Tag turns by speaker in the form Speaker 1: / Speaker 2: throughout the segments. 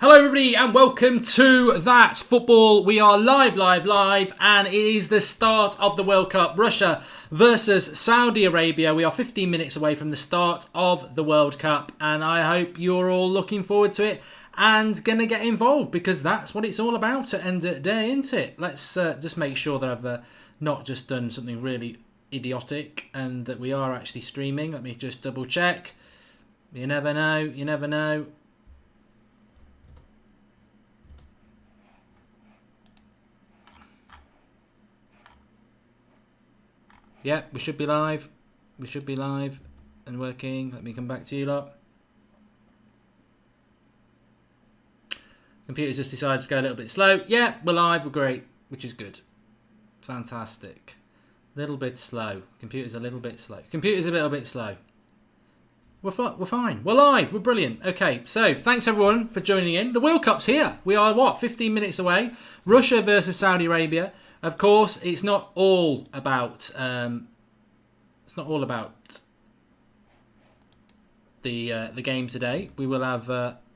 Speaker 1: Hello everybody and welcome to That's Football. We are live and it is the start of the World Cup. Russia versus Saudi Arabia. We are 15 minutes away from the start of the World Cup and I hope you're all looking forward to it and going to get involved because that's what it's all about at end of the day, isn't it? Let's just make sure that I've not just done something really idiotic and that we are actually streaming. Let me just double check. You never know. Yeah, we should be live. And working. Let me come back to you lot. Computer's just decided to go a little bit slow. Yeah, we're live. We're great, which is good. Fantastic. Little bit slow. Computer's a little bit slow. We're fine. We're live. We're brilliant. Okay, so thanks everyone for joining in. The World Cup's here. We are, 15 minutes away. Russia versus Saudi Arabia. Of course, it's not all about the game today. We will have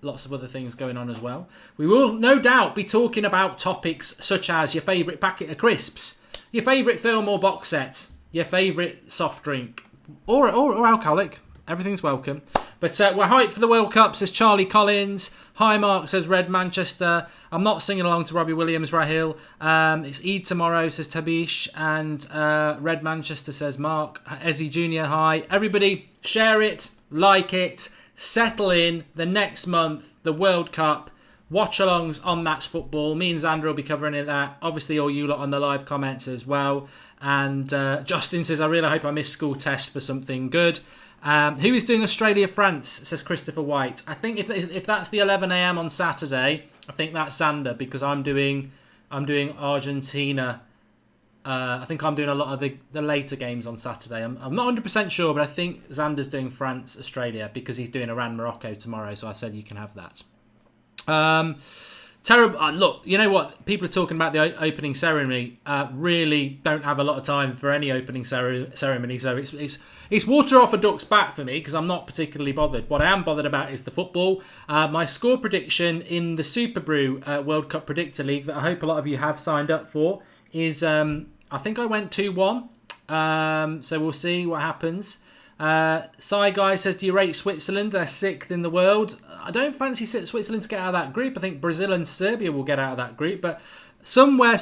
Speaker 1: lots of other things going on as well. We will no doubt be talking about topics such as your favourite packet of crisps, your favourite film or box set, your favourite soft drink, or alcoholic. Everything's welcome. But we're hyped for the World Cup, says Charlie Collins. Hi, Mark, says Red Manchester. I'm not singing along to Robbie Williams, Rahil. It's Eid tomorrow, says Tabish. And Red Manchester says Mark. Ezzy Jr., hi. Everybody, share it, like it, settle in. The next month, the World Cup. Watch-alongs on That's Football. Me and Xander will be covering it that. Obviously, all you lot on the live comments as well. And Justin says, I really hope I missed school test for something good. Who is doing Australia-France, says Christopher White. I think if that's the 11 a.m. on Saturday, I think that's Xander because I'm doing Argentina. I think I'm doing a lot of the later games on Saturday. I'm not 100% sure, but I think Xander's doing France-Australia because he's doing Iran-Morocco tomorrow, so I said you can have that. Terrible. Look, you know what? People are talking about the opening ceremony. Really don't have a lot of time for any opening ceremony. So it's water off a duck's back for me because I'm not particularly bothered. What I am bothered about is the football. My score prediction in the Super Brew World Cup Predictor League that I hope a lot of you have signed up for is I think I went 2-1. So we'll see what happens. Sai Guy says, do you rate Switzerland? They're 6th in the world. I don't fancy Switzerland to get out of that group. I think Brazil and Serbia will get out of that group. But somewhere,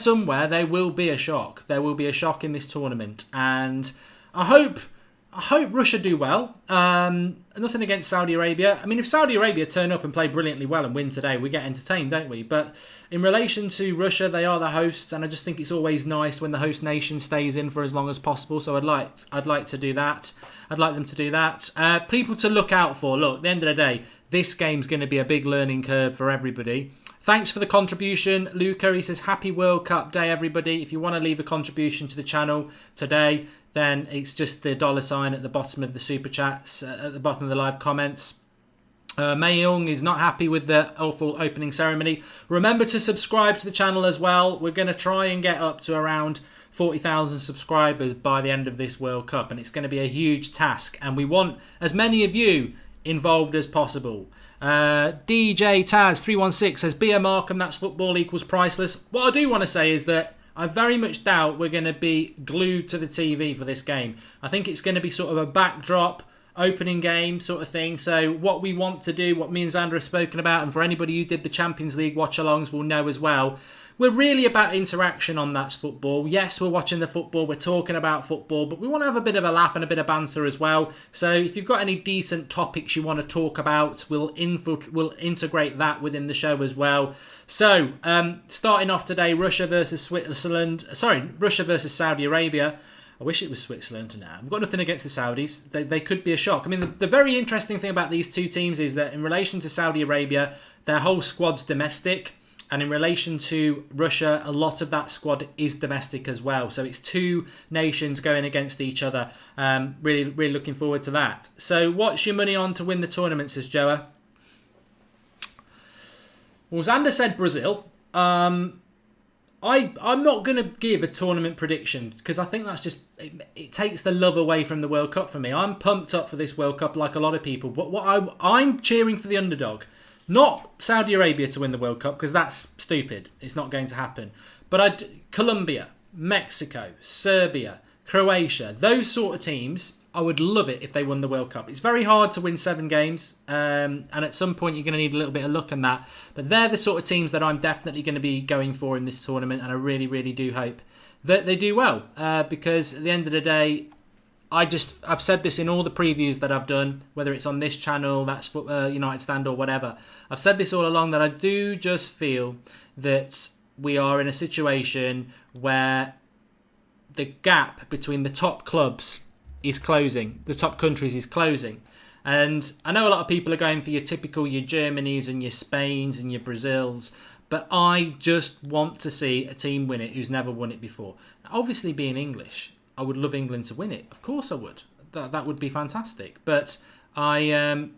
Speaker 1: there will be a shock. There will be a shock in this tournament. And I hope Russia do well. Nothing against Saudi Arabia. I mean, if Saudi Arabia turn up and play brilliantly well and win today, we get entertained, don't we? But in relation to Russia, they are the hosts, and I just think it's always nice when the host nation stays in for as long as possible. So I'd like to do that. I'd like them to do that. People to look out for. Look, at the end of the day, this game's going to be a big learning curve for everybody. Thanks for the contribution, Luca. He says, happy World Cup Day, everybody. If you want to leave a contribution to the channel today, then it's just the $sign at the bottom of the super chats, at the bottom of the live comments. Mei Young is not happy with the awful opening ceremony. Remember to subscribe to the channel as well. We're going to try and get up to around 40,000 subscribers by the end of this World Cup, and it's going to be a huge task, and we want as many of you involved as possible. DJ Taz 316 says, be a Markham, that's football equals priceless. What I do want to say is that I very much doubt we're going to be glued to the TV for this game. I think it's going to be sort of a backdrop, opening game sort of thing. So what we want to do, what me and Xander have spoken about, and for anybody who did the Champions League watch-alongs will know as well, we're really about interaction on That's Football. Yes, we're watching the football, we're talking about football, but we want to have a bit of a laugh and a bit of banter as well. So if you've got any decent topics you want to talk about, we'll integrate that within the show as well. So, starting off today, Russia versus Saudi Arabia. I wish it was Switzerland now. I've got nothing against the Saudis. They could be a shock. I mean, the very interesting thing about these two teams is that in relation to Saudi Arabia, their whole squad's domestic. And in relation to Russia, a lot of that squad is domestic as well. So it's two nations going against each other. Really, really looking forward to that. So what's your money on to win the tournament, says Joa? Well, Xander said Brazil. I'm not going to give a tournament prediction because I think that's just it takes the love away from the World Cup for me. I'm pumped up for this World Cup like a lot of people, but I'm cheering for the underdog. Not Saudi Arabia to win the World Cup, because that's stupid. It's not going to happen. But Colombia, Mexico, Serbia, Croatia, those sort of teams, I would love it if they won the World Cup. It's very hard to win 7 games, and at some point you're going to need a little bit of luck on that. But they're the sort of teams that I'm definitely going to be going for in this tournament, and I really, really do hope that they do well. Because at the end of the day, I've said this in all the previews that I've done, whether it's on this channel, that's United Stand or whatever. I've said this all along that I do just feel that we are in a situation where the gap between the top clubs is closing. The top countries is closing. And I know a lot of people are going for your Germanys and your Spains and your Brazils, but I just want to see a team win it who's never won it before. Obviously, being English, I would love England to win it. Of course I would. That would be fantastic. But I...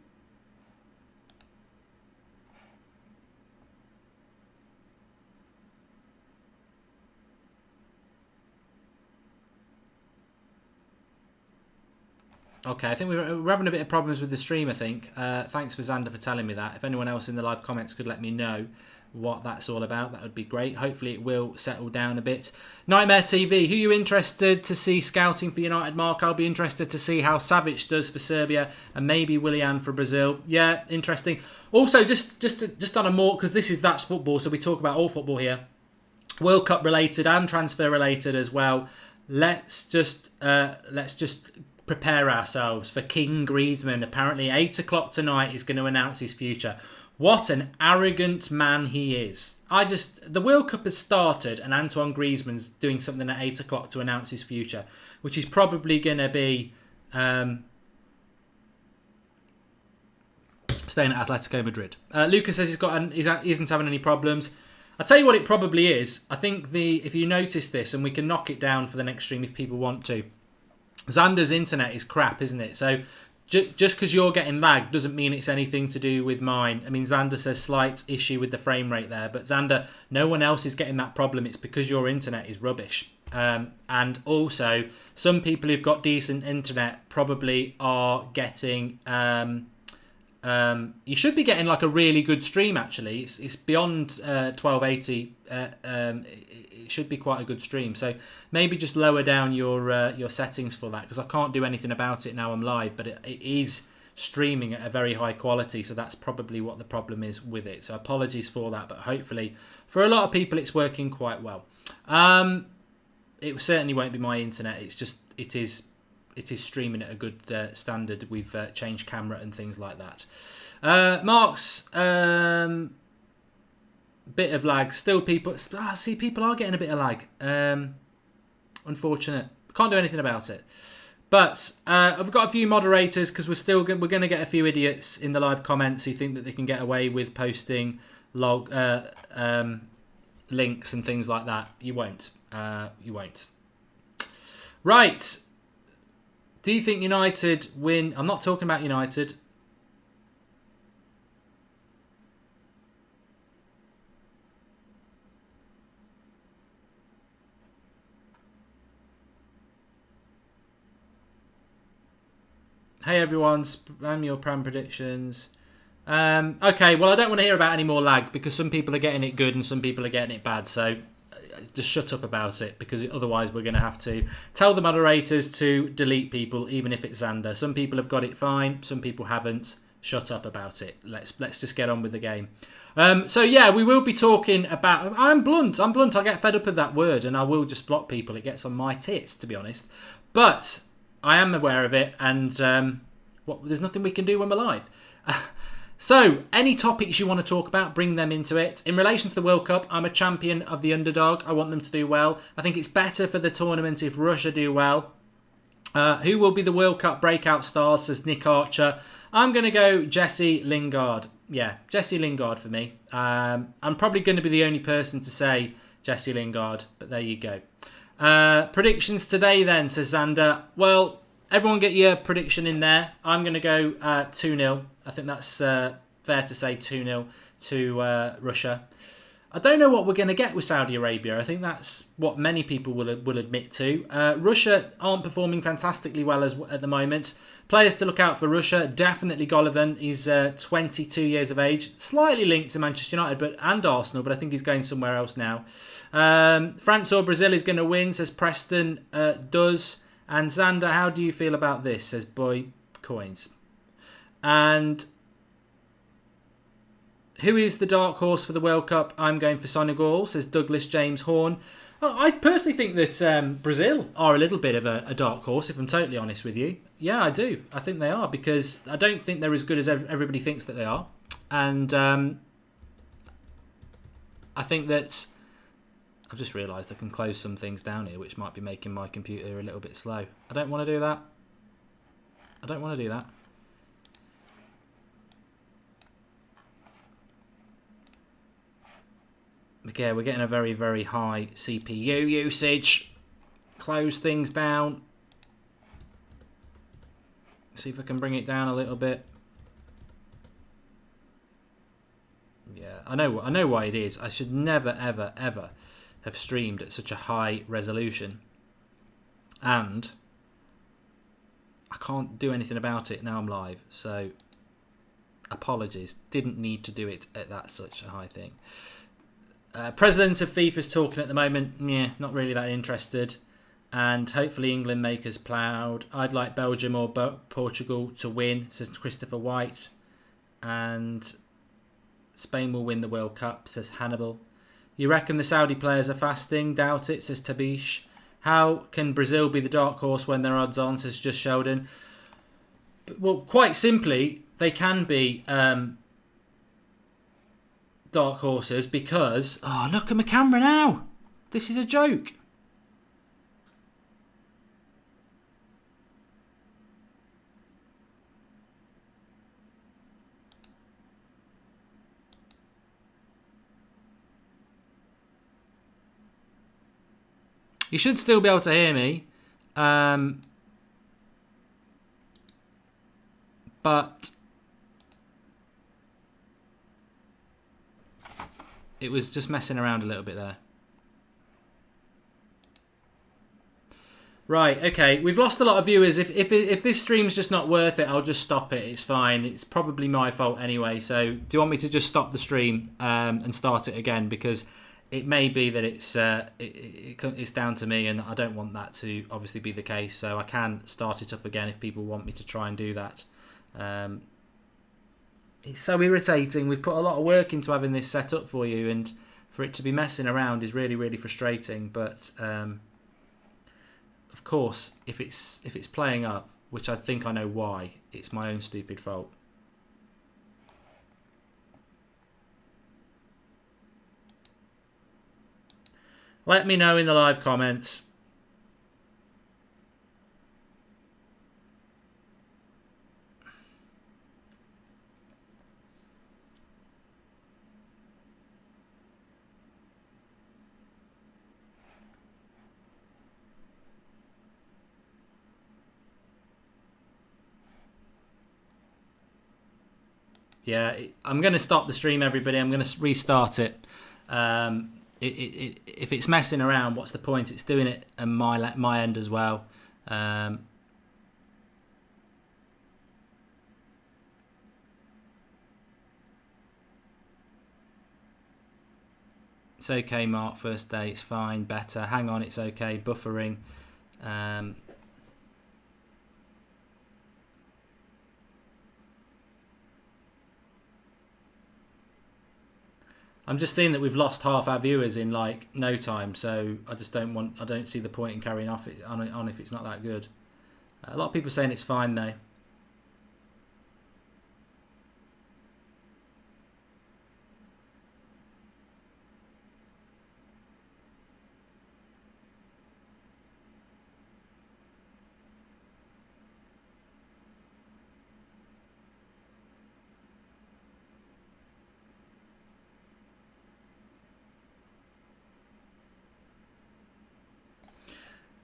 Speaker 1: Okay, I think we're having a bit of problems with the stream, I think. Thanks for Xander for telling me that. If anyone else in the live comments could let me know what that's all about, that would be great. Hopefully it will settle down a bit. Nightmare TV, who are you interested to see scouting for United, Mark? I'll be interested to see how Savic does for Serbia and maybe Willian for Brazil. Yeah, interesting. Also, just on a more, because that's football, so we talk about all football here. World Cup related and transfer related as well. Let's just prepare ourselves for King Griezmann. Apparently 8 o'clock tonight is going to announce his future. What an arrogant man he is. The World Cup has started and Antoine Griezmann's doing something at 8 o'clock to announce his future, which is probably going to be staying at Atletico Madrid. Lucas says he isn't having any problems. I'll tell you what it probably is. I think if you notice this, and we can knock it down for the next stream if people want to, Xander's internet is crap, isn't it? So just because you're getting lagged doesn't mean it's anything to do with mine. I mean, Xander says slight issue with the frame rate there. But Xander, no one else is getting that problem. It's because your internet is rubbish. And also, some people who've got decent internet probably are getting... you should be getting like a really good stream, actually. It's beyond 1280. It should be quite a good stream. So maybe just lower down your settings for that, because I can't do anything about it now I'm live, but it is streaming at a very high quality, so that's probably what the problem is with it. So apologies for that, but hopefully for a lot of people it's working quite well. It certainly won't be my internet. It is streaming at a good standard. We've changed camera and things like that. Mark's bit of lag. Still people... see, people are getting a bit of lag. Unfortunate. Can't do anything about it. But I've got a few moderators, because we're going to get a few idiots in the live comments who think that they can get away with posting links and things like that. You won't. You won't. Right. Do you think United win? I'm not talking about United. Hey everyone, spam your Pram predictions. Okay, well I don't want to hear about any more lag, because some people are getting it good and some people are getting it bad. So just shut up about it, because otherwise we're going to have to tell the moderators to delete people, even if it's Xander. Some people have got it fine, some people haven't. Shut up about it. Let's just get on with the game. So yeah, we will be talking about... I'm blunt. I get fed up with that word and I will just block people. It gets on my tits, to be honest. But I am aware of it, and there's nothing we can do when we're live. So, any topics you want to talk about, bring them into it. In relation to the World Cup, I'm a champion of the underdog. I want them to do well. I think it's better for the tournament if Russia do well. Who will be the World Cup breakout star, says Nick Archer. I'm going to go Jesse Lingard. Yeah, Jesse Lingard for me. I'm probably going to be the only person to say Jesse Lingard, but there you go. Predictions today then, says Xander. Well, everyone get your prediction in there. I'm going to go 2-0. I think that's fair to say 2-0 to Russia. I don't know what we're going to get with Saudi Arabia. I think that's what many people will admit to. Russia aren't performing fantastically well at the moment. Players to look out for Russia, definitely Golovin. He's 22 years of age, slightly linked to Manchester United and Arsenal, but I think he's going somewhere else now. France or Brazil is going to win, says Preston. Does. And Xander, how do you feel about this, says Boy Coins. And who is the dark horse for the World Cup? I'm going for Senegal, says Douglas James Horn. I personally think that Brazil are a little bit of a dark horse, if I'm totally honest with you. Yeah, I do. I think they are, because I don't think they're as good as everybody thinks that they are. And I think that I've just realised I can close some things down here, which might be making my computer a little bit slow. I don't want to do that. I don't want to do that. Okay, we're getting a very, very high CPU usage. Close things down. See if I can bring it down a little bit. Yeah, I know why it is. I should never, ever, ever have streamed at such a high resolution. And I can't do anything about it now I'm live. So, apologies. Didn't need to do it at such a high thing. President of FIFA's talking at the moment. Yeah, not really that interested. And hopefully England make us proud. I'd like Belgium or Portugal to win, says Christopher White. And Spain will win the World Cup, says Hannibal. You reckon the Saudi players are fasting? Doubt it, says Tabish. How can Brazil be the dark horse when they're odds on, says Just Sheldon. Well, quite simply, they can be dark horses because... Oh, look at my camera now. This is a joke. You should still be able to hear me. But it was just messing around a little bit there. Right, okay. We've lost a lot of viewers. If this stream's just not worth it, I'll just stop it. It's fine. It's probably my fault anyway. So do you want me to just stop the stream and start it again? Because it may be that it's down to me, and I don't want that to obviously be the case. So I can start it up again if people want me to try and do that. It's so irritating. We've put a lot of work into having this set up for you, and for it to be messing around is really, really frustrating. But of course, if it's playing up, which I think I know why, it's my own stupid fault. Let me know in the live comments. Yeah, I'm going to stop the stream, everybody. I'm going to restart it. If it's messing around, what's the point? It's doing it on my end as well. It's okay, Mark. First day, it's fine. Better. Hang on, it's okay. Buffering. I'm just seeing that we've lost half our viewers in like no time, so I just I don't see the point in carrying on if it's not that good. A lot of people saying it's fine though.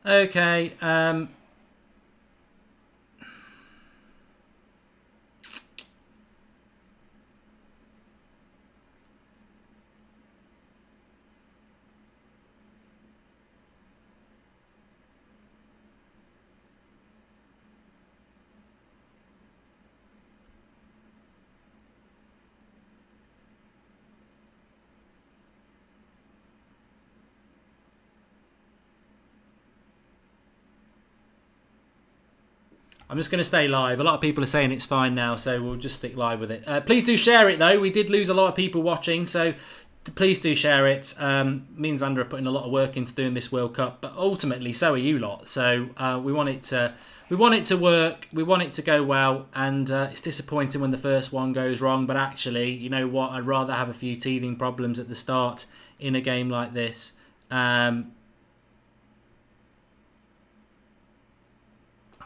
Speaker 1: Okay. I'm just going to stay live. A lot of people are saying it's fine now, so we'll just stick live with it. Please do share it, though. We did lose a lot of people watching, so please do share it. Me and Xander are putting a lot of work into doing this World Cup, but ultimately, so are you lot. So we want it to work. We want it to go well, and it's disappointing when the first one goes wrong. But actually, you know what? I'd rather have a few teething problems at the start in a game like this.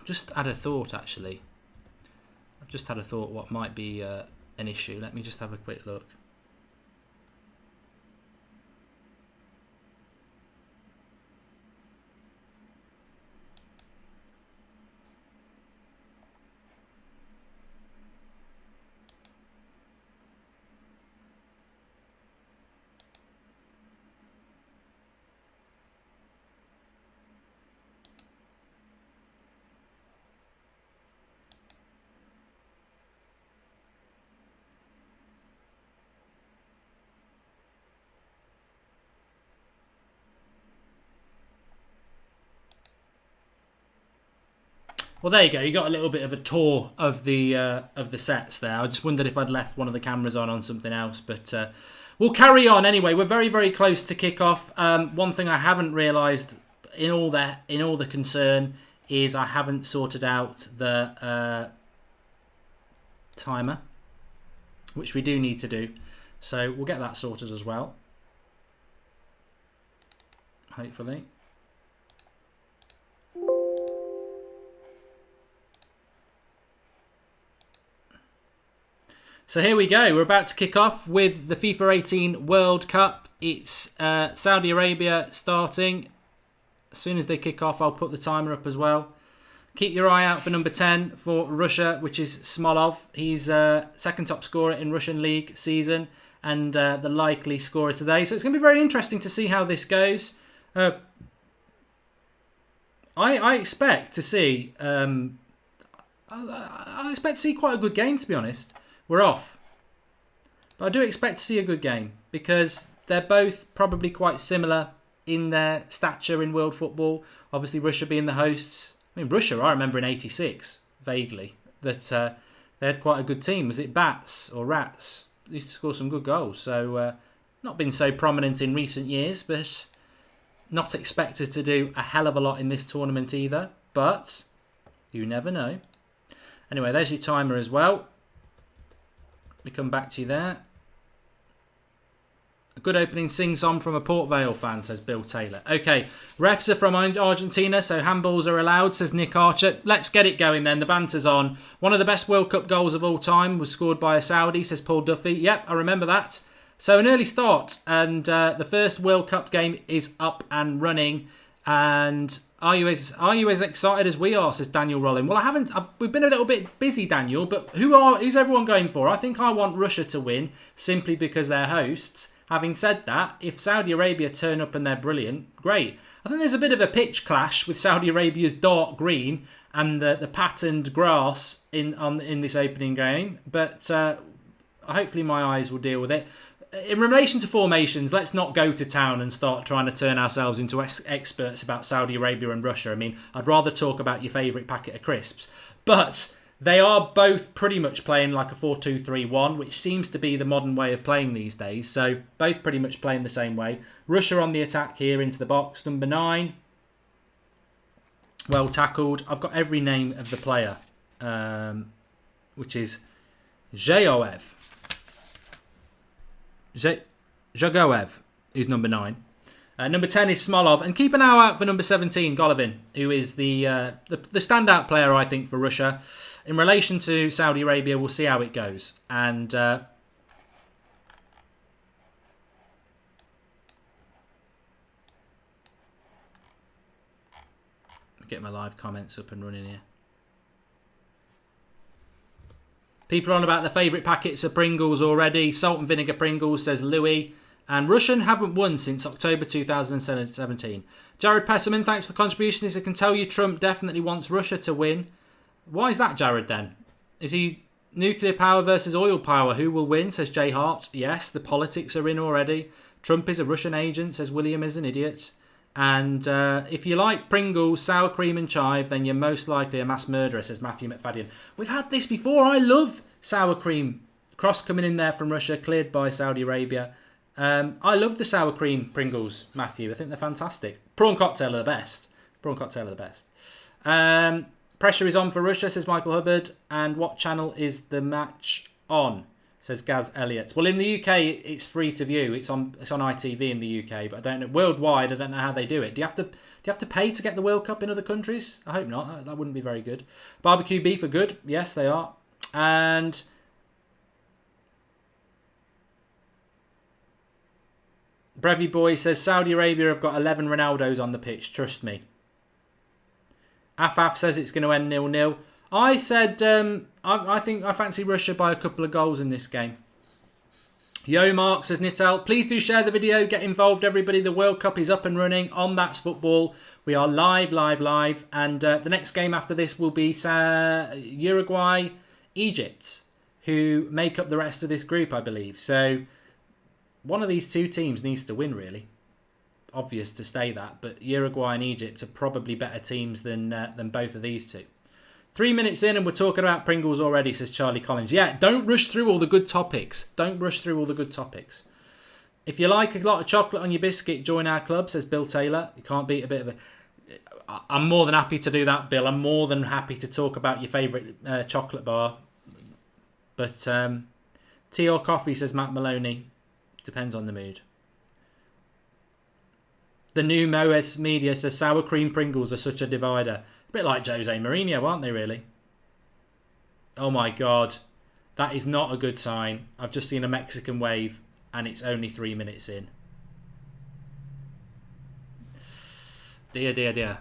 Speaker 1: Just had a thought, actually. I've just had a thought what might be an issue. Let me just have a quick look. Well, there you go. You got a little bit of a tour of the sets there. I just wondered if I'd left one of the cameras on something else, but we'll carry on anyway. We're very, very close to kick off. One thing I haven't realised in all the concern is I haven't sorted out the timer, which we do need to do. So we'll get that sorted as well, hopefully. So here we go. We're about to kick off with the FIFA 18 World Cup. It's Saudi Arabia starting. As soon as they kick off, I'll put the timer up as well. Keep your eye out for number 10 for Russia, which is Smolov. He's second top scorer in Russian League season and the likely scorer today. So it's going to be very interesting to see how this goes. I expect to see... I expect to see quite a good game, to be honest. We're off. But I do expect to see a good game because they're both probably quite similar in their stature in world football. Obviously, Russia being the hosts. I mean, Russia, I remember in '86, vaguely, that they had quite a good team. Was it Bats or Rats? They used to score some good goals. So, not been so prominent in recent years, but not expected to do a hell of a lot in this tournament either. But you never know. Anyway, there's your timer as well. We come back to you there. A good opening sing-song from a Port Vale fan, says Bill Taylor. Okay, refs are from Argentina, so handballs are allowed, says Nick Archer. Let's get it going then. The banter's on. One of the best World Cup goals of all time was scored by a Saudi, says Paul Duffy. Yep, I remember that. So an early start, and the first World Cup game is up and running. And are you as excited as we are, says Daniel Rollin. Well, we've been a little bit busy, Daniel, but who's everyone going for? I think I want Russia to win simply because they're hosts. Having said that, if Saudi Arabia turn up and they're brilliant, great. I think there's a bit of a pitch clash with Saudi Arabia's dark green and the patterned grass in this opening game, but hopefully my eyes will deal with it. In relation to formations, let's not go to town and start trying to turn ourselves into experts about Saudi Arabia and Russia. I mean, I'd rather talk about your favourite packet of crisps. But they are both pretty much playing like a 4-2-3-1, which seems to be the modern way of playing these days. So both pretty much playing the same way. Russia on the attack here into the box. Number 9. Well tackled. I've got every name of the player, which is Zhagoev. Zhagoev is number 9. Number 10 is Smolov. And keep an eye out for number 17, Golovin, who is the standout player, I think, for Russia. In relation to Saudi Arabia, we'll see how it goes. And get my live comments up and running here. People are on about the favourite packets of Pringles already. Salt and vinegar Pringles, says Louis. And Russian haven't won since October 2017. Jared Pesserman, thanks for the contribution. As I can tell you, Trump definitely wants Russia to win. Why is that, Jared, then? Is he nuclear power versus oil power? Who will win, says Jay Hart. Yes, the politics are in already. Trump is a Russian agent, says William is an idiot. And if you like Pringles, sour cream and chive, then you're most likely a mass murderer, says Matthew McFadden. We've had this before. I love sour cream. Cross coming in there from Russia, cleared by Saudi Arabia. I love the sour cream Pringles, Matthew. I think they're fantastic. Prawn cocktail are the best. Prawn cocktail are the best. Pressure is on for Russia, says Michael Hubbard. And what channel is the match on, says Gaz Elliott. Well, in the UK, it's free to view. It's on ITV in the UK, but I don't know worldwide. I don't know how they do it. Do you have to pay to get the World Cup in other countries? I hope not. That wouldn't be very good. Barbecue beef are good. Yes, they are. And Brevy Boy says Saudi Arabia have got 11 Ronaldos on the pitch. Trust me. Afaf says it's going to end 0-0. I said I think I fancy Russia by a couple of goals in this game. Yo Mark, says Nitel, please do share the video, get involved everybody. The World Cup is up and running on That's Football. We are live. And the next game after this will be Uruguay, Egypt, who make up the rest of this group, I believe. So one of these two teams needs to win, really. Obvious to say that, but Uruguay and Egypt are probably better teams than both of these two. 3 minutes in and we're talking about Pringles already, says Charlie Collins. Yeah, don't rush through all the good topics. If you like a lot of chocolate on your biscuit, join our club, says Bill Taylor. You can't beat a bit of a... I'm more than happy to do that, Bill. I'm more than happy to talk about your favourite chocolate bar. But tea or coffee, says Matt Maloney. Depends on the mood. The new Moes Media says sour cream Pringles are such a divider. A bit like Jose Mourinho, aren't they, really? Oh my God. That is not a good sign. I've just seen a Mexican wave and it's only 3 minutes in. Dear.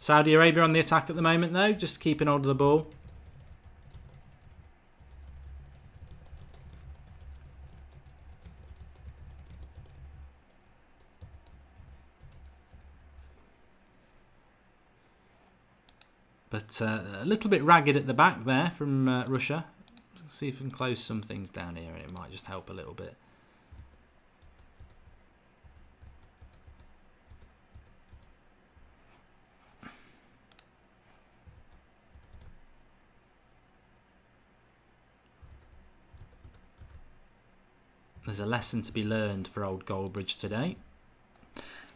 Speaker 1: Saudi Arabia on the attack at the moment, though. Just keeping hold of the ball. But a little bit ragged at the back there from Russia. See if we can close some things down here and it might just help a little bit. There's a lesson to be learned for old Goldbridge today.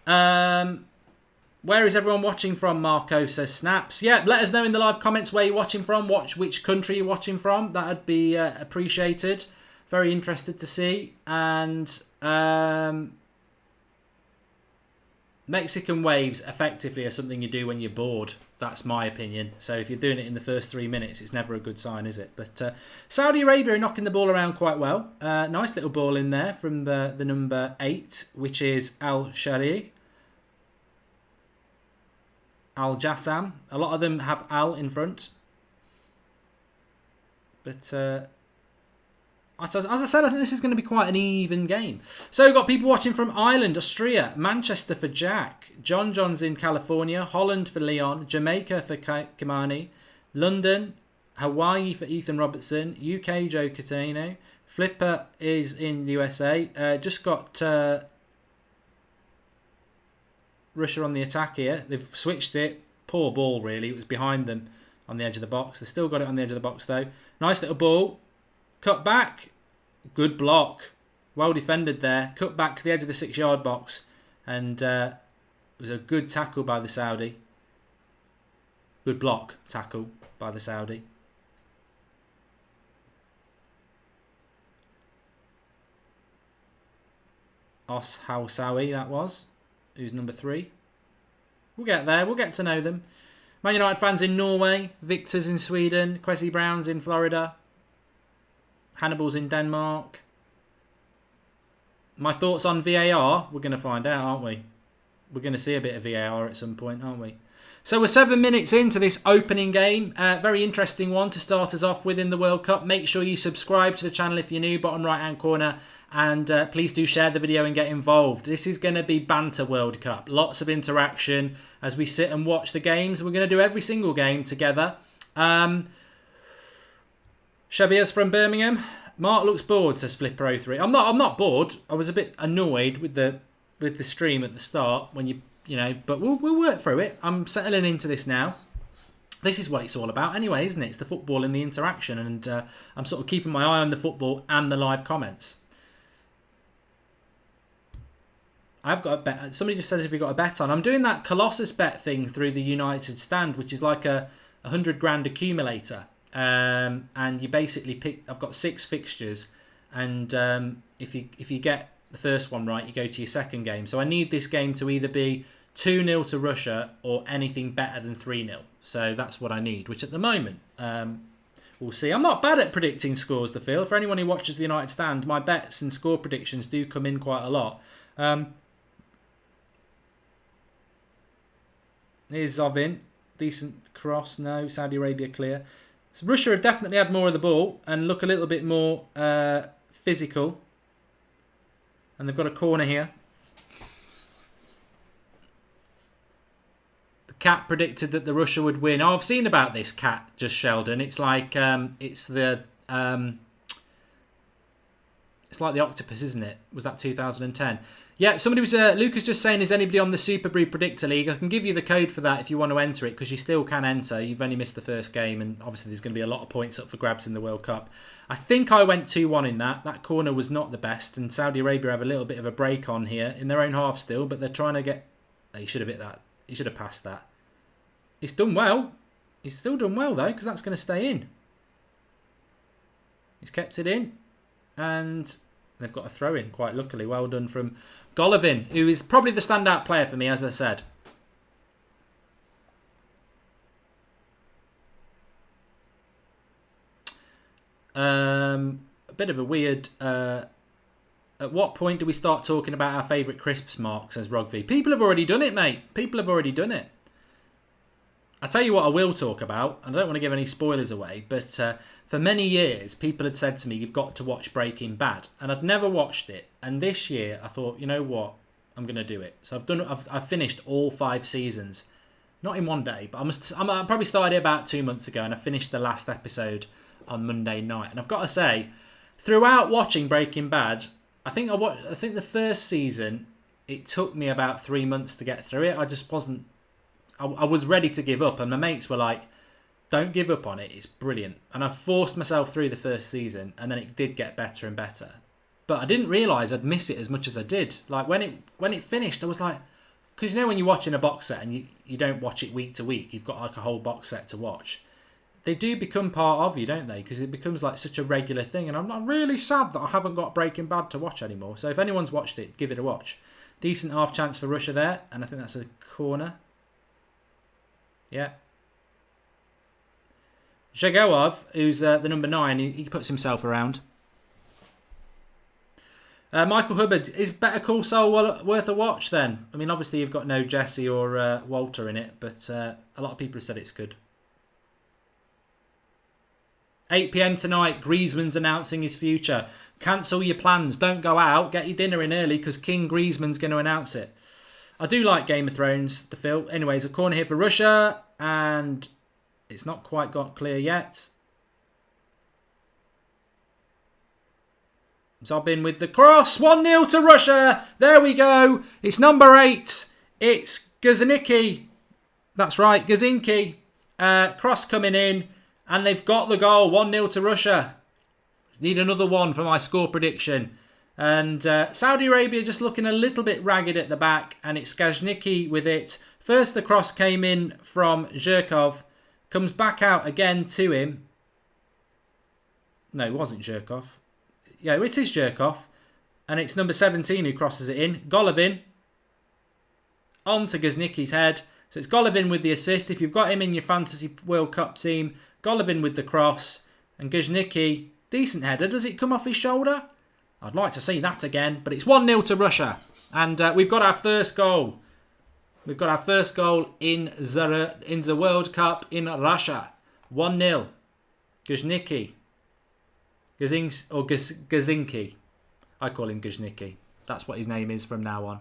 Speaker 1: Where is everyone watching from? Marco says Snaps. Yeah, let us know in the live comments where you're watching from. Which country you're watching from. That'd be appreciated. Very interested to see. And Mexican waves effectively are something you do when you're bored. That's my opinion. So if you're doing it in the first 3 minutes, it's never a good sign, is it? But Saudi Arabia are knocking the ball around quite well. Nice little ball in there from the number 8, which is Al-Shari. Al-Jassam. A lot of them have Al in front. But as I said, I think this is going to be quite an even game. So we've got people watching from Ireland, Austria, Manchester for Jack, John's in California, Holland for Leon, Jamaica for Kimani, London, Hawaii for Ethan Robertson, UK Joe Catano, Flipper is in USA. Just got Russia on the attack here. They've switched it. Poor ball, really. It was behind them on the edge of the box. They've still got it on the edge of the box, though. Nice little ball. Cut back. Good block. Well defended there. Cut back to the edge of the 6-yard box. And it was a good tackle by the Saudi. Good block tackle by the Saudi. Os Hausawi, that was. Who's number 3. We'll get there. We'll get to know them. Man United fans in Norway. Victor's in Sweden. Kwesi Brown's in Florida. Hannibal's in Denmark. My thoughts on VAR, we're going to find out, aren't we? We're going to see a bit of VAR at some point, aren't we? So we're 7 minutes into this opening game. Very interesting one to start us off with in the World Cup. Make sure you subscribe to the channel if you're new, bottom right hand corner. And please do share the video and get involved. This is going to be banter World Cup. Lots of interaction as we sit and watch the games. We're going to do every single game together. Shabia's from Birmingham. Mark looks bored, says Flipper03. I'm not bored. I was a bit annoyed with the stream at the start when you know, but we'll work through it. I'm settling into this now. This is what it's all about anyway, isn't it? It's the football and the interaction, and I'm sort of keeping my eye on the football and the live comments. I've got a bet. Somebody just said if we got a bet on. I'm doing that Colossus bet thing through the United Stand, which is like a 100 grand accumulator. And you basically pick. I've got 6 fixtures, and if you get the first one right, you go to your second game. So I need this game to either be 2-0 to Russia or anything better than 3-0. So that's what I need, which at the moment, we'll see. I'm not bad at predicting scores, the field. For anyone who watches the United Stand, my bets and score predictions do come in quite a lot. Here's Zovin. Decent cross. No. Saudi Arabia clear. So Russia have definitely had more of the ball and look a little bit more physical. And they've got a corner here. The cat predicted that the Russia would win. Oh, I've seen about this cat, just Sheldon. It's like it's the octopus, isn't it? Was that 2010? Yeah, somebody was Lucas just saying, is anybody on the Super Breed Predictor League? I can give you the code for that if you want to enter it, because you still can enter. You've only missed the first game, and obviously there's going to be a lot of points up for grabs in the World Cup. I think I went 2-1 in that. That corner was not the best, and Saudi Arabia have a little bit of a break on here in their own half still, but they're trying to get... Oh, he should have hit that. He should have passed that. He's done well. He's still done well, though, because that's going to stay in. He's kept it in, and... They've got a throw in, quite luckily. Well done from Golovin, who is probably the standout player for me, as I said. A bit of a weird... at what point do we start talking about our favourite crisps, Mark, says Rogvi. People have already done it, mate. People have already done it. I'll tell you what I will talk about. I don't want to give any spoilers away, but for many years, people had said to me, you've got to watch Breaking Bad. And I'd never watched it. And this year, I thought, you know what? I'm going to do it. So I've finished all 5 seasons. Not in one day, but I probably started it about 2 months ago, and I finished the last episode on Monday night. And I've got to say, throughout watching Breaking Bad, I think the first season, it took me about 3 months to get through it. I just wasn't... I was ready to give up, and my mates were like, don't give up on it, it's brilliant. And I forced myself through the first season, and then it did get better and better. But I didn't realise I'd miss it as much as I did. Like when it finished, I was like, because you know when you're watching a box set and you don't watch it week to week, you've got like a whole box set to watch. They do become part of you, don't they? Because it becomes like such a regular thing, and I'm really sad that I haven't got Breaking Bad to watch anymore. So if anyone's watched it, give it a watch. Decent half chance for Russia there, and I think that's a corner. Yeah. Zhagoov, who's the number 9, he puts himself around. Michael Hubbard, is Better Call Saul worth a watch then? I mean, obviously you've got no Jesse or Walter in it, but a lot of people have said it's good. 8 PM tonight, Griezmann's announcing his future. Cancel your plans, don't go out, get your dinner in early because King Griezmann's going to announce it. I do like Game of Thrones, the film. Anyways, a corner here for Russia, and it's not quite got clear yet. Zobin with the cross. 1-0 to Russia. There we go. It's number 8. It's Gaznicki. That's right, Gazinki. Cross coming in, and they've got the goal. 1-0 to Russia. Need another one for my score prediction. And Saudi Arabia just looking a little bit ragged at the back, and it's Gaznicki with it. First the cross came in from Zhirkov, comes back out again to him. No, it wasn't Zhirkov. Yeah, it is Zhirkov, and it's number 17 who crosses it in. Golovin on to Gaznicki's head. So it's Golovin with the assist. If you've got him in your Fantasy World Cup team, Golovin with the cross, and Gaznicki, decent header. Does it come off his shoulder? I'd like to see that again, but it's 1-0 to Russia. And we've got our first goal. We've got our first goal in the World Cup in Russia. 1-0. Guznicki. Gazinki. I call him Guznicki. That's what his name is from now on.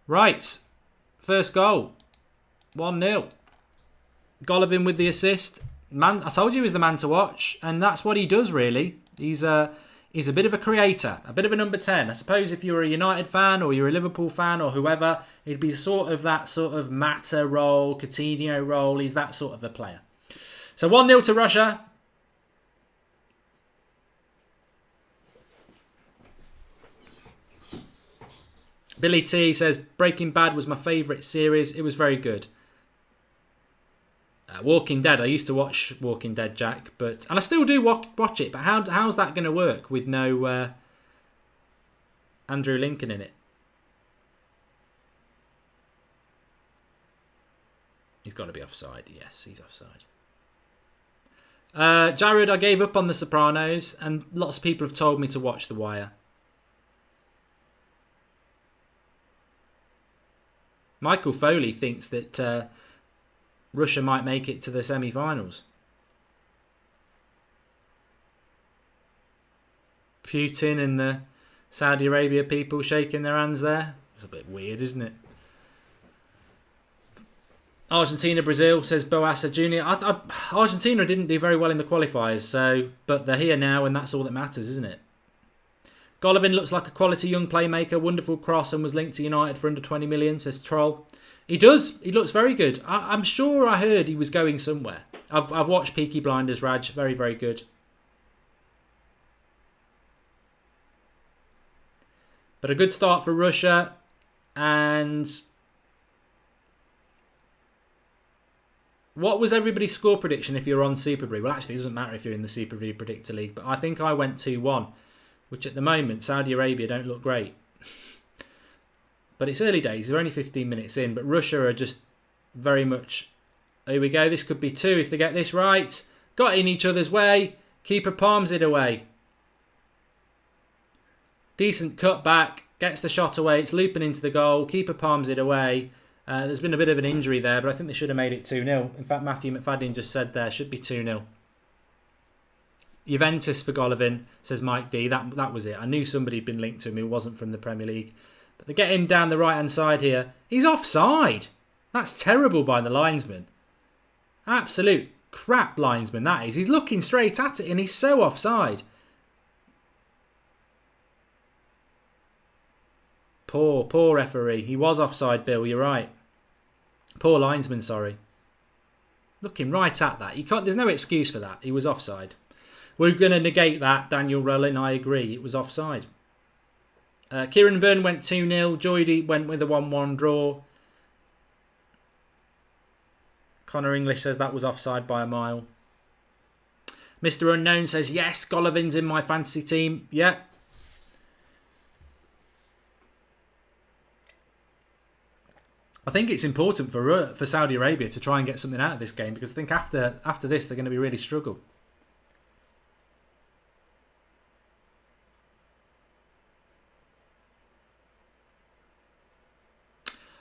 Speaker 1: Right. First goal. 1-0. Golovin with the assist. Man, I told you he was the man to watch, and that's what he does really. He's a bit of a creator, a bit of a number 10. I suppose if you're a United fan or you're a Liverpool fan or whoever, it'd be sort of Mata role, Coutinho role. He's that sort of a player. So 1-0 to Russia. Billy T says, Breaking Bad was my favourite series. It was very good. Walking Dead. I used to watch Walking Dead, Jack, and I still do watch it. But how's that going to work with no Andrew Lincoln in it? He's got to be offside. Yes, he's offside. Jared, I gave up on The Sopranos, and lots of people have told me to watch The Wire. Michael Foley thinks that Russia might make it to the semi-finals. Putin and the Saudi Arabia people shaking their hands there. It's a bit weird, isn't it? Argentina, Brazil, says Boassa Jr. Argentina didn't do very well in the qualifiers, but they're here now and that's all that matters, isn't it? Golovin looks like a quality young playmaker, wonderful cross and was linked to United for under 20 million, says Troll. He does. He looks very good. I'm sure I heard he was going somewhere. I've watched Peaky Blinders, Raj. Very, very good. But a good start for Russia. And what was everybody's score prediction if you're on Superbrew? Well, actually, it doesn't matter if you're in the Superbrew Predictor League. But I think I went 2-1, which at the moment, Saudi Arabia don't look great. But it's early days. They're only 15 minutes in. But Russia are just very much... Here we go. This could be 2 if they get this right. Got in each other's way. Keeper palms it away. Decent cut back. Gets the shot away. It's looping into the goal. Keeper palms it away. There's been a bit of an injury there, but I think they should have made it 2-0. In fact, Matthew McFadden just said there, should be 2-0. Juventus for Golovin, says Mike D. That was it. I knew somebody had been linked to him who wasn't from the Premier League. But they get him down the right-hand side here. He's offside. That's terrible by the linesman. Absolute crap linesman, that is. He's looking straight at it and he's so offside. Poor referee. He was offside, Bill. You're right. Poor linesman, sorry. Looking right at that. There's no excuse for that. He was offside. We're going to negate that, Daniel Rowland. I agree. It was offside. Kieran Byrne went 2-0. Joydy went with a 1-1 draw. Connor English says that was offside by a mile. Mr. Unknown says, yes, Golovin's in my fantasy team. Yeah. I think it's important for Saudi Arabia to try and get something out of this game, because I think after this they're going to be really struggle.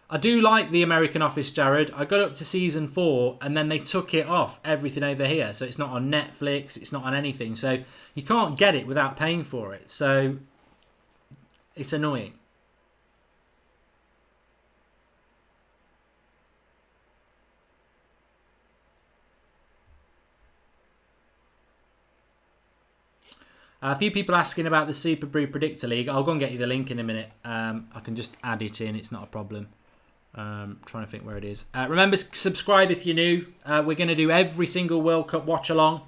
Speaker 1: I do like the American Office, Jared. I got up to season 4 and then they took it off everything over here. So it's not on Netflix. It's not on anything. So you can't get it without paying for it. So it's annoying. A few people asking about the Super Brew Predictor League. I'll go and get you the link in a minute. I can just add it in. It's not a problem. Trying to think where it is. Remember, subscribe if you're new. We're going to do every single World Cup watch along.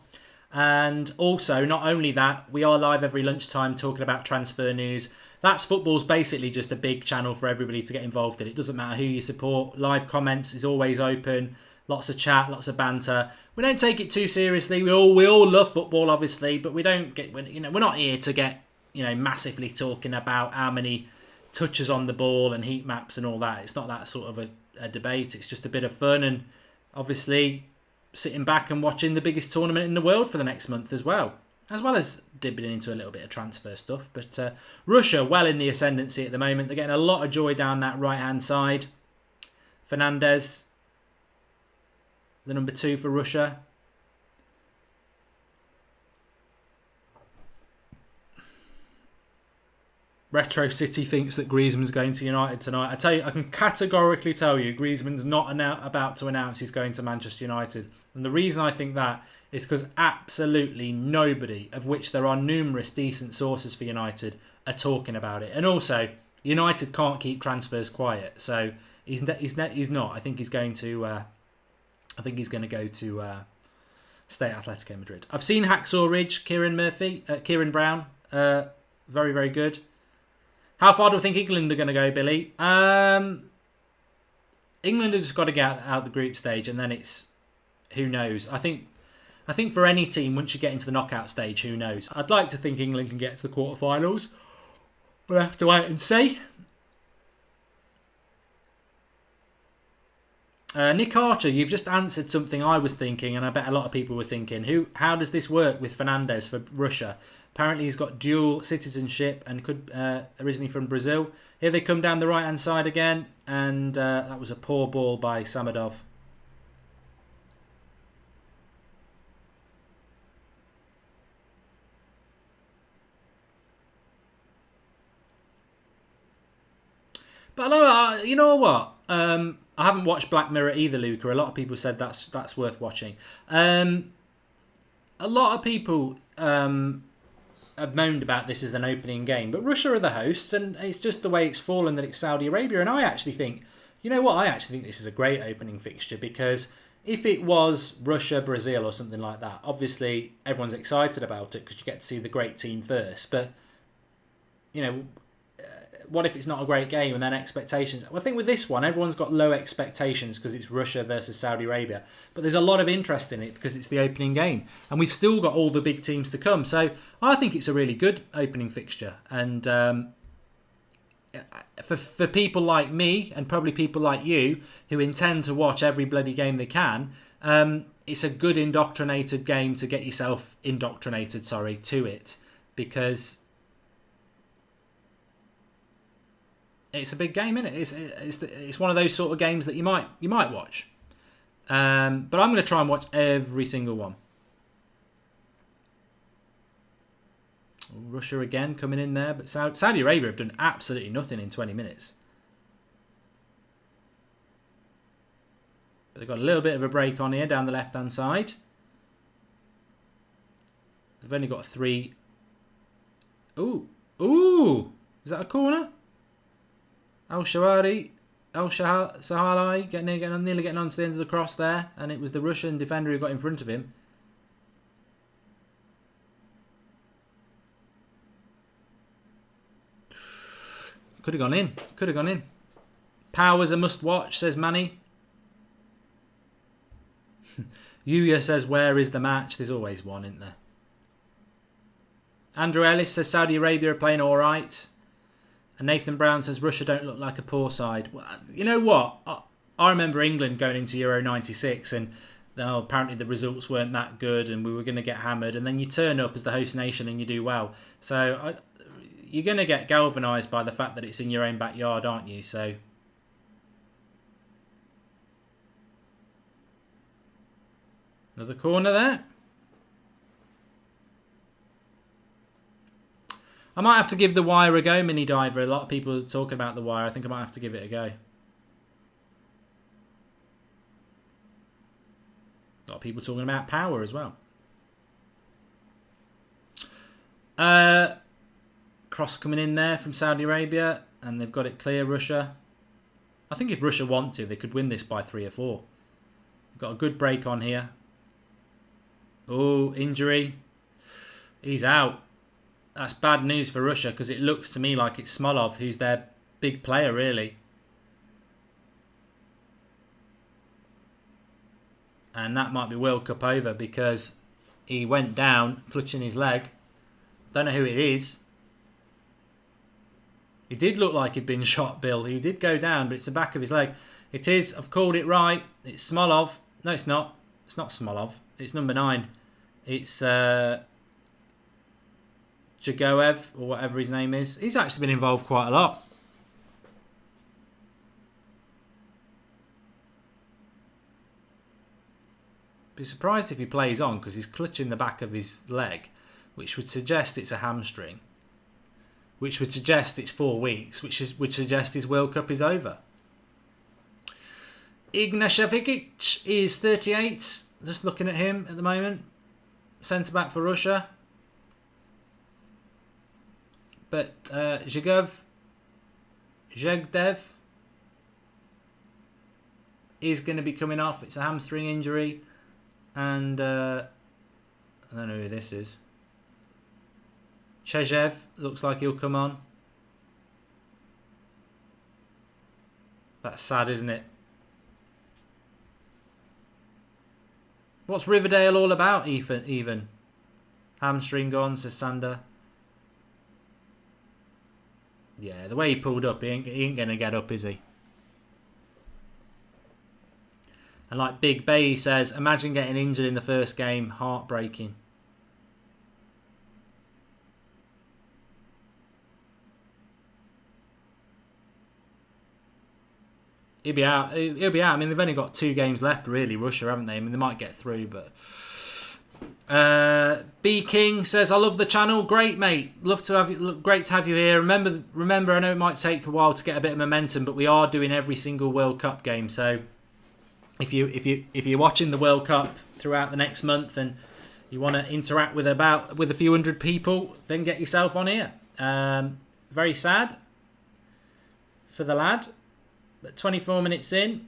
Speaker 1: And also, not only that, we are live every lunchtime talking about transfer news. That's Football's basically just a big channel for everybody to get involved in. It doesn't matter who you support. Live comments is always open. Lots of chat, lots of banter. We don't take it too seriously. We all love football, obviously, but we don't get. We're not here to get massively talking about how many touches on the ball and heat maps and all that. It's not that sort of a debate. It's just a bit of fun and obviously sitting back and watching the biggest tournament in the world for the next month as well as dipping into a little bit of transfer stuff. But Russia well in the ascendancy at the moment. They're getting a lot of joy down that right hand side. Fernandez, the number 2 for Russia. Retro City thinks that Griezmann's going to United tonight. I can categorically tell you Griezmann's not about to announce he's going to Manchester United. And the reason I think that is because absolutely nobody, of which there are numerous decent sources for United, are talking about it. And also, United can't keep transfers quiet. So he's not. I think he's going to go to stay at Atletico Madrid. I've seen Hacksaw Ridge, Kieran Brown, very, very good. How far do I think England are going to go, Billy? England have just got to get out the group stage, and then it's who knows. I think for any team, once you get into the knockout stage, who knows? I'd like to think England can get to the quarterfinals. We'll have to wait and see. Nick Archer, you've just answered something I was thinking, and I bet a lot of people were thinking. How does this work with Fernandez for Russia? Apparently he's got dual citizenship and could originally from Brazil. Here they come down the right-hand side again, and that was a poor ball by Samadov. But you know what? I haven't watched Black Mirror either, Luca. A lot of people said that's worth watching. A lot of people have moaned about this as an opening game, but Russia are the hosts, and it's just the way it's fallen that it's Saudi Arabia. And I actually think, you know what? I actually think this is a great opening fixture, because if it was Russia, Brazil, or something like that, obviously everyone's excited about it because you get to see the great team first. But you know, what if it's not a great game and then expectations? Well, I think with this one, everyone's got low expectations because it's Russia versus Saudi Arabia. But there's a lot of interest in it because it's the opening game. And we've still got all the big teams to come. So I think it's a really good opening fixture. And for people like me and probably people like you who intend to watch every bloody game they can, it's a good indoctrinated game to get yourself indoctrinated, to it. Because it's a big game, isn't it? It's one of those sort of games that you might watch. But I'm going to try and watch every single one. Russia again coming in there, but Saudi Arabia have done absolutely nothing in 20 minutes. But they've got a little bit of a break on here down the left-hand side. They've only got 3. Ooh! Is that a corner? Al-Shawari, Al-Sahalai nearly getting onto the end of the cross there, and it was the Russian defender who got in front of him. Could have gone in. Power's a must-watch, says Manny. Yuya says, where is the match? There's always one, isn't there? Andrew Ellis says Saudi Arabia are playing all right. And Nathan Brown says Russia don't look like a poor side. Well, you know what? I remember England going into Euro 96 and apparently the results weren't that good and we were going to get hammered. And then you turn up as the host nation and you do well. So you're going to get galvanised by the fact that it's in your own backyard, aren't you? So another corner there. I might have to give The Wire a go, Mini Diver. A lot of people are talking about The Wire. I think I might have to give it a go. A lot of people talking about Power as well. Cross coming in there from Saudi Arabia. And they've got it clear, Russia. I think if Russia want to, they could win this by 3 or 4. They've got a good break on here. Oh, injury. He's out. That's bad news for Russia because it looks to me like it's Smolov who's their big player, really. And that might be World Cup over because he went down clutching his leg. Don't know who it is. He did look like he'd been shot, Bill. He did go down, but it's the back of his leg. It is. I've called it right. It's Smolov. No, it's not. It's not Smolov. It's number 9. It's Jagoev, or whatever his name is. He's actually been involved quite a lot. Be surprised if he plays on because he's clutching the back of his leg, which would suggest it's a hamstring, which would suggest it's 4 weeks, would suggest his World Cup is over. Ignashevich is 38. Just looking at him at the moment. Centre back for Russia. But Zhigdev is going to be coming off. It's a hamstring injury. And I don't know who this is. Chejev looks like he'll come on. That's sad, isn't it? What's Riverdale all about, even? Hamstring gone, says Sander. Yeah, the way he pulled up, he ain't going to get up, is he? And like Big Bay says, imagine getting injured in the first game. Heartbreaking. He'll be out. He'll be out. I mean, they've only got 2 games left, really, Russia, haven't they? I mean, they might get through, but... B King says, I love the channel. Great, mate. Love to have you. Great to have you here. Remember, I know it might take a while to get a bit of momentum, but we are doing every single World Cup game. So if you're watching the World Cup throughout the next month and you want to interact with a few hundred people, then get yourself on here. Very sad for the lad, but 24 minutes in.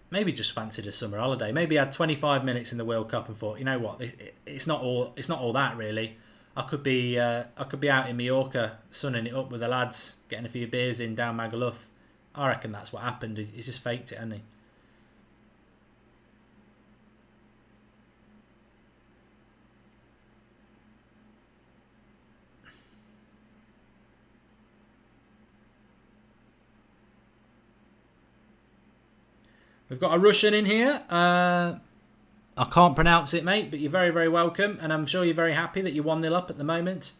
Speaker 1: Maybe just fancied a summer holiday. Maybe had 25 minutes in the World Cup and thought, you know what, it's not all that really. I could be out in Mallorca, sunning it up with the lads, getting a few beers in down Magaluf. I reckon that's what happened. He's just faked it, hasn't he? We've got a Russian in here. I can't pronounce it, mate, but you're very, very welcome. And I'm sure you're very happy that you're 1-0 up at the moment.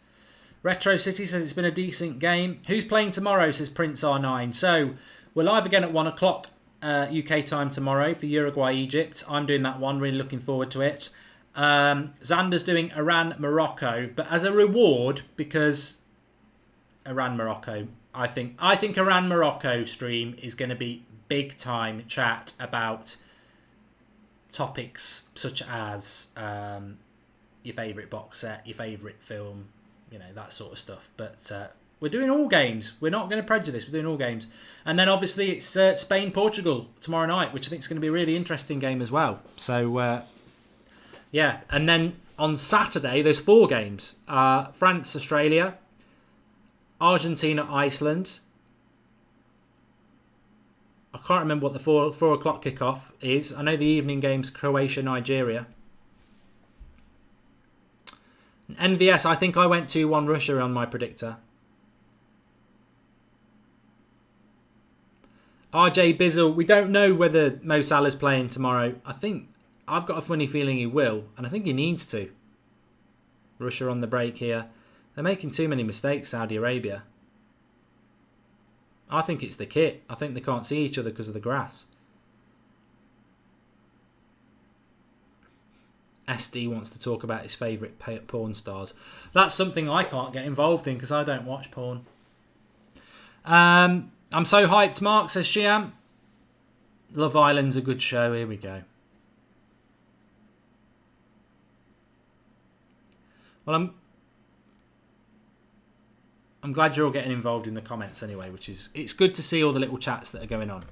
Speaker 1: Retro City says it's been a decent game. Who's playing tomorrow, says Prince R9. So we're live again at 1 o'clock UK time tomorrow for Uruguay-Egypt. I'm doing that one. Really looking forward to it. Xander's doing Iran-Morocco. But as a reward, because Iran-Morocco, I think Iran-Morocco stream is going to be big time chat about topics such as your favourite box set, your favourite film, you know, that sort of stuff. But we're doing all games. We're not going to prejudice. We're doing all games. And then obviously it's Spain-Portugal tomorrow night, which I think is going to be a really interesting game as well. So, yeah. And then on Saturday, there's 4 games. France-Australia, Argentina-Iceland. I can't remember what the 4 o'clock kickoff is. I know the evening game's Croatia-Nigeria. NVS, I think I went 2-1 Russia on my predictor. RJ Bizzle, we don't know whether Mo Salah's playing tomorrow. I've got a funny feeling he will, and I think he needs to. Russia on the break here. They're making too many mistakes, Saudi Arabia. I think it's the kit. I think they can't see each other because of the grass. SD wants to talk about his favourite porn stars. That's something I can't get involved in because I don't watch porn. I'm so hyped, Mark, says Shiam. Love Island's a good show. Here we go. Well, I'm glad you're all getting involved in the comments anyway, it's good to see all the little chats that are going on.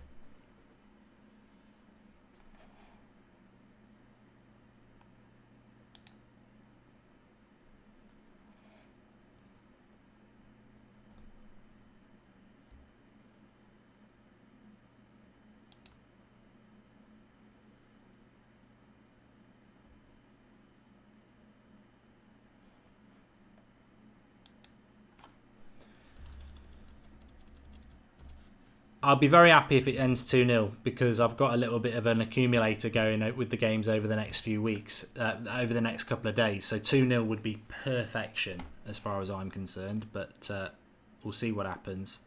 Speaker 1: I'll be very happy if it ends 2-0 because I've got a little bit of an accumulator going with the games over the next few weeks, over the next couple of days. So 2-0 would be perfection as far as I'm concerned, but we'll see what happens.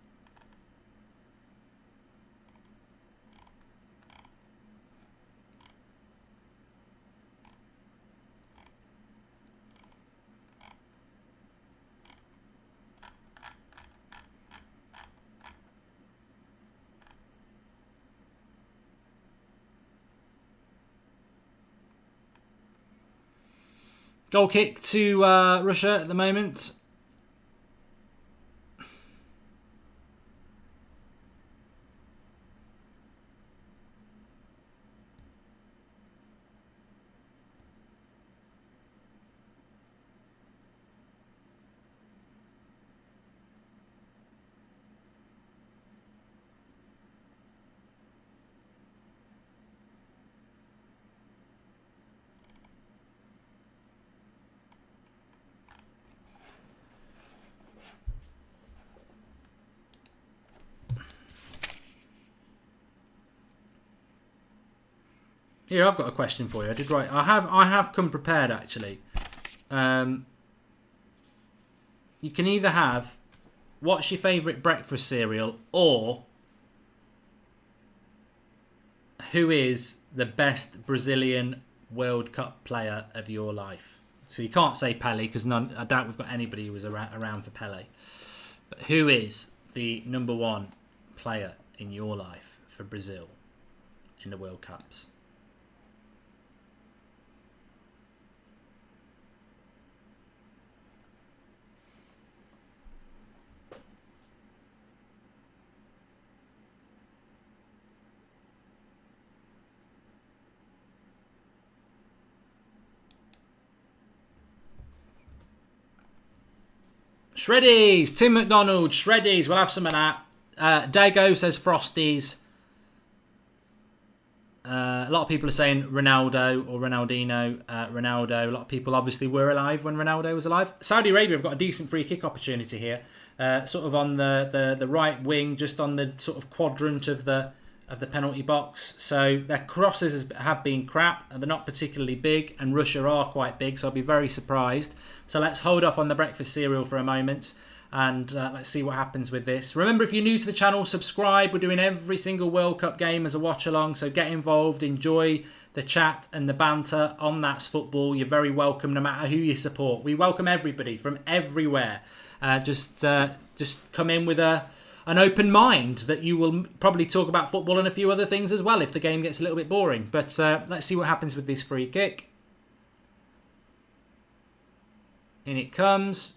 Speaker 1: Goal kick to Russia at the moment. Here, I've got a question for you. I did write. I have come prepared actually. You can either have what's your favourite breakfast cereal or who is the best Brazilian World Cup player of your life. So you can't say Pele because I doubt we've got anybody who was around for Pele. But who is the number one player in your life for Brazil in the World Cups? Shreddies, Tim McDonald, Shreddies. We'll have some of that. Dago says Frosties. A lot of people are saying Ronaldo or Ronaldinho. Ronaldo. A lot of people obviously were alive when Ronaldo was alive. Saudi Arabia have got a decent free kick opportunity here. Sort of on the right wing, just on the sort of quadrant of the penalty box. So their crosses have been crap and they're not particularly big, and Russia are quite big, so I'll be very surprised. So let's hold off on the breakfast cereal for a moment and let's see what happens with this. Remember, if you're new to the channel, subscribe. We're doing every single World Cup game as a watch along, so get involved, enjoy the chat and the banter on That's Football. You're very welcome no matter who you support. We welcome everybody from everywhere. Just come in with an open mind that you will probably talk about football and a few other things as well if the game gets a little bit boring. But let's see what happens with this free kick. In it comes.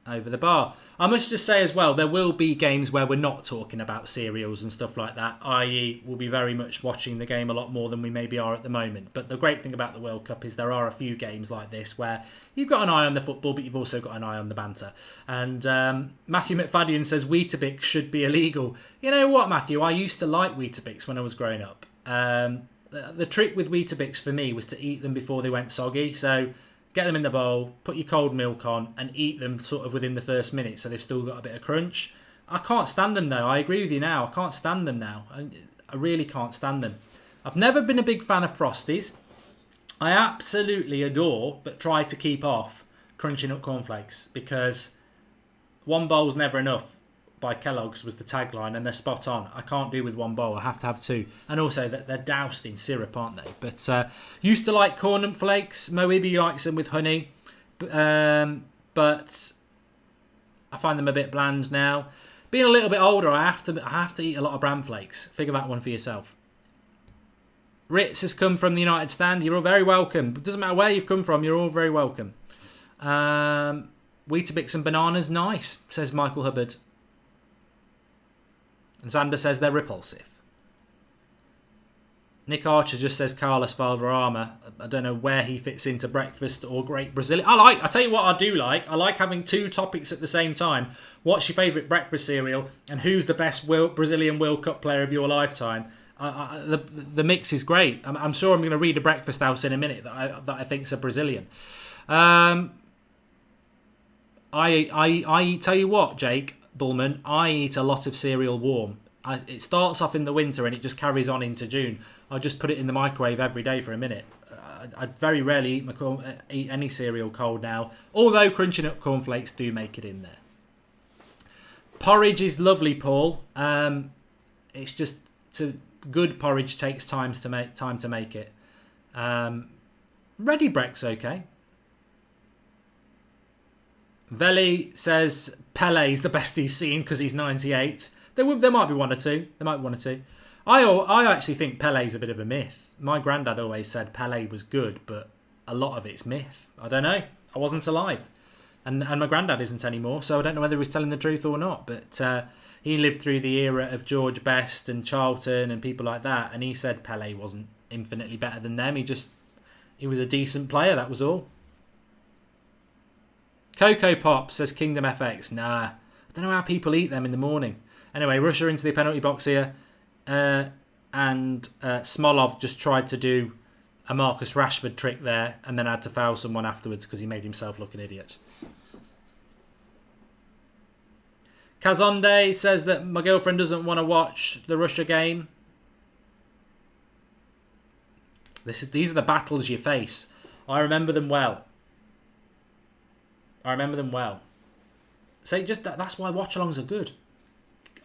Speaker 1: Over the bar. I must just say as well, there will be games where we're not talking about cereals and stuff like that, i.e. we'll be very much watching the game a lot more than we maybe are at the moment. But the great thing about the World Cup is there are a few games like this where you've got an eye on the football, but you've also got an eye on the banter. And Matthew McFadden says Weetabix should be illegal. You know what, Matthew? I used to like Weetabix when I was growing up. The trick with Weetabix for me was to eat them before they went soggy. So get them in the bowl, put your cold milk on and eat them sort of within the first minute so they've still got a bit of crunch. I can't stand them though. I agree with you now. I can't stand them now. I really can't stand them. I've never been a big fan of Frosties. I absolutely adore, but try to keep off, Crunchy Nut Cornflakes because one bowl's never enough by Kellogg's was the tagline, and they're spot on. I can't do with one bowl. I have to have two. And also that they're doused in syrup, aren't they? But used to like corn nut flakes. Moibi likes them with honey. But I find them a bit bland now. Being a little bit older, I have to eat a lot of bran flakes. Figure that one for yourself. Ritz has come from the United Stand. You're all very welcome. It doesn't matter where you've come from. You're all very welcome. Weetabix and bananas, nice, says Michael Hubbard. And Xander says they're repulsive. Nick Archer just says Carlos Valderrama. I don't know where he fits into breakfast or great Brazilian. I tell you what I do like. I like having two topics at the same time. What's your favourite breakfast cereal? And who's the best Brazilian World Cup player of your lifetime? The mix is great. I'm sure I'm going to read a breakfast house in a minute that I think's a Brazilian. I tell you what, Jake Bullman, I eat a lot of cereal warm. It starts off in the winter and it just carries on into June. I just put it in the microwave every day for a minute. I very rarely eat any cereal cold now, although Crunching Up Cornflakes do make it in there. Porridge is lovely, Paul. It's just good porridge takes time to make it. Ready Breck's okay. Veli says Pele's the best he's seen because he's 98. There might be one or two. I actually think Pele's a bit of a myth. My granddad always said Pele was good, but a lot of it's myth. I don't know. I wasn't alive. And my granddad isn't anymore, so I don't know whether he was telling the truth or not. But he lived through the era of George Best and Charlton and people like that, and he said Pelé wasn't infinitely better than them. He was a decent player, that was all. Cocoa Pops says Kingdom FX. Nah, I don't know how people eat them in the morning. Anyway, Russia into the penalty box here. And Smolov just tried to do a Marcus Rashford trick there and then had to foul someone afterwards because he made himself look an idiot. Kazonde says that my girlfriend doesn't want to watch the Russia game. These are the battles you face. I remember them well. So that's why watch-alongs are good.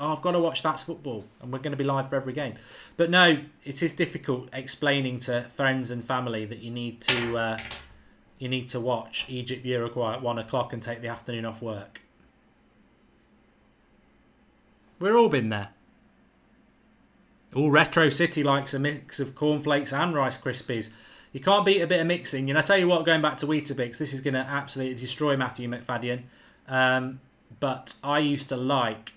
Speaker 1: Oh, I've got to watch That's Football and we're going to be live for every game. But no, it is difficult explaining to friends and family that you need to watch Egypt Uruguay at 1 o'clock and take the afternoon off work. We've all been there. All Retro City likes a mix of cornflakes and Rice Krispies. You can't beat a bit of mixing. And I tell you what, going back to Weetabix, this is going to absolutely destroy Matthew McFadden. But I used to like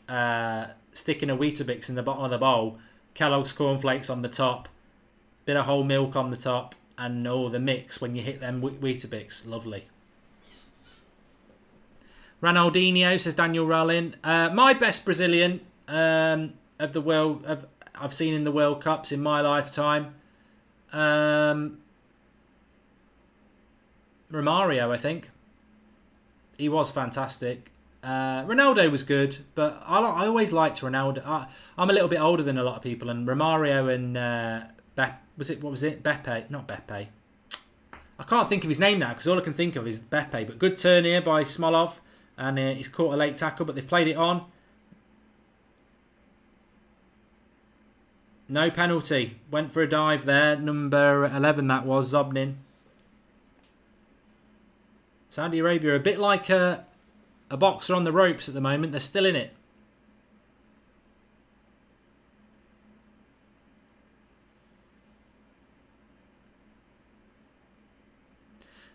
Speaker 1: sticking a Weetabix in the bottom of the bowl, Kellogg's cornflakes on the top, bit of whole milk on the top, and all the mix when you hit them Weetabix. Lovely. Ronaldinho, says Daniel Rollin. My best Brazilian of the world I've seen in the World Cups in my lifetime. Romario, I think. He was fantastic. Ronaldo was good, but I always liked Ronaldo. I'm a little bit older than a lot of people, and Romario and Beppe? Not Beppe. I can't think of his name now because all I can think of is Beppe. But good turn here by Smolov, and he's caught a late tackle, but they've played it on. No penalty. Went for a dive there. Number 11, that was Zobnin. Saudi Arabia are a bit like a boxer on the ropes at the moment. They're still in it.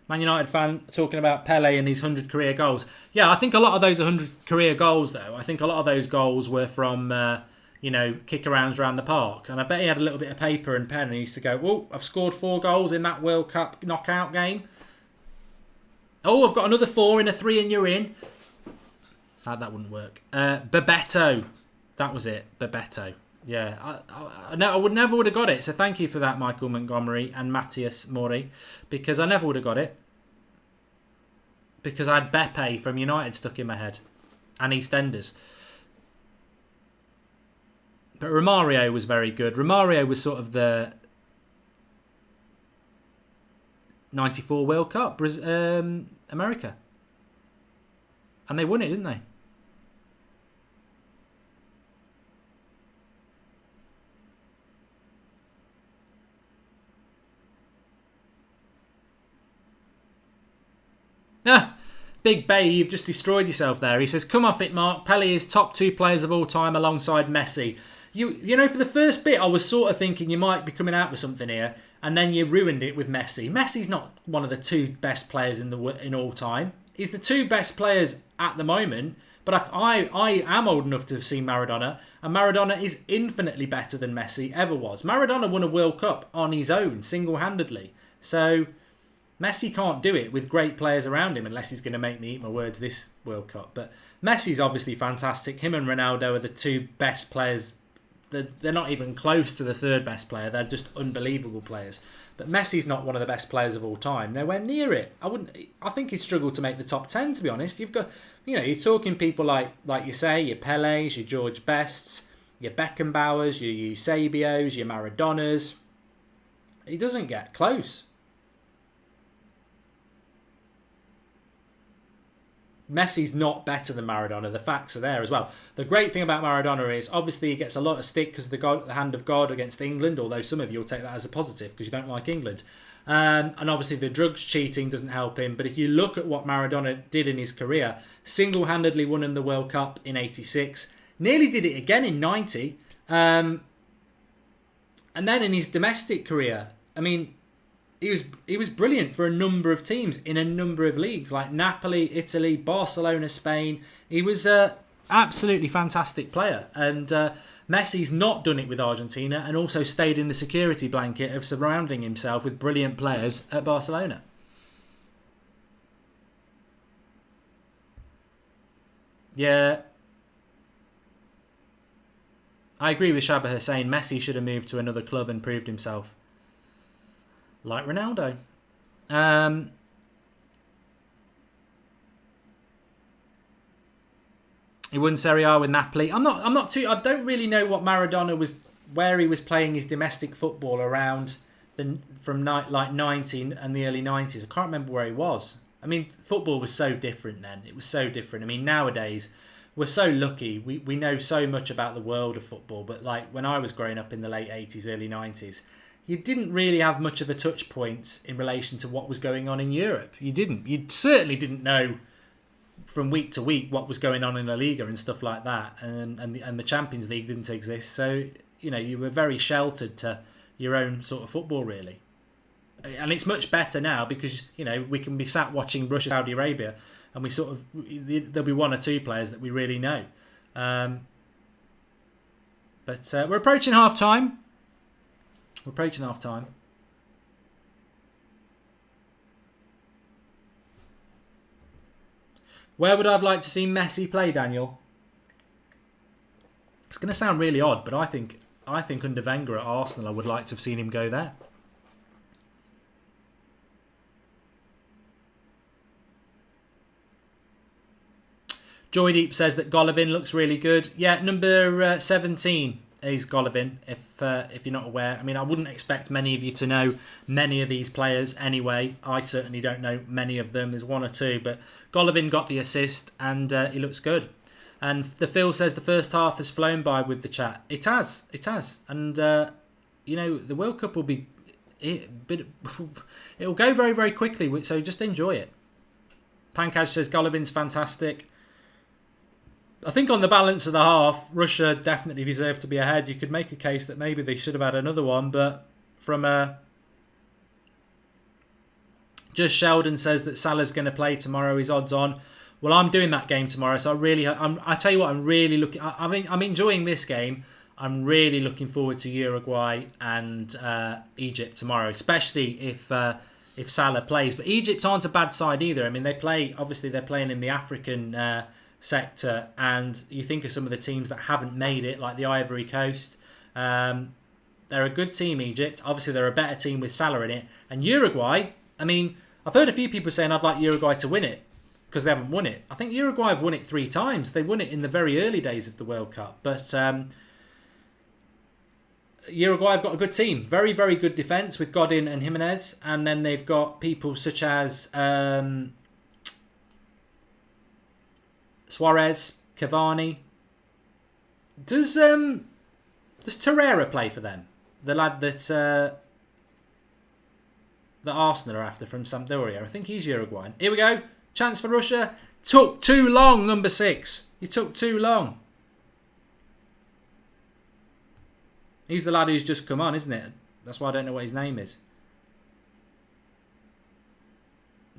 Speaker 1: Man United fan talking about Pele and his 100 career goals. Yeah, I think a lot of those 100 career goals, though, I think a lot of those goals were from, kick-arounds around the park. And I bet he had a little bit of paper and pen and he used to go, oh, I've scored 4 goals in that World Cup knockout game. Oh, I've got another 4 in a 3 and you're in. That wouldn't work. Bebeto. That was it. Bebeto. Yeah. I would never would have got it. So thank you for that, Michael Montgomery and Matthias Mori. Because I never would have got it. Because I had Beppe from United stuck in my head. And EastEnders. But Romario was very good. Romario was sort of the 94 World Cup. America. And they won it, didn't they? Big Bay, you've just destroyed yourself there. He says, come off it, Mark. Pele is top 2 players of all time alongside Messi. You know, for the first bit, I was sort of thinking you might be coming out with something here, and then you ruined it with Messi. Messi's not one of the 2 best players in all time. He's the 2 best players at the moment, but I am old enough to have seen Maradona, and Maradona is infinitely better than Messi ever was. Maradona won a World Cup on his own, single-handedly. So Messi can't do it with great players around him unless he's going to make me eat my words this World Cup. But Messi's obviously fantastic. Him and Ronaldo are the 2 best players. They're not even close to the 3rd best player. They're just unbelievable players. But Messi's not one of the best players of all time. Nowhere near it. I think he'd struggle to make the top 10, to be honest. You've got, you're talking people like you say, your Pelés, your George Bests, your Beckenbauers, your Eusebios, your Maradonas. He doesn't get close. Messi's not better than Maradona. The facts are there as well. The great thing about Maradona is obviously he gets a lot of stick because of the hand of God against England, although some of you will take that as a positive because you don't like England. And obviously the drugs cheating doesn't help him. But if you look at what Maradona did in his career, single-handedly won him the World Cup in 86, nearly did it again in 90, and then in his domestic career, I mean, he was brilliant for a number of teams in a number of leagues like Napoli, Italy, Barcelona, Spain. He was a absolutely fantastic player, and Messi's not done it with Argentina, and also stayed in the security blanket of surrounding himself with brilliant players at Barcelona. Yeah, I agree with Shabba Hussein. Messi should have moved to another club and proved himself, like Ronaldo. Um, he won Serie A with Napoli. I'm not too. I don't really know what Maradona was, where he was playing his domestic football around from like 19 and the early 90s. I can't remember where he was. I mean, football was so different then. It was so different. I mean, nowadays we're so lucky. We know so much about the world of football. But like when I was growing up in the late 80s, early 90s, you didn't really have much of a touch point in relation to what was going on in Europe. You didn't. You certainly didn't know from week to week what was going on in La Liga and stuff like that. And the Champions League didn't exist. So, you know, you were very sheltered to your own sort of football, really. And it's much better now because, you know, we can be sat watching Russia, Saudi Arabia, and we sort of, there'll be one or two players that we really know. But we're approaching half time. Where would I have liked to see Messi play, Daniel? It's going to sound really odd, but I think under Wenger at Arsenal, I would like to have seen him go there. Joy Deep says that Golovin looks really good. Yeah, number 17 is Golovin, if you're not aware. I mean, I wouldn't expect many of you to know many of these players anyway. I certainly don't know many of them. There's one or two, but Golovin got the assist and he looks good. And the Phil says the first half has flown by with the chat. It has. And, you know, the World Cup will be... It'll go very, very quickly, so just enjoy it. Pankaj says Golovin's fantastic. I think on the balance of the half, Russia definitely deserved to be ahead. You could make a case that maybe they should have had another one, but from Just Sheldon says that Salah's going to play tomorrow. He's odds on. Well, I'm doing that game tomorrow, so I tell you what, I'm really looking. I'm enjoying this game. I'm really looking forward to Uruguay and Egypt tomorrow, especially if Salah plays. But Egypt aren't a bad side either. I mean, they're playing in the African sector, and you think of some of the teams that haven't made it, like the Ivory Coast. They're a good team, Egypt. Obviously, they're a better team with Salah in it. And Uruguay, I mean, I've heard a few people saying I'd like Uruguay to win it because they haven't won it. I think Uruguay have won it 3 times. They won it in the very early days of the World Cup. But Uruguay have got a good team. Very, very good defence with Godin and Jimenez. And then they've got people such as Suarez, Cavani. Does Torreira play for them? The lad that Arsenal are after from Sampdoria. I think he's Uruguayan. Here we go. Chance for Russia. Took too long, number 6. You took too long. He's the lad who's just come on, isn't it? That's why I don't know what his name is.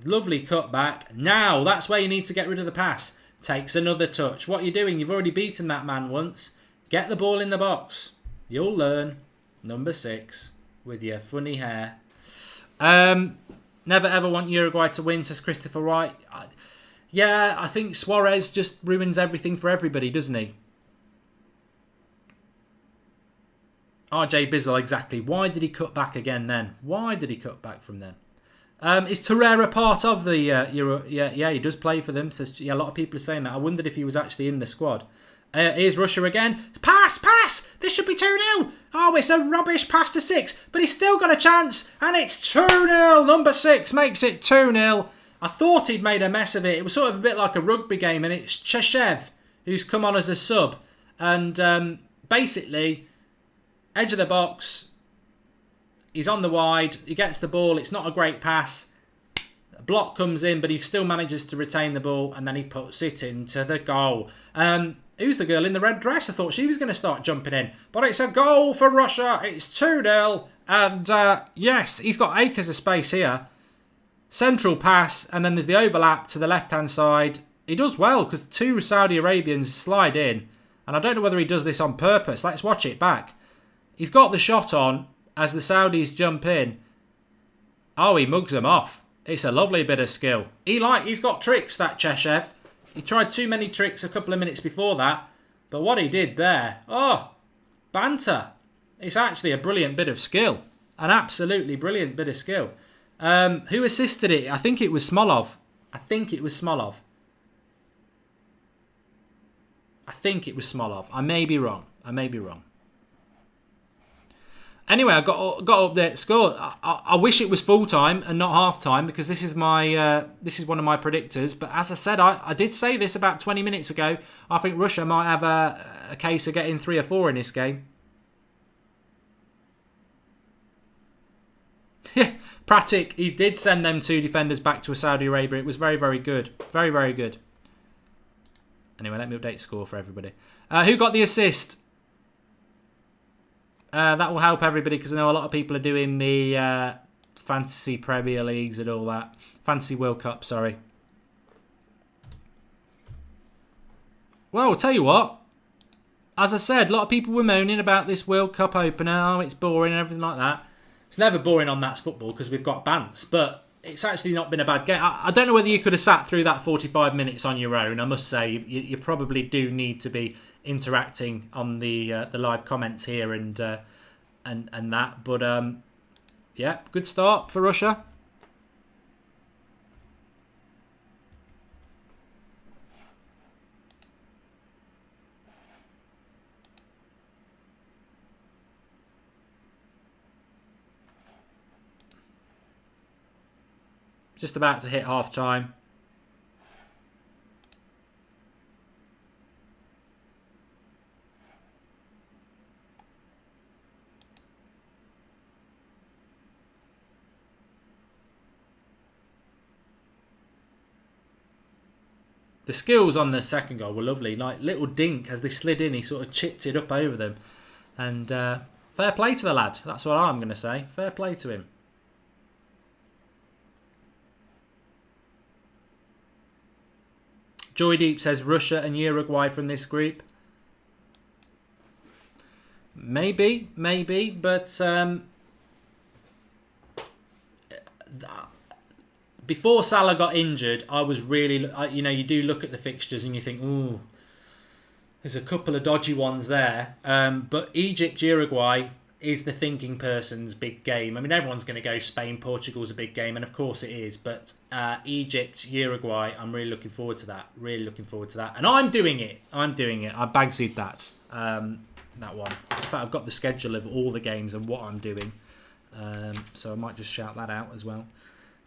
Speaker 1: Lovely cutback. Now, that's where you need to get rid of the pass. Takes another touch. What are you doing? You've already beaten that man once. Get the ball in the box. You'll learn. Number 6 with your funny hair. Never ever want Uruguay to win, says Christopher Wright. Yeah, I think Suarez just ruins everything for everybody, doesn't he? RJ Bizzle, exactly. Why did he cut back again then? Why did he cut back from then? Is Torreira part of the Euro? Yeah, he does play for them. Says, yeah, a lot of people are saying that. I wondered if he was actually in the squad. Here's Russia again. Pass! This should be 2-0. Oh, it's a rubbish pass to 6. But he's still got a chance. And it's 2-0. Number 6 makes it 2-0. I thought he'd made a mess of it. It was sort of a bit like a rugby game. And it's Cheshev who's come on as a sub. And basically, edge of the box. He's on the wide. He gets the ball. It's not a great pass. A block comes in, but he still manages to retain the ball. And then he puts it into the goal. Who's the girl in the red dress? I thought she was going to start jumping in. But it's a goal for Russia. It's 2-0. And yes, he's got acres of space here. Central pass, and then there's the overlap to the left-hand side. He does well because the two Saudi Arabians slide in. And I don't know whether he does this on purpose. Let's watch it back. He's got the shot on as the Saudis jump in. Oh, he mugs them off. It's a lovely bit of skill. He's got tricks, that Cheshev. He tried too many tricks a couple of minutes before that. But what he did there, oh, banter. It's actually a brilliant bit of skill. An absolutely brilliant bit of skill. Who assisted it? I think it was Smolov. I think it was Smolov. I may be wrong. Anyway, I got up there at score. I wish it was full time and not half time because this is one of my predictors. But as I said, I did say this about 20 minutes ago. I think Russia might have a case of getting 3 or 4 in this game. Pratik, he did send them 2 defenders back to Saudi Arabia. It was very, very good. Very, very good. Anyway, let me update score for everybody. Who got the assist? That will help everybody because I know a lot of people are doing the Fantasy Premier Leagues and all that. Fantasy World Cup, sorry. Well, I'll tell you what. As I said, a lot of people were moaning about this World Cup opener. Oh, it's boring and everything like that. It's never boring on That's Football because we've got bants, but it's actually not been a bad game. I don't know whether you could have sat through that 45 minutes on your own. I must say, you probably do need to be interacting on the live comments here and that. But yeah, good start for Russia. Just about to hit half time. The skills on the second goal were lovely. Like little dink as they slid in, he sort of chipped it up over them. And fair play to the lad. That's what I'm going to say. Fair play to him. Joy Deep says Russia and Uruguay from this group. Maybe, but before Salah got injured, I was really, you do look at the fixtures and you think, ooh, there's a couple of dodgy ones there. But Egypt, Uruguay is the thinking person's big game. I mean, everyone's going to go Spain, Portugal's a big game, and of course it is. But Egypt, Uruguay, I'm really looking forward to that. And I'm doing it. I bagsied that one. In fact, I've got the schedule of all the games and what I'm doing. So I might just shout that out as well.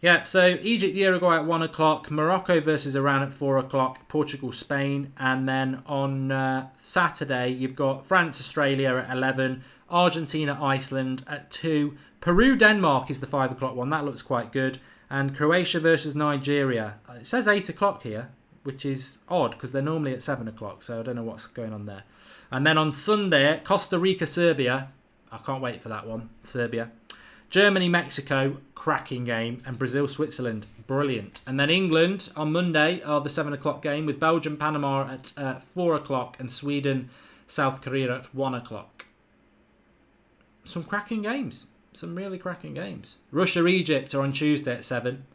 Speaker 1: Yeah, so Egypt, Uruguay at 1 o'clock, Morocco versus Iran at 4 o'clock, Portugal, Spain, and then on Saturday you've got France, Australia at 11, Argentina, Iceland at 2, Peru, Denmark is the 5 o'clock one, that looks quite good, and Croatia versus Nigeria. It says 8 o'clock here, which is odd because they're normally at 7 o'clock, so I don't know what's going on there. And then on Sunday, Costa Rica, Serbia, I can't wait for that one, Serbia. Germany, Mexico, cracking game, and Brazil, Switzerland, brilliant. And then England on Monday are the 7 o'clock game with Belgium, Panama at 4 o'clock and Sweden, South Korea at 1 o'clock. Some cracking games. Some really cracking games. Russia, Egypt are on Tuesday at 7.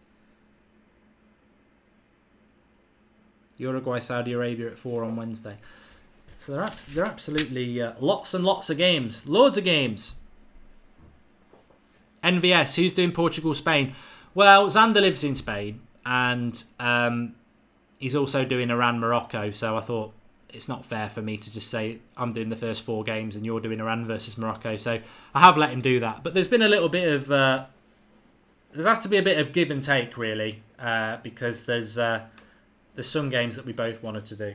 Speaker 1: Uruguay, Saudi Arabia at 4 on Wednesday. So they're absolutely lots and lots of games. Loads of games. NVS, who's doing Portugal, Spain? Well, Xander lives in Spain and he's also doing Iran, Morocco. So I thought it's not fair for me to just say I'm doing the first 4 games and you're doing Iran versus Morocco. So I have let him do that. But there's been a little bit of... there's had to be a bit of give and take, really, because there's some games that we both wanted to do.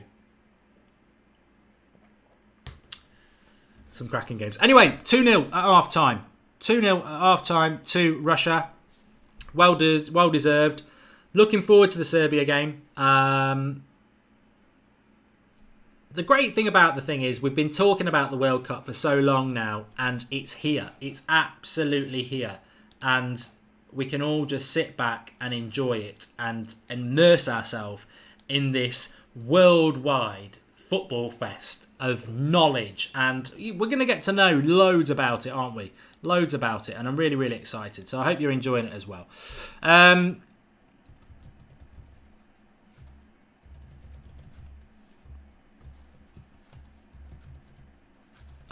Speaker 1: Some cracking games. Anyway, 2-0 at half-time. 2-0 at half-time to Russia. Well deserved. Looking forward to the Serbia game. the great thing about the thing is we've been talking about the World Cup for so long now, and it's here. It's absolutely here. And we can all just sit back and enjoy it and immerse ourselves in this worldwide football fest of knowledge. And we're going to get to know loads about it, aren't we? Loads about it. And I'm really, really excited. So I hope you're enjoying it as well. I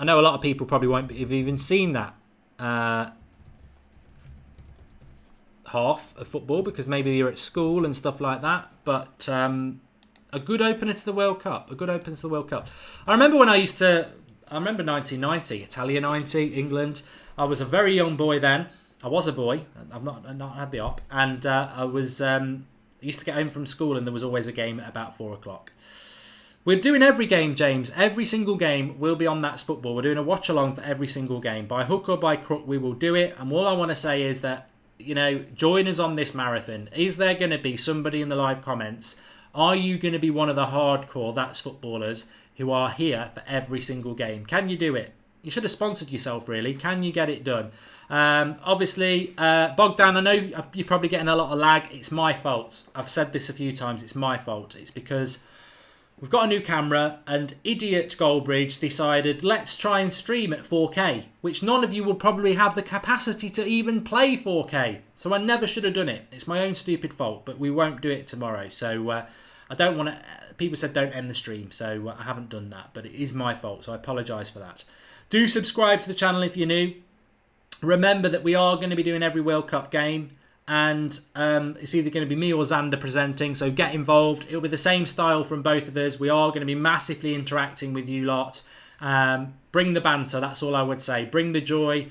Speaker 1: know a lot of people probably won't have even seen that half of football because maybe you're at school and stuff like that. But a good opener to the World Cup. A good opener to the World Cup. I remember when I remember 1990, Italia 90, England. I was a very young boy then. I was a boy. I've not had the op. And I used to get home from school and there was always a game at about 4 o'clock. We're doing every game, James. Every single game will be on That's Football. We're doing a watch-along for every single game. By hook or by crook, we will do it. And all I want to say is that, join us on this marathon. Is there going to be somebody in the live comments? Are you going to be one of the hardcore That's Footballers who are here for every single game? Can you do it? You should have sponsored yourself, really. Can you get it done? Obviously, Bogdan, I know you're probably getting a lot of lag. It's my fault. I've said this a few times. It's my fault. It's because we've got a new camera and idiot Goldbridge decided let's try and stream at 4K, which none of you will probably have the capacity to even play 4K. So I never should have done it. It's my own stupid fault, but we won't do it tomorrow. So I don't want to... People said don't end the stream, so I haven't done that, but it is my fault, so I apologise for that. Do subscribe to the channel if you're new. Remember that we are going to be doing every World Cup game. And it's either going to be me or Xander presenting, so get involved. It'll be the same style from both of us. We are going to be massively interacting with you lot. Bring the banter, that's all I would say. Bring the joy.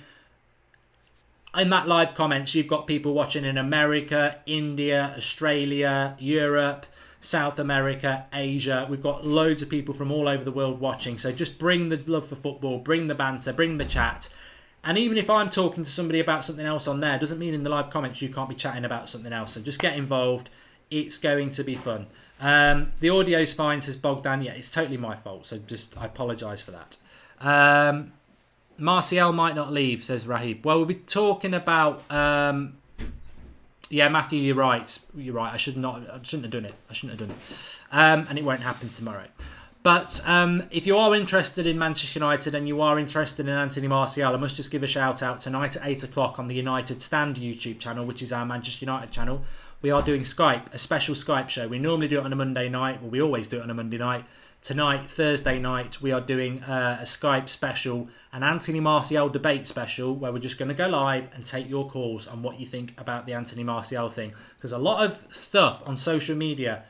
Speaker 1: In that live comments, you've got people watching in America, India, Australia, Europe, South America, Asia. We've got loads of people from all over the world watching. So just bring the love for football, bring the banter, bring the chat. And even if I'm talking to somebody about something else on there, doesn't mean in the live comments you can't be chatting about something else. So just get involved. It's going to be fun. The audio's fine, says Bogdan. Yeah, it's totally my fault. So I apologise for that. Martial might not leave, says Rahib. Well, we'll be talking about... yeah, Matthew, you're right. You're right. I shouldn't have done it. And it won't happen tomorrow. But if you are interested in Manchester United and you are interested in Anthony Martial, I must just give a shout out tonight at 8 o'clock on the United Stand YouTube channel, which is our Manchester United channel. We are doing Skype, a special Skype show. We normally do it on a Monday night. Well, we always do it on a Monday night. Tonight, Thursday night, we are doing a Skype special, an Anthony Martial debate special, where we're just going to go live and take your calls on what you think about the Anthony Martial thing. Because a lot of stuff on social media,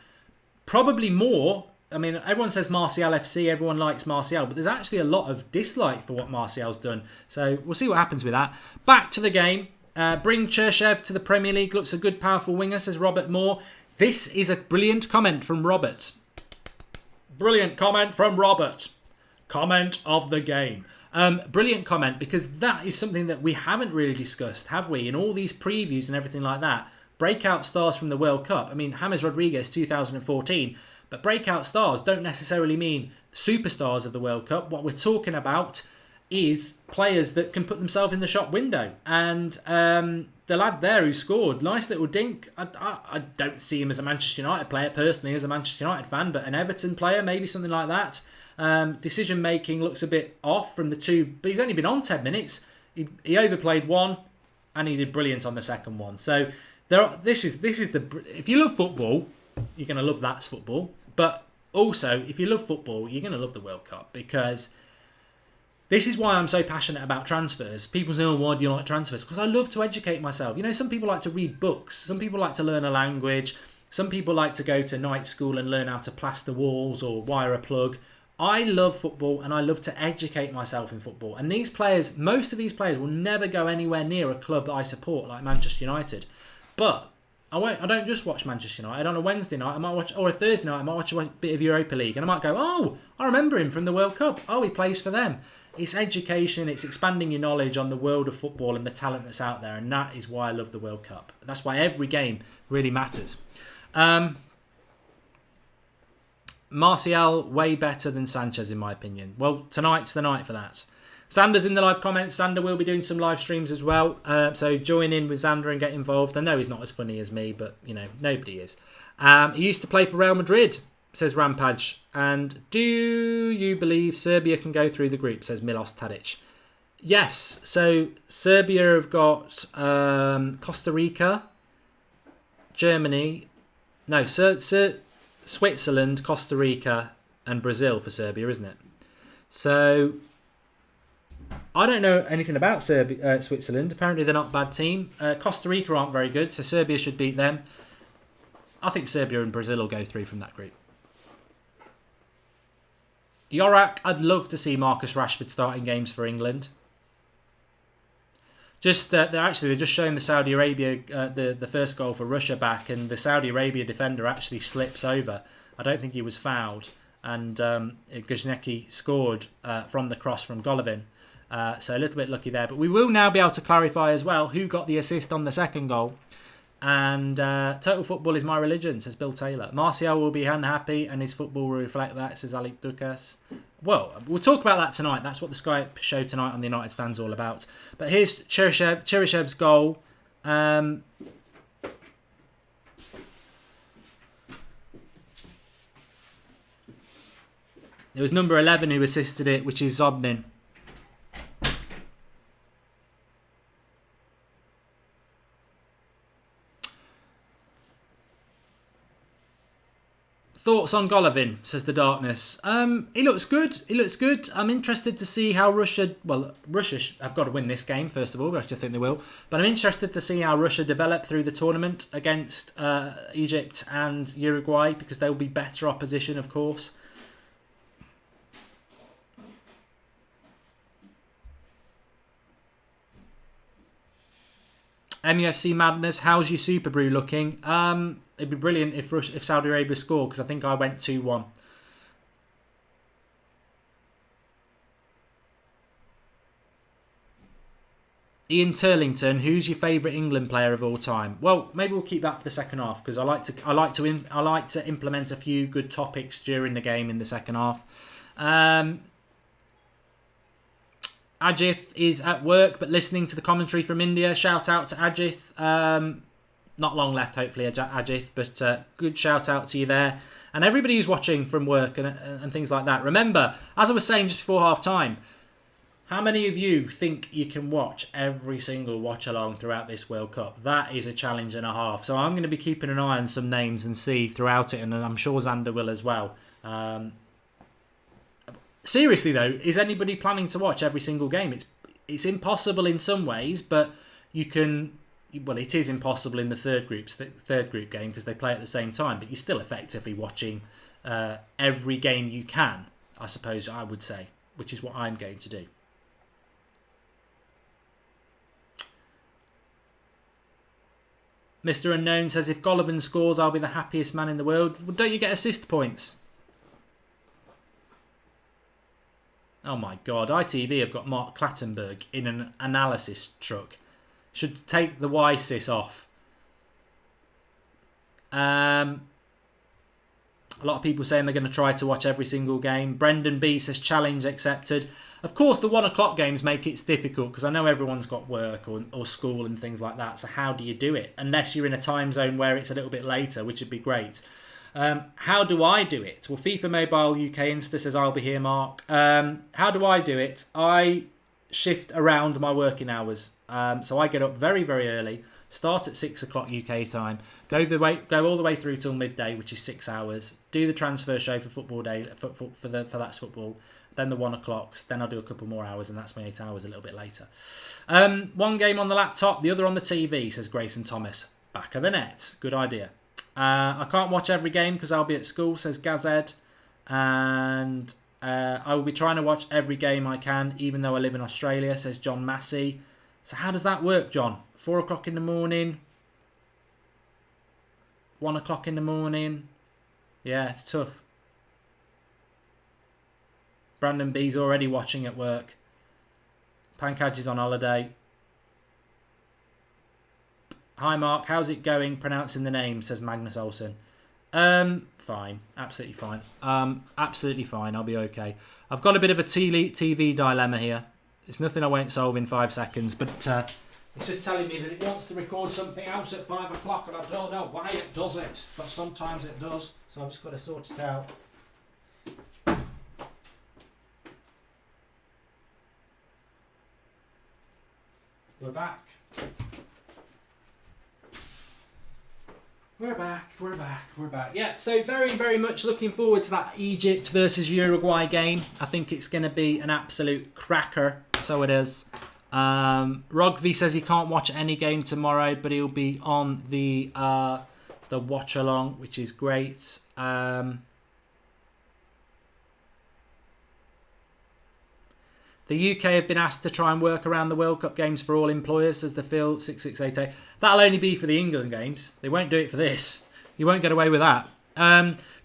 Speaker 1: probably more... I mean, everyone says Martial FC, everyone likes Martial, but there's actually a lot of dislike for what Martial's done. So we'll see what happens with that. Back to the game. Bring Cherchev to the Premier League. Looks a good, powerful winger, says Robert Moore. This is a brilliant comment from Robert. Brilliant comment from Robert. Comment of the game. Brilliant comment, because that is something that we haven't really discussed, have we? In all these previews and everything like that. Breakout stars from the World Cup. I mean, James Rodriguez, 2014... But breakout stars don't necessarily mean superstars of the World Cup. What we're talking about is players that can put themselves in the shop window. And the lad there who scored, nice little dink. I don't see him as a Manchester United player personally, as a Manchester United fan, but an Everton player, maybe something like that. Decision making looks a bit off from the two, but he's only been on 10 minutes. He overplayed one, and he did brilliant on the second one. So this is the... If you love football, you're going to love That's Football. But also, if you love football, you're going to love the World Cup, because this is why I'm so passionate about transfers. People say, oh, why do you like transfers? Because I love to educate myself. You know, some people like to read books. Some people like to learn a language. Some people like to go to night school and learn how to plaster walls or wire a plug. I love football and I love to educate myself in football. And these players, most of these players will never go anywhere near a club that I support, like Manchester United. But I don't just watch Manchester United. On a Wednesday night, I might watch, or a Thursday night, I might watch a bit of Europa League, and I might go, oh, I remember him from the World Cup. Oh, he plays for them. It's education. It's expanding your knowledge on the world of football and the talent that's out there, and that is why I love the World Cup. That's why every game really matters. Martial, way better than Sanchez in my opinion. Well, tonight's the night for that. Xander's in the live comments. Xander will be doing some live streams as well. So join in with Xander and get involved. I know he's not as funny as me, but, you know, nobody is. He used to play for Real Madrid, says Rampage. And do you believe Serbia can go through the group, says Milos Tadic. Yes. So Serbia have got Costa Rica, Germany. No, Switzerland, Costa Rica and Brazil for Serbia, isn't it? So I don't know anything about Switzerland. Apparently they're not a bad team. Costa Rica aren't very good, so Serbia should beat them. I think Serbia and Brazil will go through from that group. Yorak, I'd love to see Marcus Rashford starting games for England. They're just showing the Saudi Arabia the first goal for Russia back, and the Saudi Arabia defender actually slips over. I don't think he was fouled, and Guzhnecki scored from the cross from Golovin. So a little bit lucky there. But we will now be able to clarify as well who got the assist on the second goal. And total football is my religion, says Bill Taylor. Martial will be unhappy and his football will reflect that, says Alec Dukas. Well, we'll talk about that tonight. That's what the Sky show tonight on the United Stand's all about. But here's Cherishev's goal. It was number 11 who assisted it, which is Zobnin. Thoughts on Golovin, says the Darkness. He looks good. I'm interested to see how Russia have got to win this game, first of all, which I think they will. But I'm interested to see how Russia develop through the tournament against Egypt and Uruguay, because they'll be better opposition, of course. MUFC Madness, how's your Super Brew looking? It'd be brilliant if Saudi Arabia scored, because I think I went 2-1. Ian Turlington, who's your favourite England player of all time? Well, maybe we'll keep that for the second half, because I like to implement a few good topics during the game in the second half. Ajith is at work but listening to the commentary from India. Shout out to Ajith. Not long left, hopefully, Ajith, but good shout out to you there. And everybody who's watching from work and things like that. Remember, as I was saying just before half time, how many of you think you can watch every single watch along throughout this World Cup? That is a challenge and a half. So I'm going to be keeping an eye on some names and see throughout it, and I'm sure Xander will as well. Seriously though, is anybody planning to watch every single game? It's impossible in some ways, but you can. Well, it is impossible in the third group game because they play at the same time. But you're still effectively watching every game you can, I suppose I would say, which is what I'm going to do. Mr. Unknown says, if Golovin scores, I'll be the happiest man in the world. Well, don't you get assist points? Oh my God, ITV have got Mark Clattenburg in an analysis truck. Should take the Y-Sys off. A lot of people saying they're going to try to watch every single game. Brendan B says challenge accepted. Of course, the 1 o'clock games make it difficult because I know everyone's got work or school and things like that. So how do you do it? Unless you're in a time zone where it's a little bit later, which would be great. How do I do it? Well, FIFA Mobile UK Insta says I'll be here, Mark. How do I do it? I shift around my working hours. So I get up very, very early, start at 6 o'clock UK time, go all the way through till midday, which is 6 hours, do the transfer show for Football Day, for That's Football, then the 1 o'clocks, then I'll do a couple more hours, and that's my 8 hours a little bit later. One game on the laptop, the other on the TV, says Grayson Thomas. Back of the net. Good idea. I can't watch every game because I'll be at school, says Gazed. And I will be trying to watch every game I can, even though I live in Australia, says John Massey. So how does that work, John? 4 o'clock in the morning? 1 o'clock in the morning? Yeah, it's tough. Brandon B's already watching at work. Pankaj is on holiday. Hi Mark, how's it going pronouncing the name, says Magnus Olsen. Fine. Absolutely fine. Absolutely fine. I'll be okay. I've got a bit of a TV dilemma here. It's nothing I won't solve in 5 seconds, but it's just telling me that it wants to record something else at 5 o'clock, and I don't know why it does it, but sometimes it does, so I've just got to sort it out. We're back. We're back. Yeah, so very, very much looking forward to that Egypt versus Uruguay game. I think it's going to be an absolute cracker, so it is. Rogvi says he can't watch any game tomorrow, but he'll be on the watch along, which is great. The UK have been asked to try and work around the World Cup games for all employers, says the Phil 6688. That'll only be for the England games. They won't do it for this. You won't get away with that.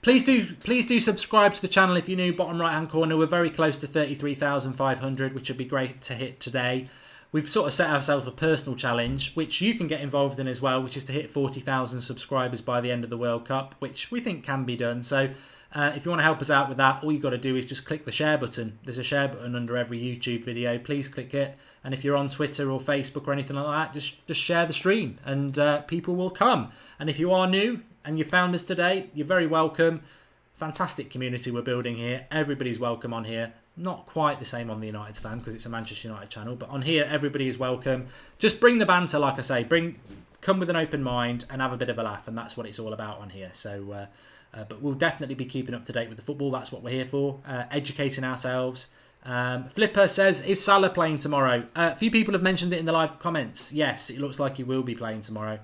Speaker 1: Please do subscribe to the channel if you're new. Bottom right hand corner. We're very close to 33,500, which would be great to hit today. We've sort of set ourselves a personal challenge, which you can get involved in as well, which is to hit 40,000 subscribers by the end of the World Cup, which we think can be done. So if you want to help us out with that, all you've got to do is just click the share button. There's a share button under every YouTube video. Please click it. And if you're on Twitter or Facebook or anything like that, just share the stream and people will come. And if you are new and you found us today, you're very welcome. Fantastic community we're building here. Everybody's welcome on here. Not quite the same on the United stand because it's a Manchester United channel, but on here everybody is welcome. Just bring the banter, like I say. Come with an open mind and have a bit of a laugh, and that's what it's all about on here. So, but we'll definitely be keeping up to date with the football. That's what we're here for, educating ourselves. Flipper says, is Salah playing tomorrow? A few people have mentioned it in the live comments. Yes, it looks like he will be playing tomorrow,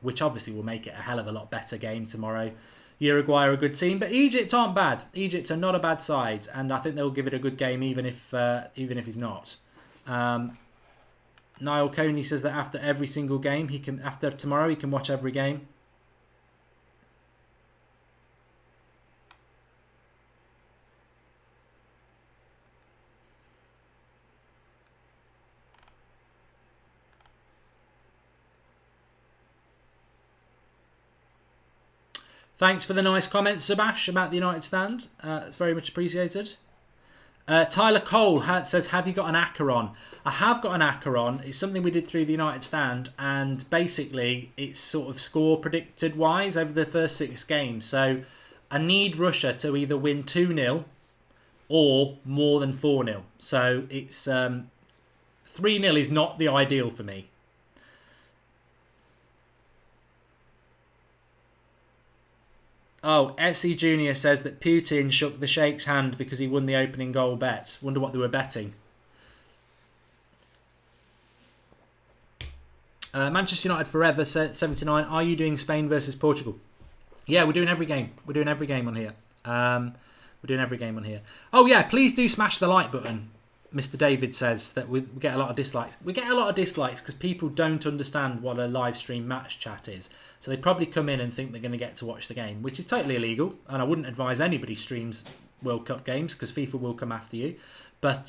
Speaker 1: which obviously will make it a hell of a lot better game tomorrow. Uruguay are a good team, but Egypt aren't bad. Egypt are not a bad side, and I think they'll give it a good game, even if he's not. Niall Coney says that after every single game, after tomorrow, he can watch every game. Thanks for the nice comments, Sebash, about the United stand. It's very much appreciated. Tyler Cole says, have you got an Acheron? I have got an Acheron. It's something we did through the United stand, and basically it's sort of score predicted wise over the first 6 games. So I need Russia to either win 2-0 or more than 4-0. So it's 3-0 is not the ideal for me. Oh, SC Junior says that Putin shook the Sheikh's hand because he won the opening goal bet. Wonder what they were betting. Manchester United Forever 79. Are you doing Spain versus Portugal? Yeah, we're doing every game. We're doing every game on here. Oh yeah, please do smash the like button. Mr. David says that we get a lot of dislikes. We get a lot of dislikes because people don't understand what a live stream match chat is. So they probably come in and think they're going to get to watch the game, which is totally illegal. And I wouldn't advise anybody streams World Cup games because FIFA will come after you. But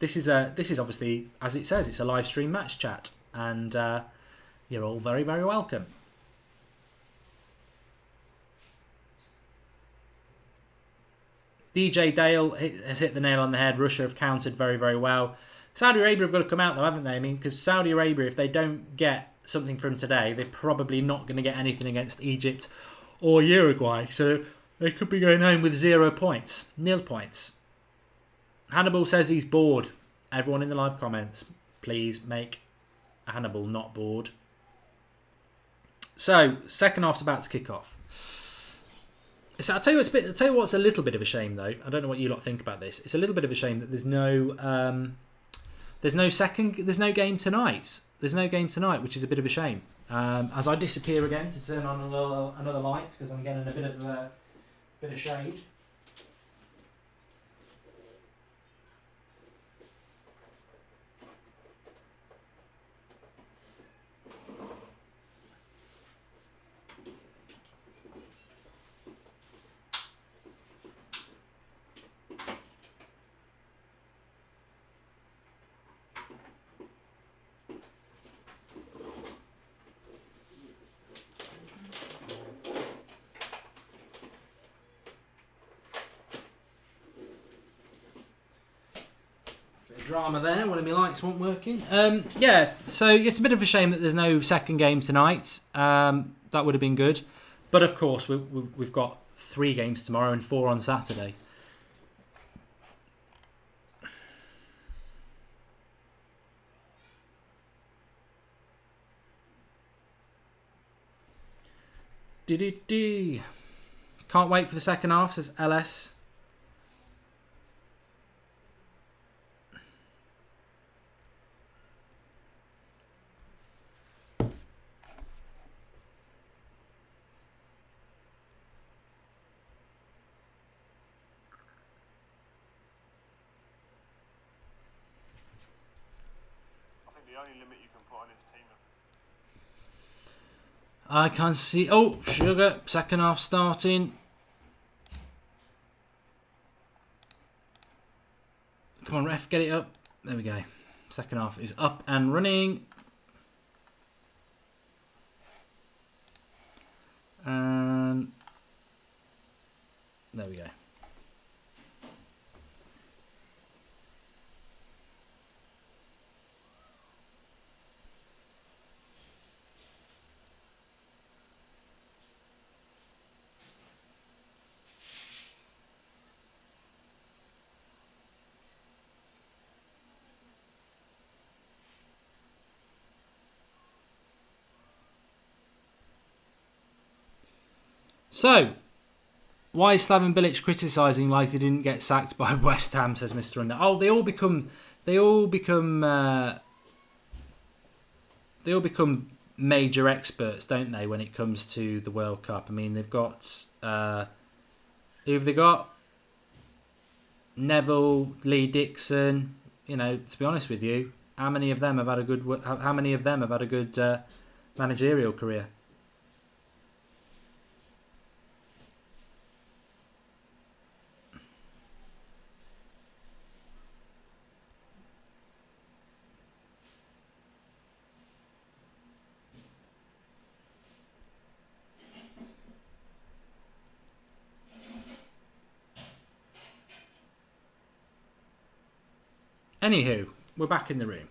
Speaker 1: this is obviously, as it says, it's a live stream match chat, and you're all very, very welcome. DJ Dale has hit the nail on the head. Russia have countered very, very well. Saudi Arabia have got to come out though, haven't they? I mean, because Saudi Arabia, if they don't get something from today, they're probably not going to get anything against Egypt or Uruguay. So they could be going home with 0 points. 0 points. Hannibal says he's bored. Everyone in the live comments, please make Hannibal not bored. So, second half's about to kick off. So I'll tell you what's a little bit of a shame though. I don't know what you lot think about this. It's a little bit of a shame that there's no game tonight. There's no game tonight, which is a bit of a shame. As I disappear again to turn on another light because I'm getting a bit of shade. drama there. One of my lights weren't working. Yeah, so it's a bit of a shame that there's no second game tonight. That would have been good. But of course, we've got 3 games tomorrow and 4 on Saturday. Can't wait for the second half, says LS. I can't see. Oh, Sugar. Second half starting. Come on, ref. Get it up. There we go. Second half is up and running. And there we go. So, why is Slaven Bilic criticising like he didn't get sacked by West Ham? Says Mr. Under. Oh, they all become major experts, don't they, when it comes to the World Cup? I mean, they've got who have they got? Neville, Lee Dixon. You know, to be honest with you, how many of them have had a good managerial career? Anywho, we're back in the room.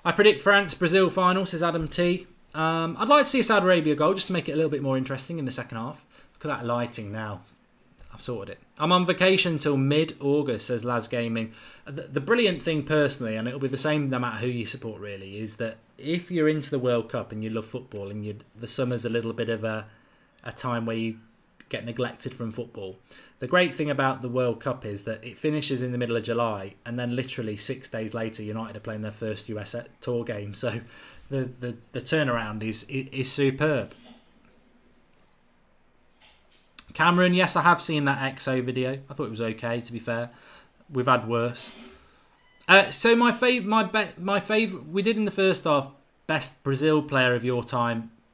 Speaker 1: I predict France-Brazil final, says Adam T. I'd like to see a Saudi Arabia goal just to make it a little bit more interesting in the second half. Look at that lighting now. I've sorted it. I'm on vacation until mid-August, says Laz Gaming. The brilliant thing personally, and it'll be the same no matter who you support really, is that if you're into the World Cup and you love football and the summer's a little bit of a time where you get neglected from football, the great thing about the World Cup is that it finishes in the middle of July and then literally 6 days later United are playing their first US tour game. So the turnaround is superb. Cameron, yes, I have seen that XO video. I thought it was okay, to be fair. We've had worse. So my favourite, we did in the first half, best Brazil player of your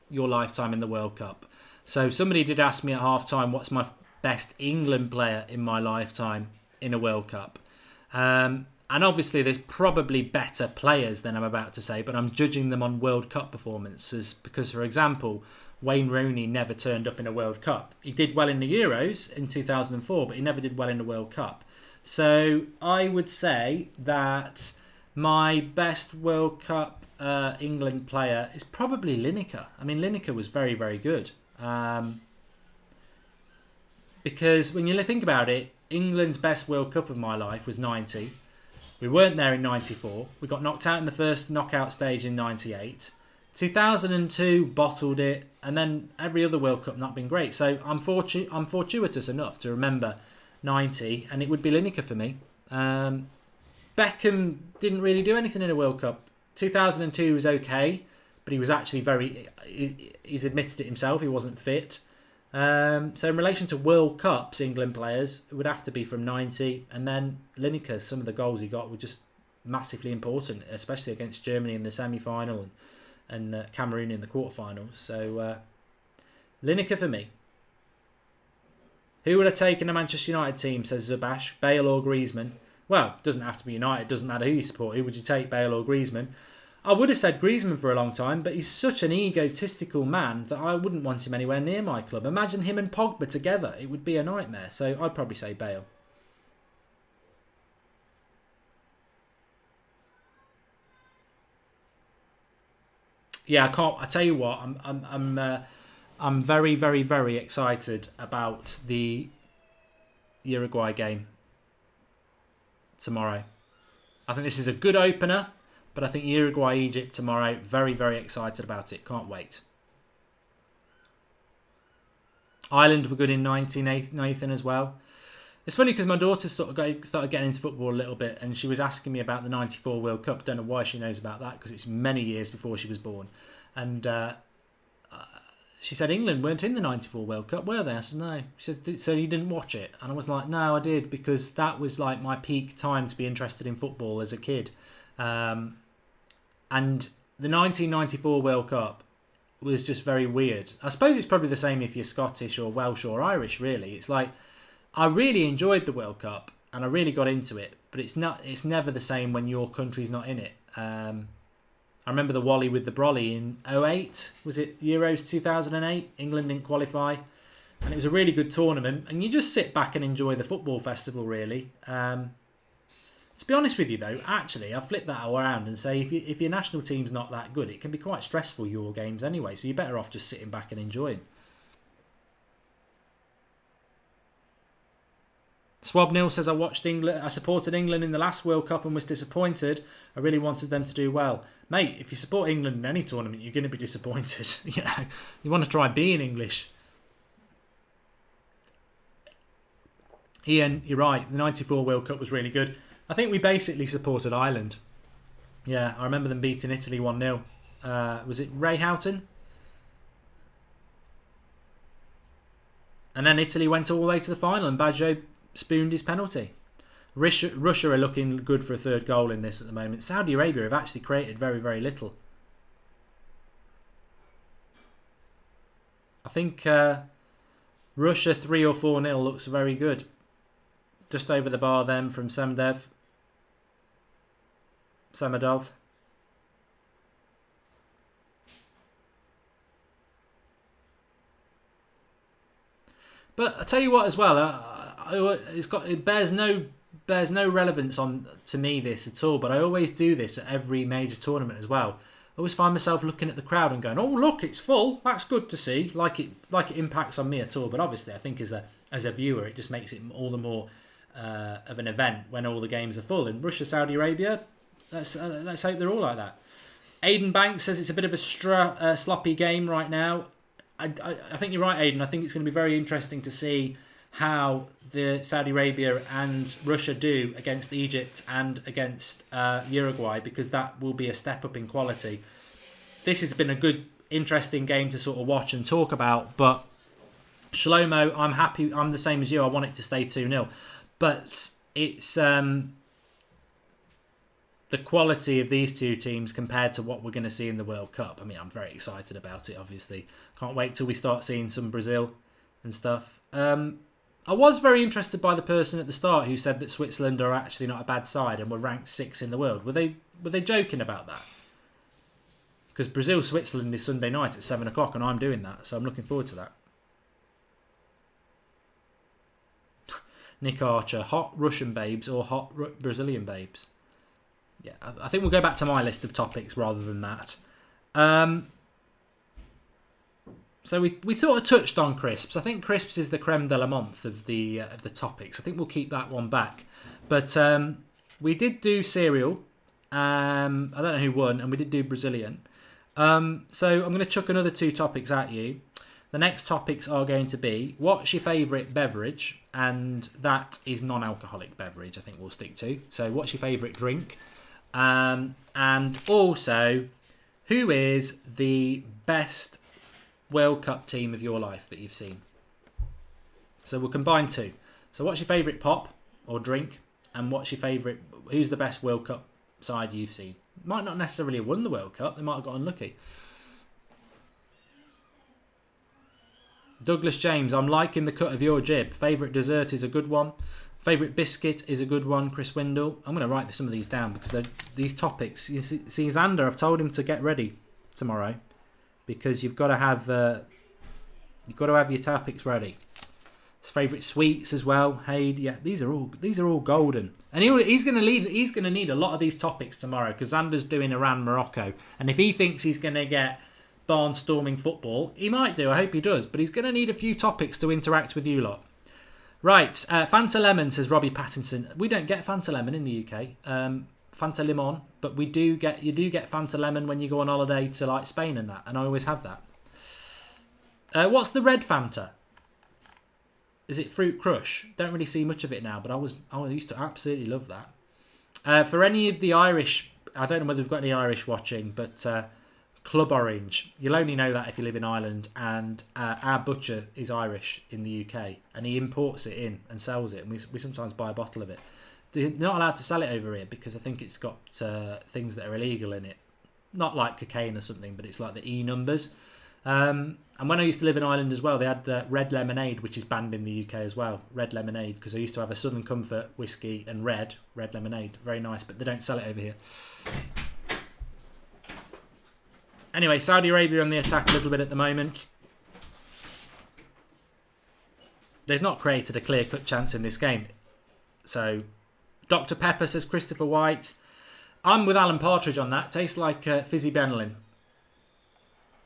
Speaker 1: lifetime in the World Cup. So somebody did ask me at half time, what's my best England player in my lifetime in a World Cup? And obviously there's probably better players than I'm about to say, but I'm judging them on World Cup performances because, for example, Wayne Rooney never turned up in a World Cup. He did well in the Euros in 2004, but he never did well in the World Cup. So I would say that my best World Cup England player is probably Lineker. I mean, Lineker was very, very good. Because when you think about it, England's best World Cup of my life was 90. We weren't there in 94. We got knocked out in the first knockout stage in 98. 2002 bottled it, and then every other World Cup not been great. So I'm fortuitous enough to remember 90, and it would be Lineker for me. Beckham didn't really do anything in a World Cup. 2002 was okay, but he was actually he's admitted it himself, he wasn't fit. So in relation to World Cups, England players, it would have to be from 90, and then Lineker, some of the goals he got were just massively important, especially against Germany in the semi-final and Cameroon in the quarterfinals. So Lineker for me. Who would have taken a Manchester United team, says Zubash, Bale or Griezmann? Well, it doesn't have to be United, doesn't matter who you support. Who would you take, Bale or Griezmann? I would have said Griezmann for a long time, but he's such an egotistical man that I wouldn't want him anywhere near my club. Imagine him and Pogba together. It would be a nightmare. So I'd probably say Bale. yeah, I can't. I tell you what, I'm very, very, very excited about the Uruguay game tomorrow. I think this is a good opener, but I think Uruguay-Egypt tomorrow, very, very excited about it. Can't wait. Ireland were good in 19, Nathan, as well. It's funny because my daughter started getting into football a little bit, and she was asking me about the 94 World Cup. Don't know why she knows about that, because it's many years before she was born. And she said England weren't in the 94 World Cup, were they? I said, no. She said, so you didn't watch it? And I was like, no, I did, because that was like my peak time to be interested in football as a kid. And the 1994 World Cup was just very weird. I suppose it's probably the same if you're Scottish or Welsh or Irish, really. It's like, I really enjoyed the World Cup and I really got into it, but it's never the same when your country's not in it. I remember the Wally with the Brolly in 2008. Was it Euros 2008? England didn't qualify. And it was a really good tournament. And you just sit back and enjoy the football festival, really. To be honest with you, though, actually, I'll flip that around and say if your national team's not that good, it can be quite stressful, your games anyway. So you're better off just sitting back and enjoying. Swabnil says, I supported England in the last World Cup and was disappointed. I really wanted them to do well. Mate, if you support England in any tournament, you're going to be disappointed. You want to try being English. Ian, you're right. The 94 World Cup was really good. I think we basically supported Ireland. Yeah, I remember them beating Italy 1-0. Was it Ray Houghton? And then Italy went all the way to the final and Baggio spooned his penalty. Russia are looking good for a third goal in this at the moment. Saudi Arabia have actually created very, very little. I think Russia 3 or 4-0 looks very good. Just over the bar then from Samadov. But I tell you what, as well, it bears no relevance to me this at all. But I always do this at every major tournament as well. I always find myself looking at the crowd and going, "Oh, look, it's full. That's good to see." Like it impacts on me at all. But obviously, I think as a viewer, it just makes it all the more of an event when all the games are full. In Russia, Saudi Arabia, let's hope they're all like that. Aidan Banks says it's a bit of a sloppy game right now. I think you're right, Aidan. I think it's going to be very interesting to see how the Saudi Arabia and Russia do against Egypt and against Uruguay, because that will be a step up in quality. This has been a good, interesting game to sort of watch and talk about, but Shlomo, I'm happy. I'm the same as you. I want it to stay 2-0. But it's the quality of these two teams compared to what we're going to see in the World Cup. I mean, I'm very excited about it, obviously. Can't wait till we start seeing some Brazil and stuff. I was very interested by the person at the start who said that Switzerland are actually not a bad side and were ranked 6th in the world. Were they joking about that? Because Brazil-Switzerland is Sunday night at 7 o'clock and I'm doing that, so I'm looking forward to that. Nick Archer, hot Russian babes or hot Brazilian babes? Yeah, I think we'll go back to my list of topics rather than that. So we sort of touched on crisps. I think crisps is the creme de la menthe of the topics. I think we'll keep that one back. But we did do cereal. I don't know who won, and we did do Brazilian. So I'm going to chuck another 2 topics at you. The next topics are going to be, what's your favourite beverage? And that is non-alcoholic beverage, I think we'll stick to. So what's your favourite drink? And also, who is the best World Cup team of your life that you've seen? So we'll combine 2. So what's your favourite pop or drink? And who's the best World Cup side you've seen? Might not necessarily have won the World Cup. They might have got unlucky. Douglas James, I'm liking the cut of your jib. Favourite dessert is a good one. Favourite biscuit is a good one, Chris Windle. I'm going to write some of these down because these topics. You see, Xander, I've told him to get ready tomorrow because you've got to have your topics ready. favourite sweets as well. Haid, yeah, these are all golden. And he's going to need a lot of these topics tomorrow because Xander's doing Iran Morocco, and if he thinks he's going to get barnstorming football, he might do. I hope he does, but he's going to need a few topics to interact with you lot. Right, Fanta Lemon, says Robbie Pattinson. We don't get Fanta Lemon in the UK. Fanta Limon, but you do get Fanta Lemon when you go on holiday to like Spain and that, and I always have that. What's the red Fanta? Is it Fruit Crush? Don't really see much of it now, but I used to absolutely love that. For any of the Irish, I don't know whether we've got any Irish watching, but Club Orange. You'll only know that if you live in Ireland, and our butcher is Irish in the UK, and he imports it in and sells it, and we sometimes buy a bottle of it. They're not allowed to sell it over here because I think it's got things that are illegal in it. Not like cocaine or something, but it's like the E numbers. And when I used to live in Ireland as well, they had red lemonade, which is banned in the UK as well. Red lemonade, because I used to have a Southern Comfort whiskey and red lemonade. Very nice, but they don't sell it over here. Anyway, Saudi Arabia on the attack a little bit at the moment. They've not created a clear-cut chance in this game. So, Dr. Pepper, says Christopher White. I'm with Alan Partridge on that. Tastes like fizzy Benelin.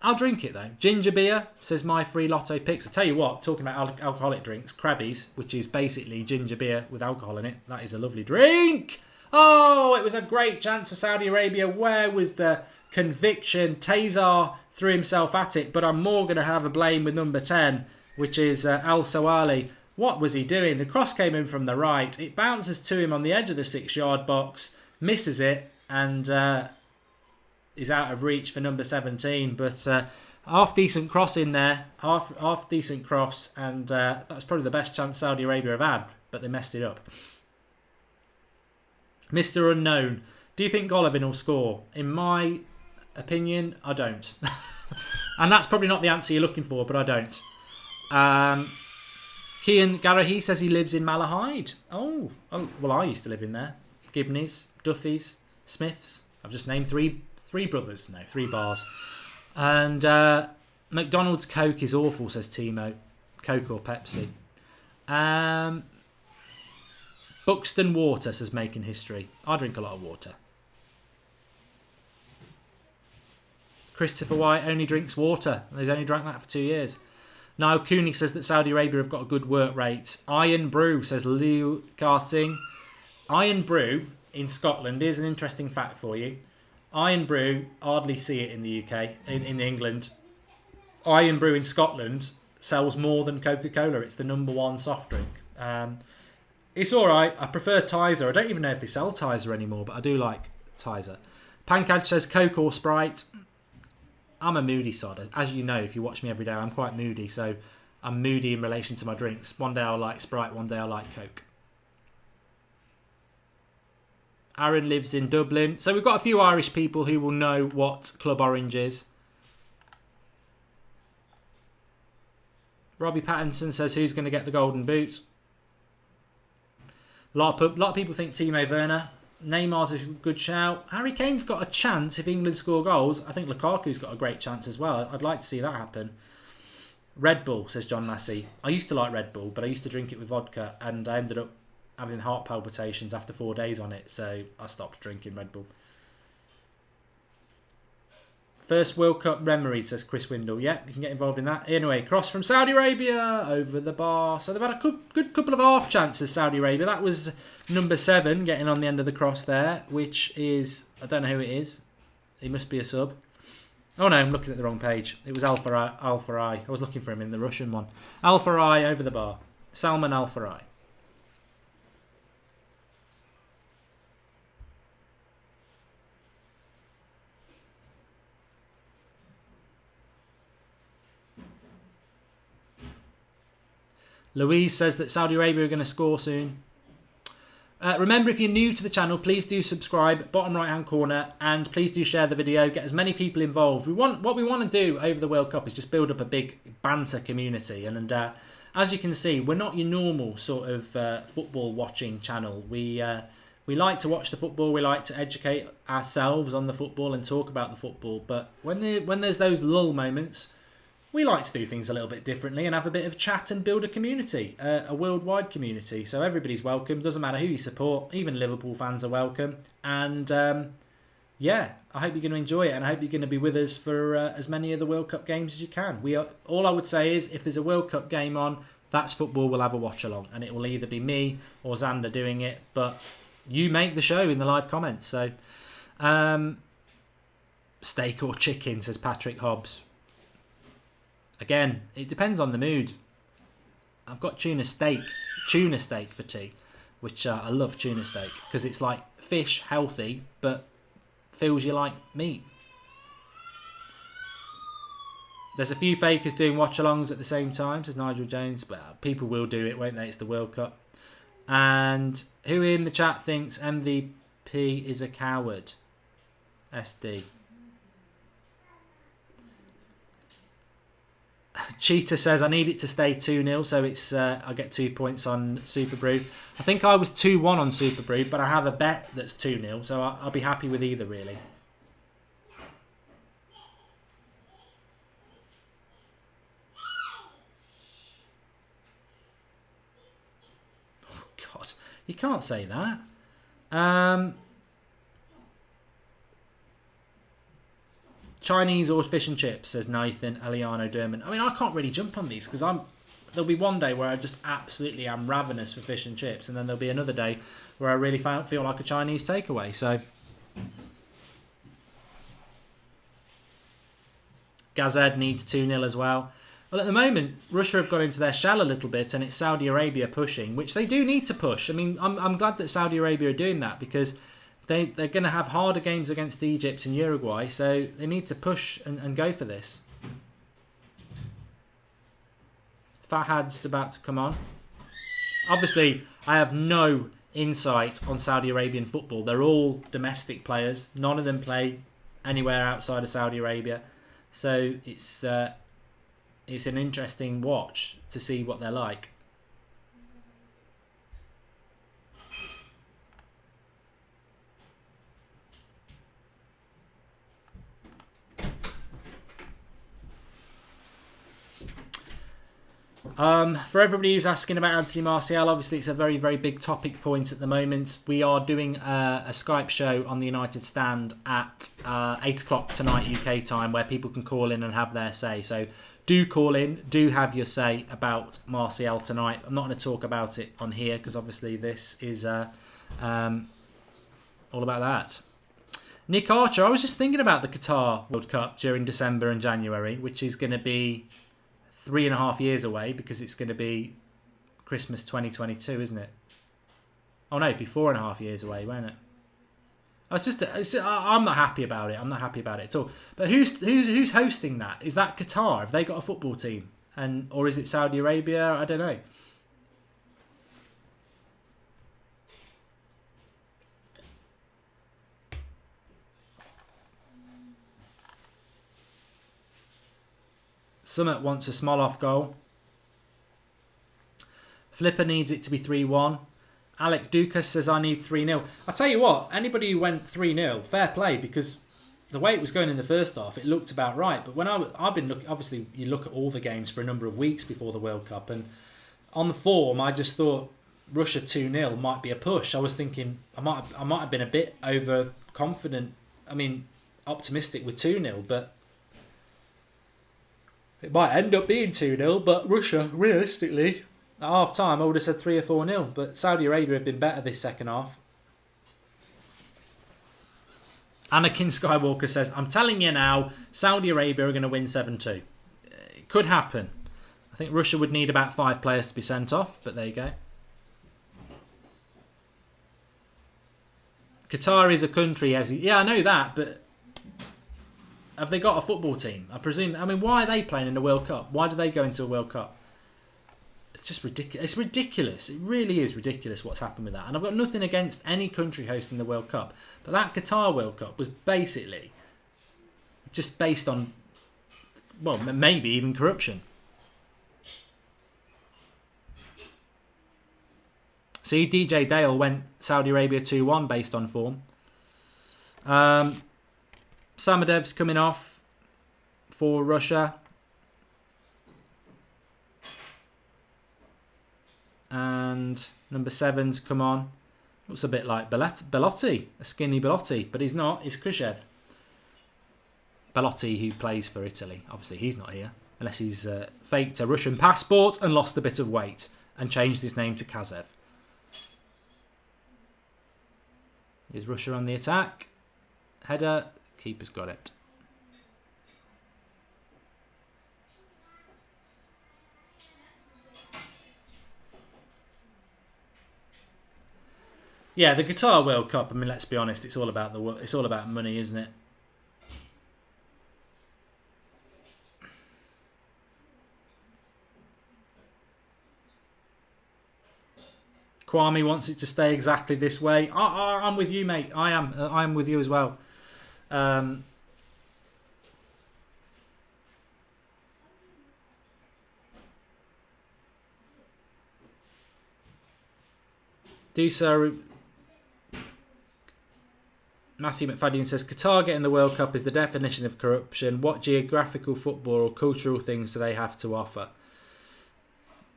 Speaker 1: I'll drink it though. Ginger beer, says my free lotto picks. I tell you what, talking about alcoholic drinks, Krabby's, which is basically ginger beer with alcohol in it. That is a lovely drink. Oh, it was a great chance for Saudi Arabia. Where was the conviction? Tazar threw himself at it, but I'm more going to have a blame with number 10, which is Al Sawali. What was he doing? The cross came in from the right. It bounces to him on the edge of the 6-yard box, misses it, and is out of reach for number 17. But half decent cross in there, half decent cross, and that's probably the best chance Saudi Arabia have had, but they messed it up. Mr. Unknown, do you think Golovin will score? In my opinion, I don't. And that's probably not the answer you're looking for, but I don't. Kian Garahi says he lives in Malahide. Oh, well, I used to live in there. Gibneys, Duffy's, Smiths. I've just named three brothers. No, 3 bars. And McDonald's Coke is awful, says Timo. Coke or Pepsi. Buxton Water, says Making History. I drink a lot of water. Christopher White only drinks water. He's only drank that for 2 years. Niall Cooney says that Saudi Arabia have got a good work rate. Iron Brew, says Liu Karsing. Iron Brew in Scotland, here's an interesting fact for you. Iron Brew, hardly see it in the UK, in England. Iron Brew in Scotland sells more than Coca-Cola. It's the number 1 soft drink. It's alright. I prefer Tizer. I don't even know if they sell Tizer anymore, but I do like Tizer. Pankaj says Coke or Sprite. I'm a moody sod. As you know, if you watch me every day, I'm quite moody. So I'm moody in relation to my drinks. One day I'll like Sprite, one day I'll like Coke. Aaron lives in Dublin. So we've got a few Irish people who will know what Club Orange is. Robbie Pattinson says who's going to get the golden boot. A lot of people think Timo Werner. Neymar's a good shout. Harry Kane's got a chance if England score goals. I think Lukaku's got a great chance as well. I'd like to see that happen. Red Bull, says John Massey. I used to like Red Bull, but I used to drink it with vodka, and I ended up having heart palpitations after 4 days on it, so I stopped drinking Red Bull. First World Cup memory, says Chris Windle. Yeah, you can get involved in that. Anyway, cross from Saudi Arabia over the bar. So they've had a good couple of half chances, Saudi Arabia. That was number 7 getting on the end of the cross there, which is, I don't know who it is. He must be a sub. Oh no, I'm looking at the wrong page. It was Al-Farai. I was looking for him in the Russian one. Al-Farai over the bar. Salman Al-Farai. Louise says that Saudi Arabia are going to score soon. Remember, if you're new to the channel, please do subscribe, bottom right hand corner, and please do share the video, get as many people involved. What we want to do over the World Cup is just build up a big banter community, and as you can see, we're not your normal sort of football watching channel. We like to watch the football, we like to educate ourselves on the football and talk about the football, but when there's those lull moments, we like to do things a little bit differently and have a bit of chat and build a community, a worldwide community. So everybody's welcome. Doesn't matter who you support. Even Liverpool fans are welcome. And yeah, I hope you're going to enjoy it, and I hope you're going to be with us for as many of the World Cup games as you can. All I would say is, if there's a World Cup game on, That's Football will have a watch along, and it will either be me or Xander doing it. But you make the show in the live comments. So, steak or chicken, says Patrick Hobbs. Again, it depends on the mood. I've got tuna steak for tea, which I love tuna steak because it's like fish, healthy, but feels you like meat. There's a few fakers doing watch-alongs at the same time, says Nigel Jones, but people will do it, won't they? It's the World Cup. And who in the chat thinks MVP is a coward? SD. Cheetah says, I need it to stay 2-0, so it's I get 2 points on Super Brew. I think I was 2-1 on Super Brew, but I have a bet that's 2-0, so I'll be happy with either, really. Oh, God. You can't say that. Chinese or fish and chips, says Nathan Aliano Derman. I mean, I can't really jump on these because there'll be one day where I just absolutely am ravenous for fish and chips, and then there'll be another day where I really feel like a Chinese takeaway. So, Gazed needs 2-0 as well. Well, at the moment, Russia have got into their shell a little bit, and it's Saudi Arabia pushing, which they do need to push. I mean, I'm glad that Saudi Arabia are doing that because they're going to have harder games against Egypt and Uruguay, so they need to push and go for this. Fahad's about to come on. Obviously, I have no insight on Saudi Arabian football. They're all domestic players. None of them play anywhere outside of Saudi Arabia. So it's an interesting watch to see what they're like. For everybody who's asking about Anthony Martial, obviously it's a very, very big topic point at the moment. We are doing a Skype show on the United Stand at 8 o'clock tonight UK time where people can call in and have their say. So do call in, do have your say about Martial tonight. I'm not going to talk about it on here because obviously this is all about that. Nick Archer, I was just thinking about the Qatar World Cup during December and January, which is going to be 3.5 years away because it's going to be Christmas 2022, isn't it? Oh no, it'd be 4.5 years away, won't it? I'm not happy about it. I'm not happy about it at all. But who's hosting that? Is that Qatar? Have they got a football team? Or is it Saudi Arabia? I don't know. Summit wants a Smoloff goal. Flipper needs it to be 3-1. Alec Dukas says I need 3-0. I'll tell you what, anybody who went 3-0, fair play, because the way it was going in the first half, it looked about right. But when I've been looking, obviously you look at all the games for a number of weeks before the World Cup, and on the form, I just thought Russia 2-0 might be a push. I was thinking I might have been a bit overconfident. I mean, optimistic with 2-0, but it might end up being 2-0, but Russia, realistically, at half time, I would have said 3 or 4-0. But Saudi Arabia have been better this second half. Anakin Skywalker says, I'm telling you now, Saudi Arabia are going to win 7-2. It could happen. I think Russia would need about 5 players to be sent off, but there you go. Qatar is a country, yeah, I know that, but have they got a football team? I presume. I mean, why are they playing in the World Cup? Why do they go into a World Cup? It's just ridiculous. It's ridiculous. It really is ridiculous what's happened with that. And I've got nothing against any country hosting the World Cup. But that Qatar World Cup was basically just based on, well, maybe even corruption. See, DJ Dale went Saudi Arabia 2-1 based on form. Samadev's coming off for Russia. And number 7's come on. Looks a bit like Belotti, a skinny Belotti, but he's not. It's Khrushchev. Belotti, who plays for Italy. Obviously, he's not here. Unless he's faked a Russian passport and lost a bit of weight and changed his name to Kazev. Is Russia on the attack? Header. Keeper's got it. Yeah, the Qatar World Cup. I mean, let's be honest. It's all about money, isn't it? Kwame wants it to stay exactly this way. I'm with you, mate. I am with you as well. Do so. Matthew McFadden says, Qatar getting the World Cup is the definition of corruption. What geographical, football or cultural things do they have to offer?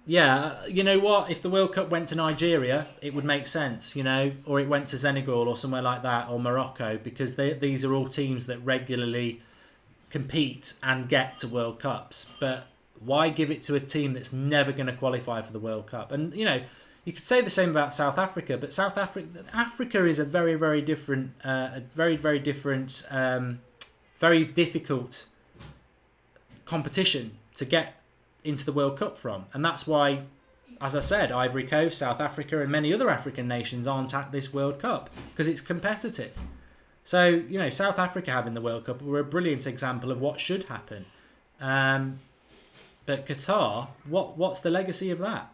Speaker 1: Yeah, you know what? If the World Cup went to Nigeria, it would make sense, you know, or it went to Senegal or somewhere like that, or Morocco, because these are all teams that regularly compete and get to World Cups. But why give it to a team that's never going to qualify for the World Cup? And, you know, you could say the same about South Africa, but Africa is a very, very different, very difficult competition to get into the World Cup from. And that's why, as I said, Ivory Coast, South Africa and many other African nations aren't at this World Cup, because it's competitive. So, you know, South Africa having the World Cup were a brilliant example of what should happen. But Qatar, what's the legacy of that?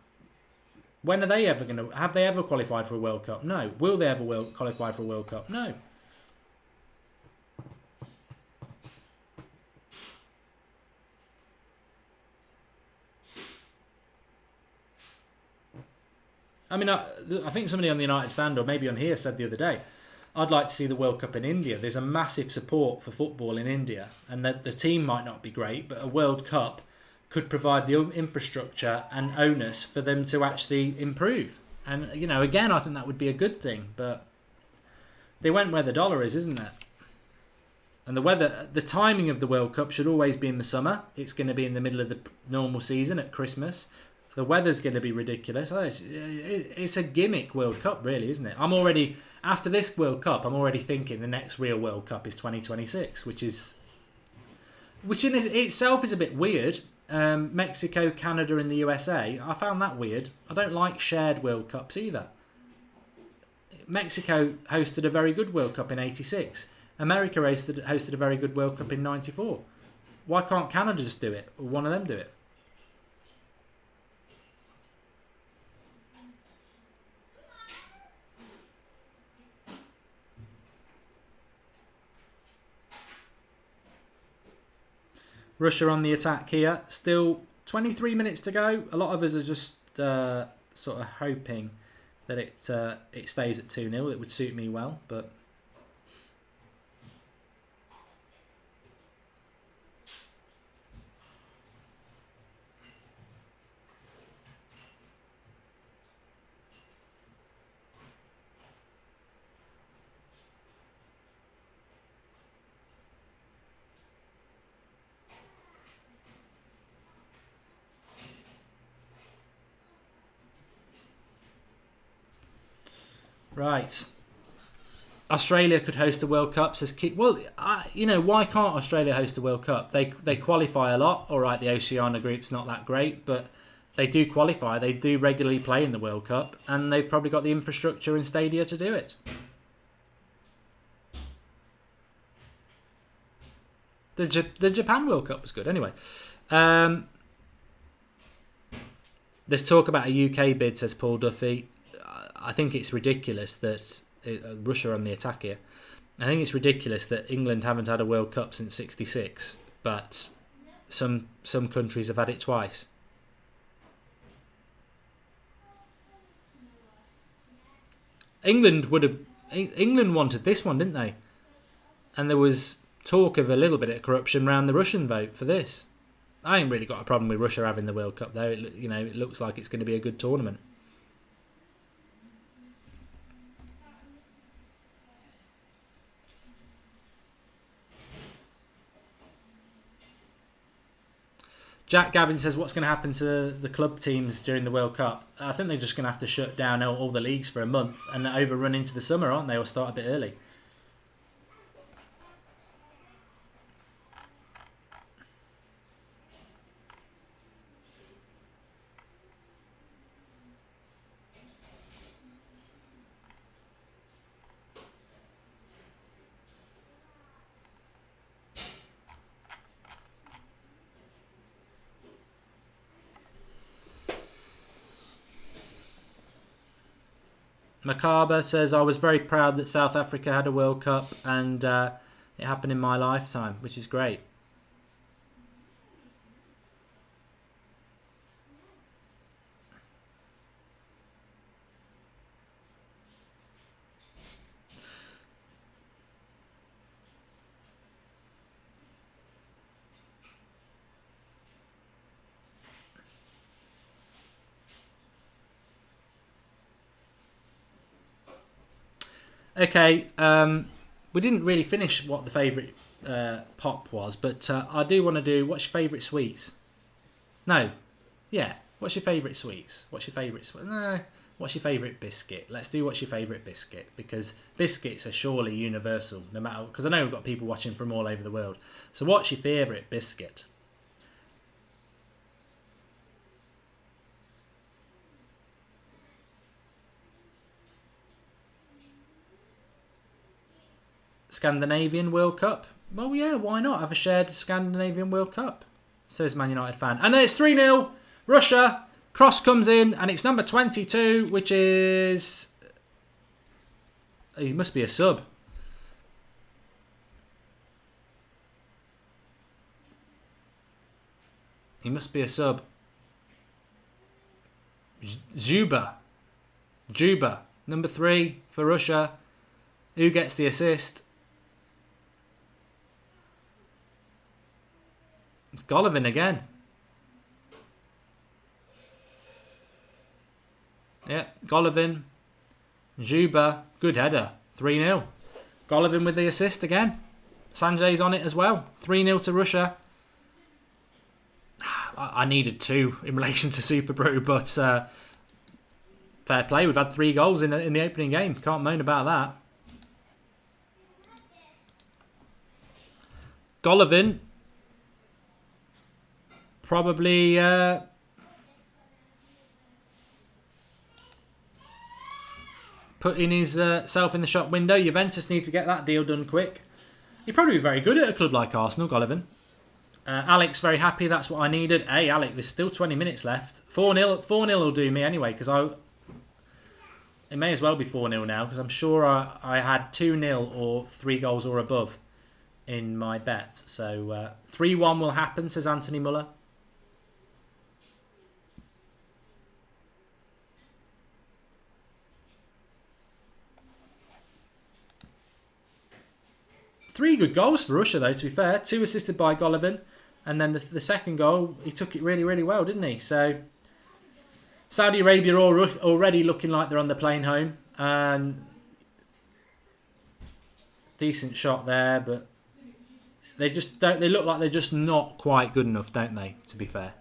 Speaker 1: When are they ever going to... Have they ever qualified for a World Cup? No. Will they ever qualify for a World Cup? No. I mean, I think somebody on the United Stand, or maybe on here, said the other day, I'd like to see the World Cup in India. There's a massive support for football in India, and that the team might not be great, but a World Cup could provide the infrastructure and onus for them to actually improve. And, you know, again, I think that would be a good thing, but they went where the dollar is, isn't it? And the timing of the World Cup should always be in the summer. It's going to be in the middle of the normal season at Christmas. The weather's going to be ridiculous. It's a gimmick World Cup, really, isn't it? After this World Cup, I'm already thinking the next real World Cup is 2026, which in itself is a bit weird. Mexico, Canada and the USA, I found that weird. I don't like shared World Cups either. Mexico hosted a very good World Cup in 86. America hosted a very good World Cup in 94. Why can't Canada just do it, or one of them do it? Russia on the attack here. Still 23 minutes to go. A lot of us are just sort of hoping that it stays at 2-0. It would suit me well, but... Right. Australia could host a World Cup, says Keith. Well, you know, why can't Australia host a World Cup? They qualify a lot. All right, the Oceania group's not that great, but they do qualify. They do regularly play in the World Cup, and they've probably got the infrastructure and stadia to do it. The Japan World Cup was good. Anyway, there's talk about a UK bid, says Paul Duffy. I think it's ridiculous that Russia on the attack here. I think it's ridiculous that England haven't had a World Cup since '66, but some countries have had it twice. England wanted this one, didn't they? And there was talk of a little bit of corruption around the Russian vote for this. I ain't really got a problem with Russia having the World Cup though. It looks like it's going to be a good tournament. Jack Gavin says, what's going to happen to the club teams during the World Cup? I think they're just going to have to shut down all the leagues for a month and overrun into the summer, aren't they? Or start a bit early. Macabre says, I was very proud that South Africa had a World Cup and it happened in my lifetime, which is great. Okay, we didn't really finish what the favourite pop was, but I do want to do, what's your favourite sweets? No, yeah, what's your favourite sweets? What's your favourite No, what's your favourite biscuit? Let's do what's your favourite biscuit, because biscuits are surely universal, no matter, because I know we've got people watching from all over the world. So what's your favourite biscuit? Scandinavian World Cup? Well, yeah, why not? Have a shared Scandinavian World Cup, says Man United fan. And then it's 3-0. Russia. Cross comes in, and it's number 22, which is... He must be a sub. He must be a sub. Juba. Number 3 for Russia. Who gets the assist? It's Golovin again. Yeah, Golovin. Juba. Good header. 3-0. Golovin with the assist again. Sanjay's on it as well. 3-0 to Russia. I needed 2 in relation to Super Brew, but fair play. We've had 3 goals in the opening game. Can't moan about that. Golovin probably putting his self in the shop window. Juventus need to get that deal done quick. He'd probably be very good at a club like Arsenal, Golovin. Alex, very happy. That's what I needed. Hey, Alex, there's still 20 minutes left. 4-0 will do me anyway, because it may as well be 4-0 now, because I'm sure I had 2-0 or 3 goals or above in my bet. So 3-1 will happen, says Anthony Muller. Three good goals for Russia, though, to be fair. 2 assisted by Golovin. And then the second goal, he took it really, really well, didn't he? So Saudi Arabia are already looking like they're on the plane home. And decent shot there, but they just don't. They look like they're just not quite good enough, don't they? To be fair,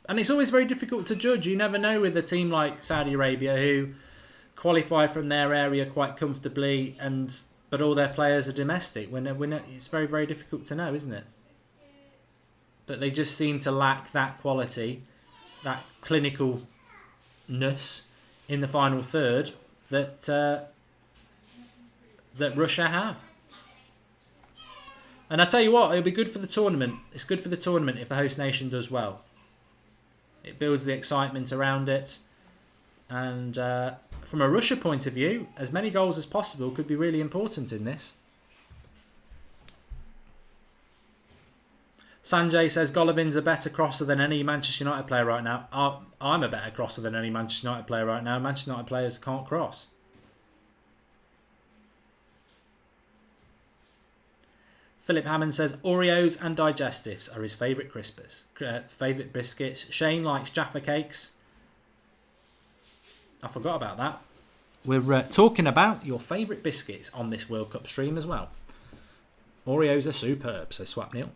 Speaker 1: and it's always very difficult to judge. You never know with a team like Saudi Arabia who qualify from their area quite comfortably, but all their players are domestic. It's very, very difficult to know, isn't it? But they just seem to lack that quality, that clinicalness in the final third that Russia have. And I tell you what, it'll be good for the tournament. It's good for the tournament if the host nation does well. It builds the excitement around it. And from a Russia point of view, as many goals as possible could be really important in this. Sanjay says Golovin's a better crosser than any Manchester United player right now. I'm a better crosser than any Manchester United player right now. Manchester United players can't cross. Philip Hammond says Oreos and digestives are his favourite favourite biscuits. Shane likes Jaffa cakes. I forgot about that. We're talking about your favourite biscuits on this World Cup stream as well. Oreos are superb, says Swap Neil.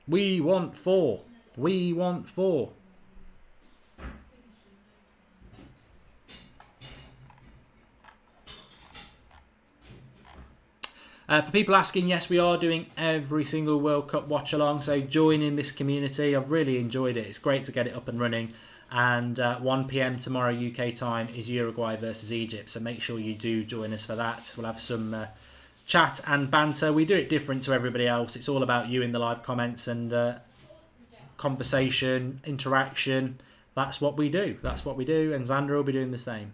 Speaker 1: We want 4. We want 4. For people asking, yes, we are doing every single World Cup watch along. So join in this community. I've really enjoyed it. It's great to get it up and running. And 1 p.m. tomorrow UK time is Uruguay versus Egypt. So make sure you do join us for that. We'll have some chat and banter. We do it different to everybody else. It's all about you in the live comments and conversation, interaction. That's what we do. That's what we do. And Xander will be doing the same.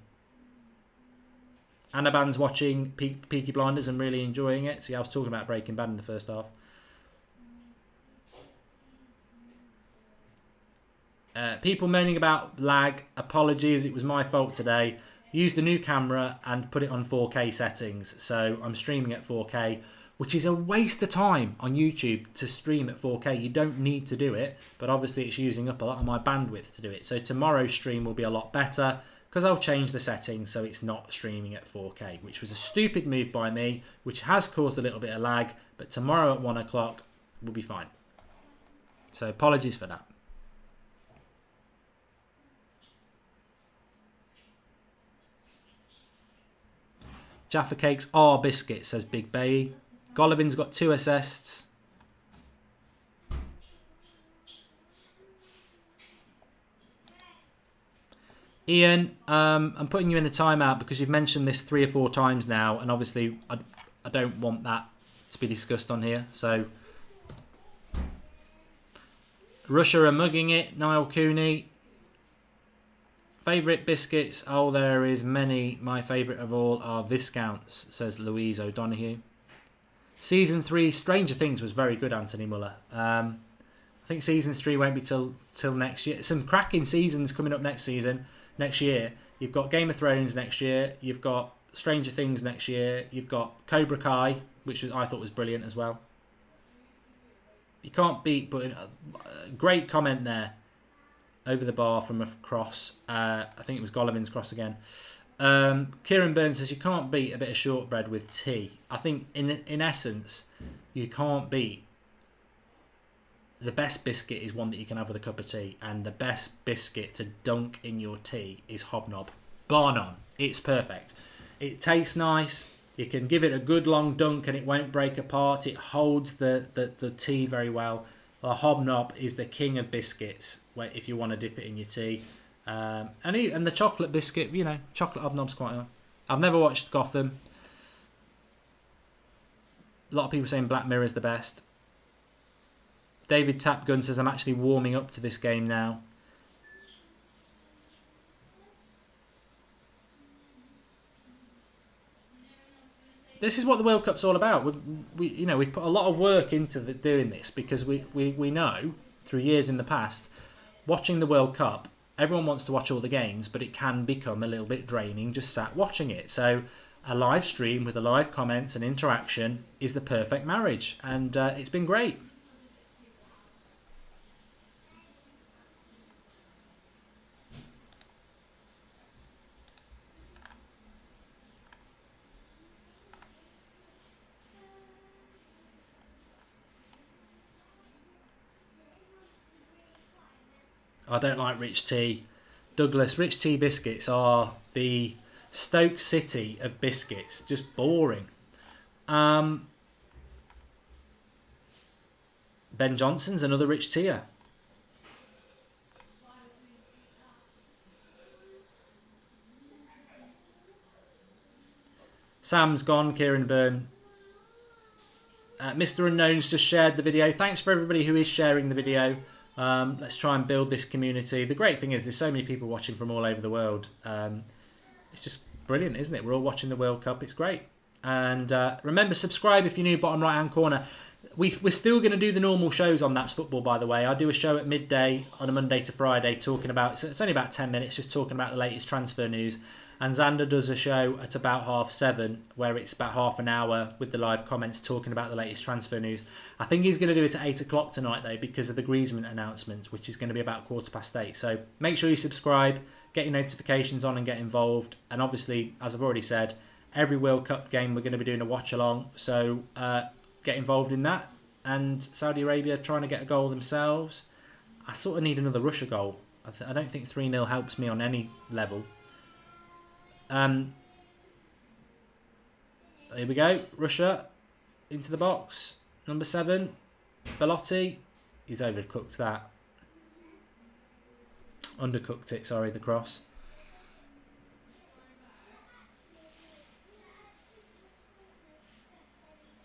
Speaker 1: Anaban's watching Peaky Blinders and really enjoying it. See, I was talking about Breaking Bad in the first half. People moaning about lag. Apologies, it was my fault today. Used a new camera and put it on 4K settings. So I'm streaming at 4K, which is a waste of time on YouTube to stream at 4K. You don't need to do it, but obviously it's using up a lot of my bandwidth to do it. So tomorrow's stream will be a lot better, because I'll change the settings so it's not streaming at 4K, which was a stupid move by me, which has caused a little bit of lag, but tomorrow at 1 o'clock will be fine. So apologies for that. Jaffa cakes are biscuits, says Big Bay. Gollivin's got 2 assists. Ian, I'm putting you in a timeout because you've mentioned this 3 or 4 times now, and obviously I don't want that to be discussed on here. So Russia are mugging it. Niall Cooney. Favourite biscuits? Oh, there is many. My favourite of all are Viscounts, says Louise O'Donoghue. Season 3, Stranger Things was very good, Anthony Muller. I think Season 3 won't be till next year. Some cracking seasons coming up next year. You've got Game of Thrones next year. You've got Stranger Things next year. You've got Cobra Kai, which I thought was brilliant as well. You can't beat, but a great comment there. Over the bar from a cross. I think it was Gollivin's cross again. Kieran Burns says you can't beat a bit of shortbread with tea. I think in essence, you can't beat. The best biscuit is one that you can have with a cup of tea, and the best biscuit to dunk in your tea is Hobnob. Bar none. It's perfect. It tastes nice. You can give it a good long dunk and it won't break apart. It holds the tea very well. The Hobnob is the king of biscuits if you want to dip it in your tea. And the chocolate biscuit, chocolate Hobnob's quite nice. I've never watched Gotham. A lot of people saying Black Mirror is the best. David Tapgun says, I'm actually warming up to this game now. This is what the World Cup's all about. We've put a lot of work into doing this because we know, through years in the past, watching the World Cup, everyone wants to watch all the games, but it can become a little bit draining just sat watching it. So a live stream with the live comments and interaction is the perfect marriage, and it's been great. I don't like rich tea. Douglas, rich tea biscuits are the Stoke City of biscuits. Just boring. Ben Johnson's another rich teaer. Sam's gone, Kieran Byrne. Mr. Unknown's just shared the video. Thanks for everybody who is sharing the video. Let's try and build this community. The great thing is there's so many people watching from all over the world. It's just brilliant, isn't it? We're all watching the World Cup. It's great. And remember, subscribe if you're new, bottom right-hand corner. We're still going to do the normal shows on That's Football, by the way. I do a show at midday on a Monday to Friday talking about... It's only about 10 minutes, just talking about the latest transfer news. And Xander does a show at about 7:30 where it's about half an hour with the live comments talking about the latest transfer news. I think he's going to do it at 8 o'clock tonight, though, because of the Griezmann announcement, which is going to be about 8:15. So make sure you subscribe, get your notifications on and get involved. And obviously, as I've already said, every World Cup game we're going to be doing a watch-along. So get involved in that. and Saudi Arabia trying to get a goal themselves. I sort of need another Russia goal. I don't think 3-0 helps me on any level. Here we go. Russia into the box. Number 7. Belotti. He's overcooked that. Undercooked it, sorry, the cross.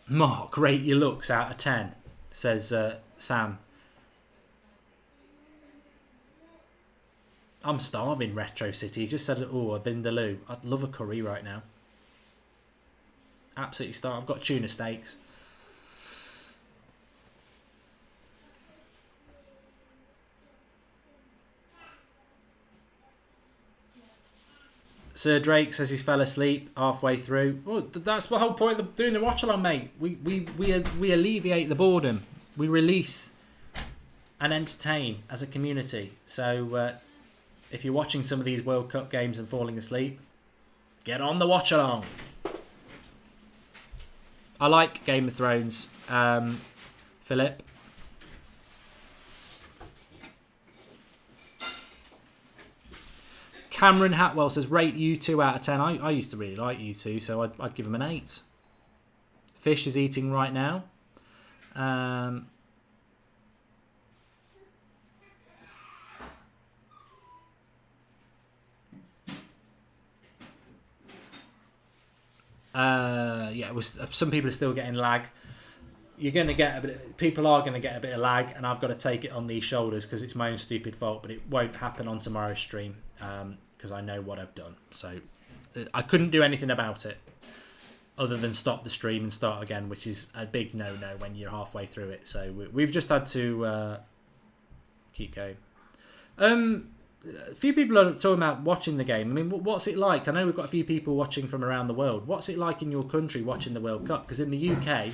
Speaker 1: Mark, rate your looks out of 10, says Sam. I'm starving, Retro City. He just said, oh, a Vindaloo. I'd love a curry right now. Absolutely starved. I've got tuna steaks. Sir Drake says he's fell asleep halfway through. Well, that's the whole point of doing the watch along, mate. We alleviate the boredom. We release and entertain as a community. So if you're watching some of these World Cup games and falling asleep, get on the watch along. I like Game of Thrones, Philip. Cameron Hatwell says, rate U2 out of 10. I used to really like U2, so I'd give him an 8. Fish is eating right now. Yeah, it was. Some people are still getting lag. You're going to get a bit. People are going to get a bit of lag, and I've got to take it on these shoulders because it's my own stupid fault. But it won't happen on tomorrow's stream because I know what I've done. So I couldn't do anything about it other than stop the stream and start again, which is a big no-no when you're halfway through it. So we've just had to keep going. A few people are talking about watching the game. I mean, what's it like? I know we've got a few people watching from around the world. What's it like in your country watching the World Cup? Because in the UK,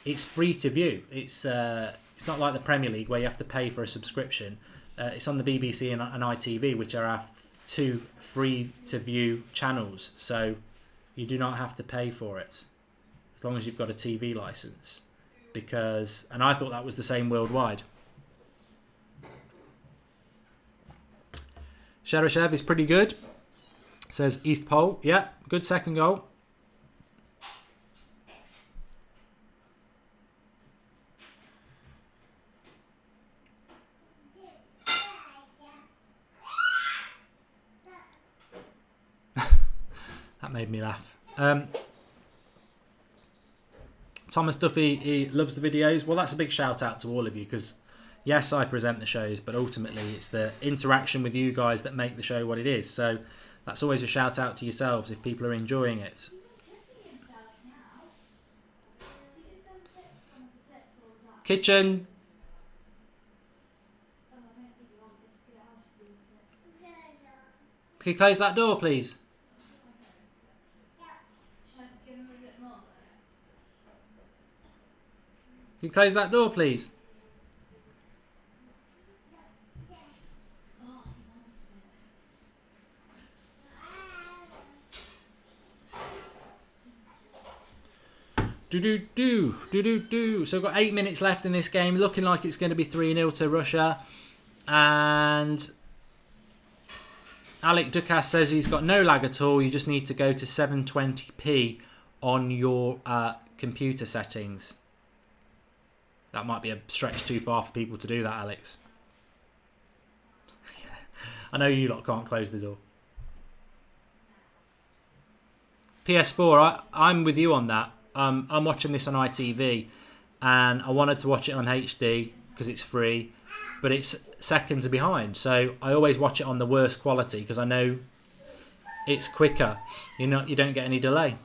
Speaker 1: it's free to view. It's not like the Premier League where you have to pay for a subscription. It's on the BBC and ITV, which are our two free to view channels. So you do not have to pay for it as long as you've got a TV license. And I thought that was the same worldwide. Sherashev is pretty good. Says East Pole. Yeah, good second goal. That made me laugh. Thomas Duffy, he loves the videos. Well, that's a big shout out to all of you because yes, I present the shows, but ultimately it's the interaction with you guys that make the show what it is. So that's always a shout out to yourselves if people are enjoying it. Kitchen. Can you close that door, please? Can you close that door, please? So we've got 8 minutes left in this game. Looking like it's going to be 3-0 to Russia. And Alec Ducasse says he's got no lag at all. You just need to go to 720p on your computer settings. That might be a stretch too far for people to do that, Alex. I know you lot can't close the door. PS4, I'm with you on that. I'm watching this on ITV and I wanted to watch it on HD because it's free, but it's seconds behind. So I always watch it on the worst quality because I know it's quicker. You don't get any delay.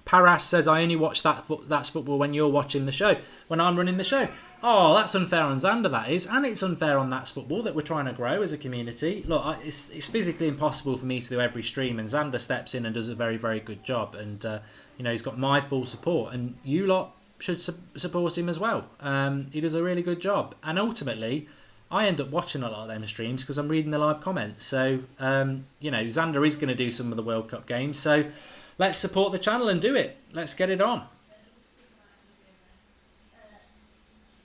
Speaker 1: Paras says, I only watch that's football when you're watching the show, when I'm running the show. Oh, that's unfair on Xander, that is. And it's unfair on That's Football that we're trying to grow as a community. Look, it's physically impossible for me to do every stream, and Xander steps in and does a very, very good job. And, he's got my full support. And you lot should support him as well. He does a really good job. And ultimately, I end up watching a lot of them streams because I'm reading the live comments. So, Xander is going to do some of the World Cup games. So let's support the channel and do it. Let's get it on.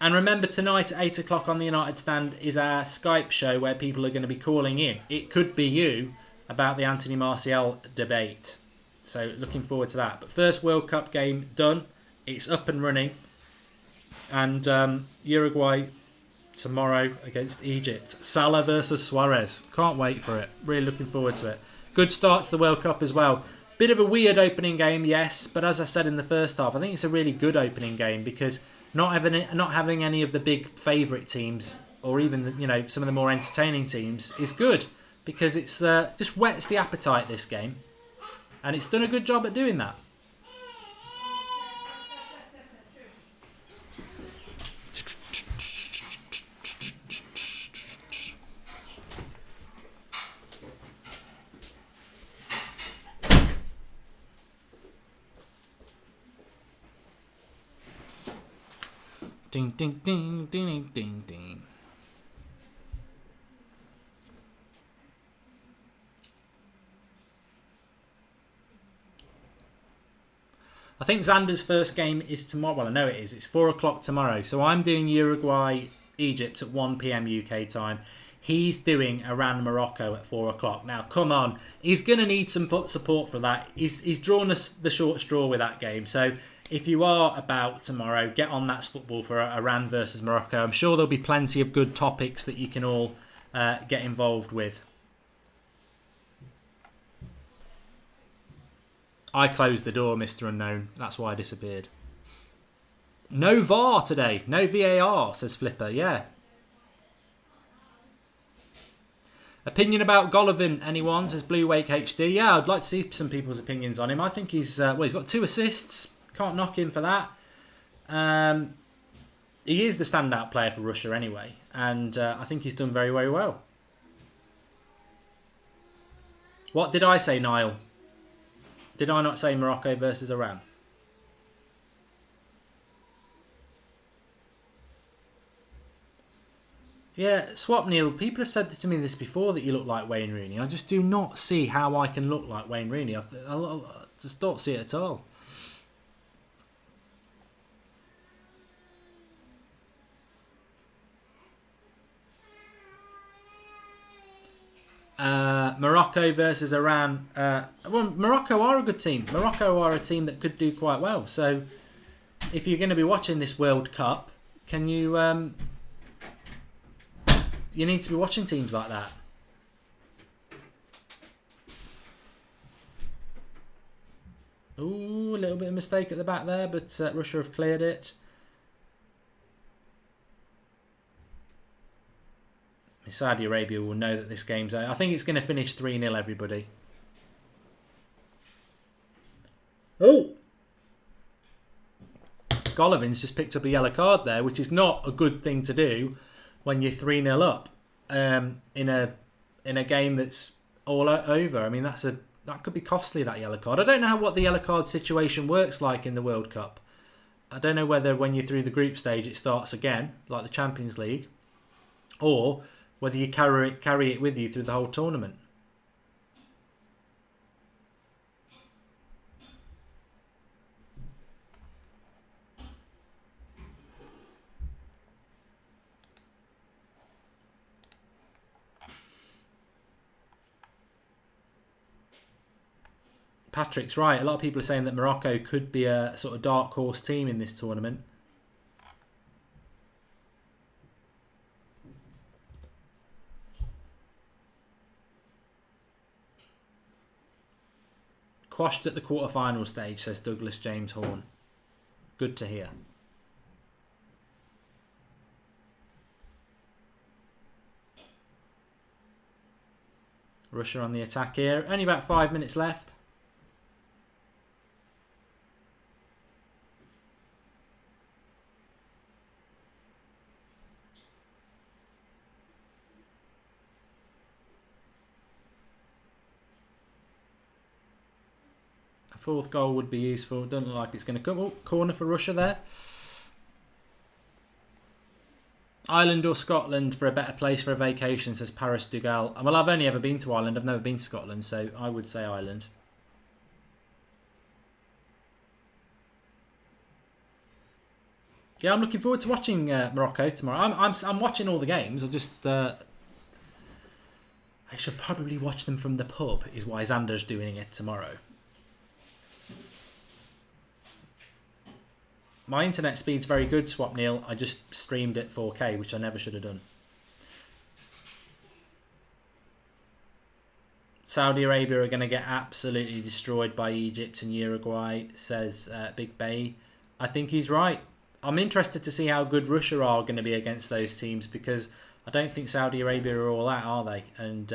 Speaker 1: And remember, tonight at 8 o'clock on the United Stand is our Skype show where people are going to be calling in. It could be you about the Anthony Martial debate. So looking forward to that. But first World Cup game done. It's up and running. And Uruguay tomorrow against Egypt. Salah versus Suarez. Can't wait for it. Really looking forward to it. Good start to the World Cup as well. Bit of a weird opening game, yes. But as I said in the first half, I think it's a really good opening game because not having any of the big favourite teams or even some of the more entertaining teams is good because it's just whets the appetite, this game, and it's done a good job at doing that. Ding, ding, ding, ding, ding, ding. I think Xander's first game is tomorrow. Well, I know it is. It's 4 o'clock tomorrow. So I'm doing Uruguay, Egypt at 1 p.m. UK time. He's doing Iran, Morocco at 4 o'clock. Now, come on. He's going to need some support for that. He's drawn us the short straw with that game. So if you are about tomorrow, get on That's Football for Iran versus Morocco. I'm sure there'll be plenty of good topics that you can all get involved with. I closed the door, Mr. Unknown. That's why I disappeared. No VAR today. No VAR, says Flipper. Yeah. Opinion about Golovin, anyone? Says Blue Wake HD. Yeah, I'd like to see some people's opinions on him. I think he's got 2 assists. Can't knock him for that. He is the standout player for Russia anyway. And I think he's done very, very well. What did I say, Niall? Did I not say Morocco versus Iran? Yeah, Swapnil, people have said to me this before that you look like Wayne Rooney. I just do not see how I can look like Wayne Rooney. I just don't see it at all. Morocco versus Iran. Well, Morocco are a good team. Morocco are a team that could do quite well. So, if you're going to be watching this World Cup, can you? You need to be watching teams like that. Ooh, a little bit of mistake at the back there, but Russia have cleared it. Saudi Arabia will know that this game's out. I think it's going to finish 3-0, everybody. Oh! Golovin's just picked up a yellow card there, which is not a good thing to do when you're 3-0 up in a game that's all over. I mean, that could be costly, that yellow card. I don't know what the yellow card situation works like in the World Cup. I don't know whether when you're through the group stage it starts again, like the Champions League, or whether you carry it with you through the whole tournament. Patrick's right. A lot of people are saying that Morocco could be a sort of dark horse team in this tournament. Quashed at the quarter-final stage, says Douglas James Horn. Good to hear. Russia on the attack here. Only about 5 minutes left. Fourth goal would be useful. Doesn't look like it's going to come. Oh, corner for Russia there. Ireland or Scotland for a better place for a vacation, says Paris Dugal. Well, I've only ever been to Ireland. I've never been to Scotland, so I would say Ireland. Yeah, I'm looking forward to watching Morocco tomorrow. I'm watching all the games. I should probably watch them from the pub, is why Xander's doing it tomorrow. My internet speed's very good, Swap Neil. I just streamed it 4K, which I never should have done. Saudi Arabia are going to get absolutely destroyed by Egypt and Uruguay, says Big Bay. I think he's right. I'm interested to see how good Russia are going to be against those teams, because I don't think Saudi Arabia are all that, are they? And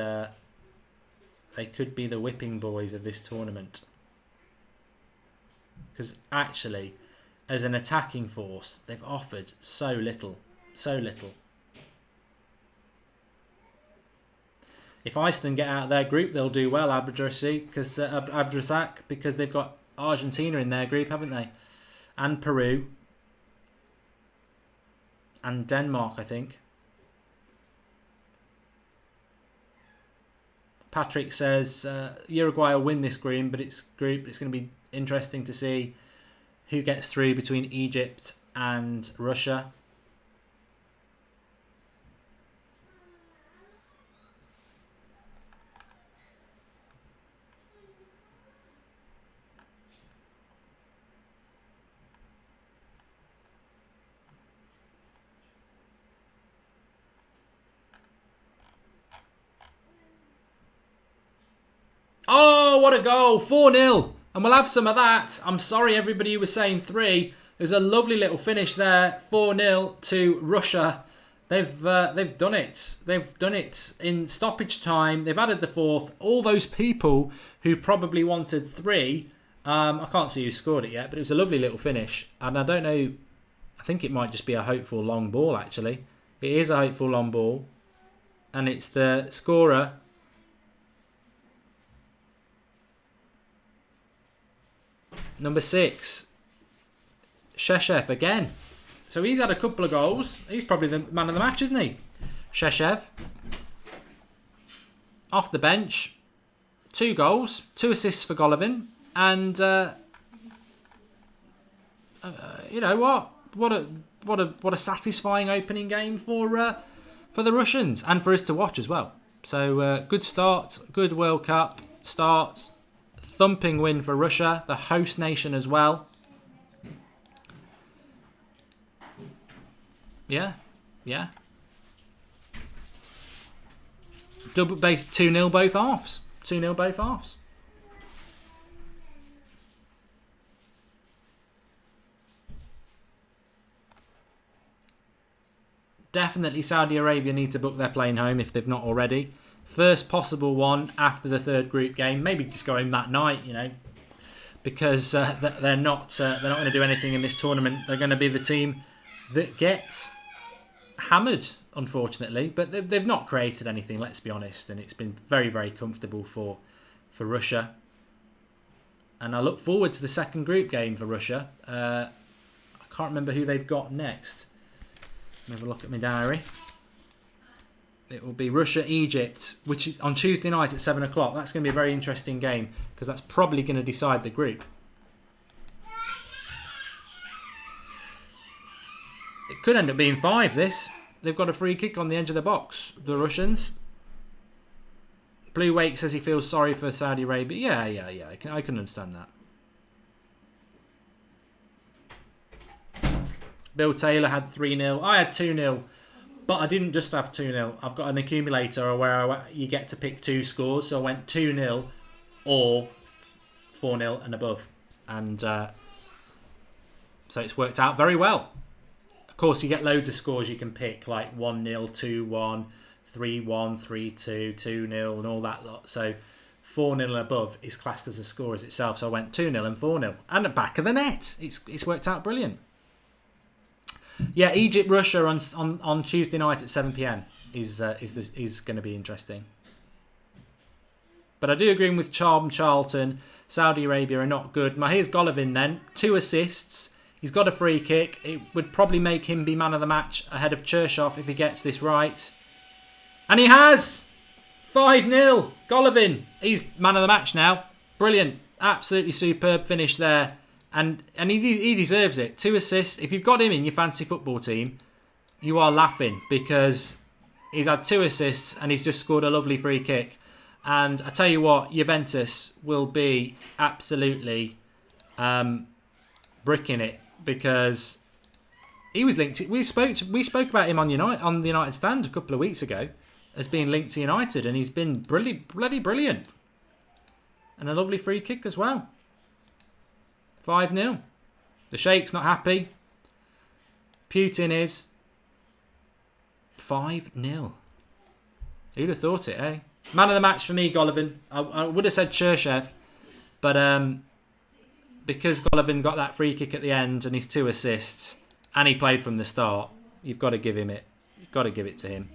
Speaker 1: they could be the whipping boys of this tournament. Because actually, as an attacking force, they've offered so little. So little. If Iceland get out of their group, they'll do well, Abdrazak, because they've got Argentina in their group, haven't they? And Peru. And Denmark, I think. Patrick says Uruguay will win this group, but it's going to be interesting to see who gets through between Egypt and Russia. Oh, what a goal. 4-0. And we'll have some of that. I'm sorry everybody who was saying 3. There's a lovely little finish there. 4-0 to Russia. They've done it. They've done it in stoppage time. They've added the 4th. All those people who probably wanted 3, I can't see who scored it yet, but it was a lovely little finish. And I don't know, I think it might just be a hopeful long ball, actually. It is a hopeful long ball. And it's the scorer, number 6, Sheshev again. So he's had a couple of goals. He's probably the man of the match, isn't he? Sheshev. Off the bench. 2 goals. 2 assists for Golovin. And, you know what? What a satisfying opening game for the Russians. And for us to watch as well. So, good start. Good World Cup start. Thumping win for Russia, the host nation as well. Yeah. Double base 2-0 both halves. 2-0 both halves. Definitely Saudi Arabia need to book their plane home if they've not already. First possible one after the 3rd group game. Maybe just go home that night, you know, because they're not going to do anything in this tournament. They're going to be the team that gets hammered, unfortunately. But they've not created anything, let's be honest, and it's been very, very comfortable for Russia. And I look forward to the 2nd group game for Russia. I can't remember who they've got next. Let me have a look at my diary. It will be Russia-Egypt, which is on Tuesday night at 7 o'clock. That's going to be a very interesting game, because that's probably going to decide the group. It could end up being 5, this. They've got a free kick on the edge of the box, the Russians. Blue Wake says he feels sorry for Saudi Arabia. Yeah. I can understand that. Bill Taylor had 3-0. I had 2-0. But I didn't just have 2-0. I've got an accumulator where you get to pick 2 scores. So I went 2-0 or 4-0 and above. And so it's worked out very well. Of course, you get loads of scores you can pick, like 1-0, 2-1, 3-1, 3-2, 2-0 and all that lot. So 4-0 and above is classed as a score as itself. So I went 2-0 and 4-0. And the back of the net. It's worked out brilliant. Yeah, Egypt-Russia on Tuesday night at 7 p.m. is going to be interesting. But I do agree with Charlton. Saudi Arabia are not good. Now here's Golovin then. 2 assists. He's got a free kick. It would probably make him be man of the match ahead of Chershov if he gets this right. And he has! 5-0. Golovin. He's man of the match now. Brilliant. Absolutely superb finish there And he deserves it. 2 assists. If you've got him in your fantasy football team, you are laughing because he's had 2 assists and he's just scored a lovely free kick. And I tell you what, Juventus will be absolutely bricking it because he was linked. We spoke about him on the United stand a couple of weeks ago as being linked to United, and he's been bloody brilliant. And a lovely free kick as well. 5-0. The Sheikh's not happy. Putin is 5-0. Who'd have thought it, eh? Man of the match for me, Golovin. I would have said Cherchev, but because Golovin got that free kick at the end and his 2 assists, and he played from the start, you've got to give him it. You've got to give it to him.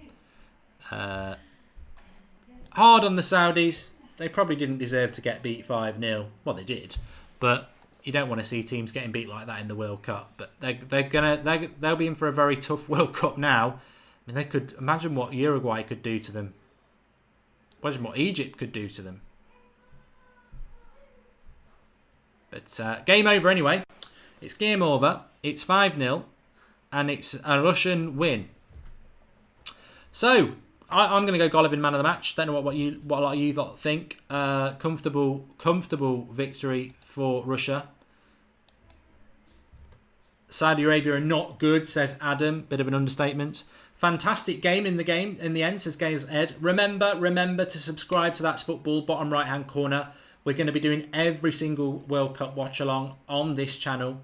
Speaker 1: Hard on the Saudis. They probably didn't deserve to get beat 5-0. Well, they did, but you don't want to see teams getting beat like that in the World Cup. But they'll be in for a very tough World Cup now. I mean, they could imagine what Uruguay could do to them. Imagine what Egypt could do to them. But game over anyway. It's game over. It's 5-0, and it's a Russian win. So I'm going to go Golovin man of the match. Don't know what a lot of you think. Comfortable victory for Russia. Saudi Arabia are not good, says Adam. Bit of an understatement. Fantastic game in the end, says Gaze Ed. Remember to subscribe to That's Football, bottom right hand corner. We're going to be doing every single World Cup watch along on this channel.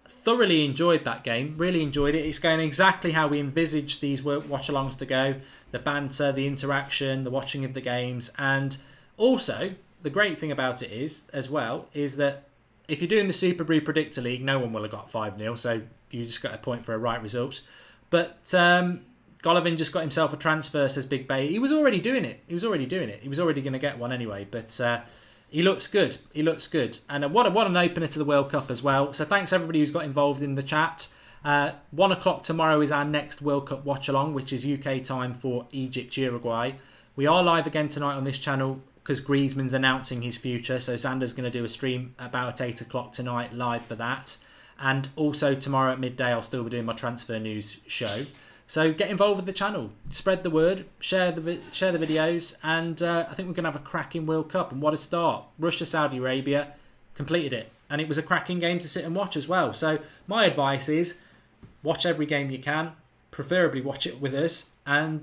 Speaker 1: Thoroughly enjoyed that game. Really enjoyed it. It's going exactly how we envisaged these watch alongs to go. The banter, the interaction, the watching of the games, and also the great thing about it is that if you're doing the Super Brew Predictor League, no one will have got 5-0, so you just got a point for a right result. But Golovin just got himself a transfer, says Big Bay. He was already doing it. He was already going to get one anyway. But he looks good. And what an opener to the World Cup as well. So thanks everybody who's got involved in the chat. 1 o'clock tomorrow is our next World Cup watch along, which is UK time for Egypt, Uruguay. We are live again tonight on this channel because Griezmann's announcing his future. So Xander's going to do a stream about 8 o'clock tonight live for that. And also tomorrow at midday, I'll still be doing my transfer news show. So get involved with the channel, spread the word, share the videos, and I think we're going to have a cracking World Cup. And what a start. Russia, Saudi Arabia completed it. And it was a cracking game to sit and watch as well. So my advice is watch every game you can, preferably watch it with us. And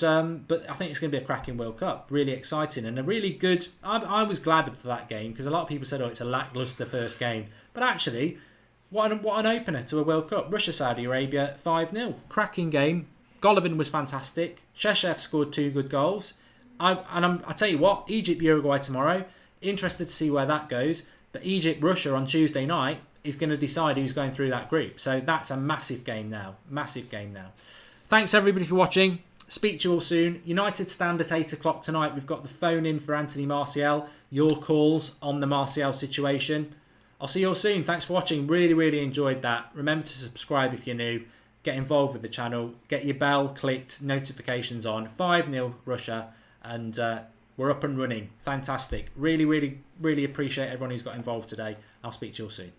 Speaker 1: but I think it's going to be a cracking World Cup. Really exciting and a really good... I was glad of that game because a lot of people said, oh, it's a lacklustre first game. But actually, what an opener to a World Cup. Russia, Saudi Arabia, 5-0. Cracking game. Golovin was fantastic. Cherchev scored 2 good goals. I tell you what, Egypt, Uruguay tomorrow. Interested to see where that goes. But Egypt, Russia on Tuesday night is going to decide who's going through that group. So that's a massive game now. Thanks everybody for watching. Speak to you all soon. United stand at 8 o'clock tonight. We've got the phone in for Anthony Martial. Your calls on the Martial situation. I'll see you all soon. Thanks for watching. Really enjoyed that. Remember to subscribe if you're new. Get involved with the channel. Get your bell clicked. Notifications on. 5-0 Russia. And we're up and running. Fantastic. Really appreciate everyone who's got involved today. I'll speak to you all soon.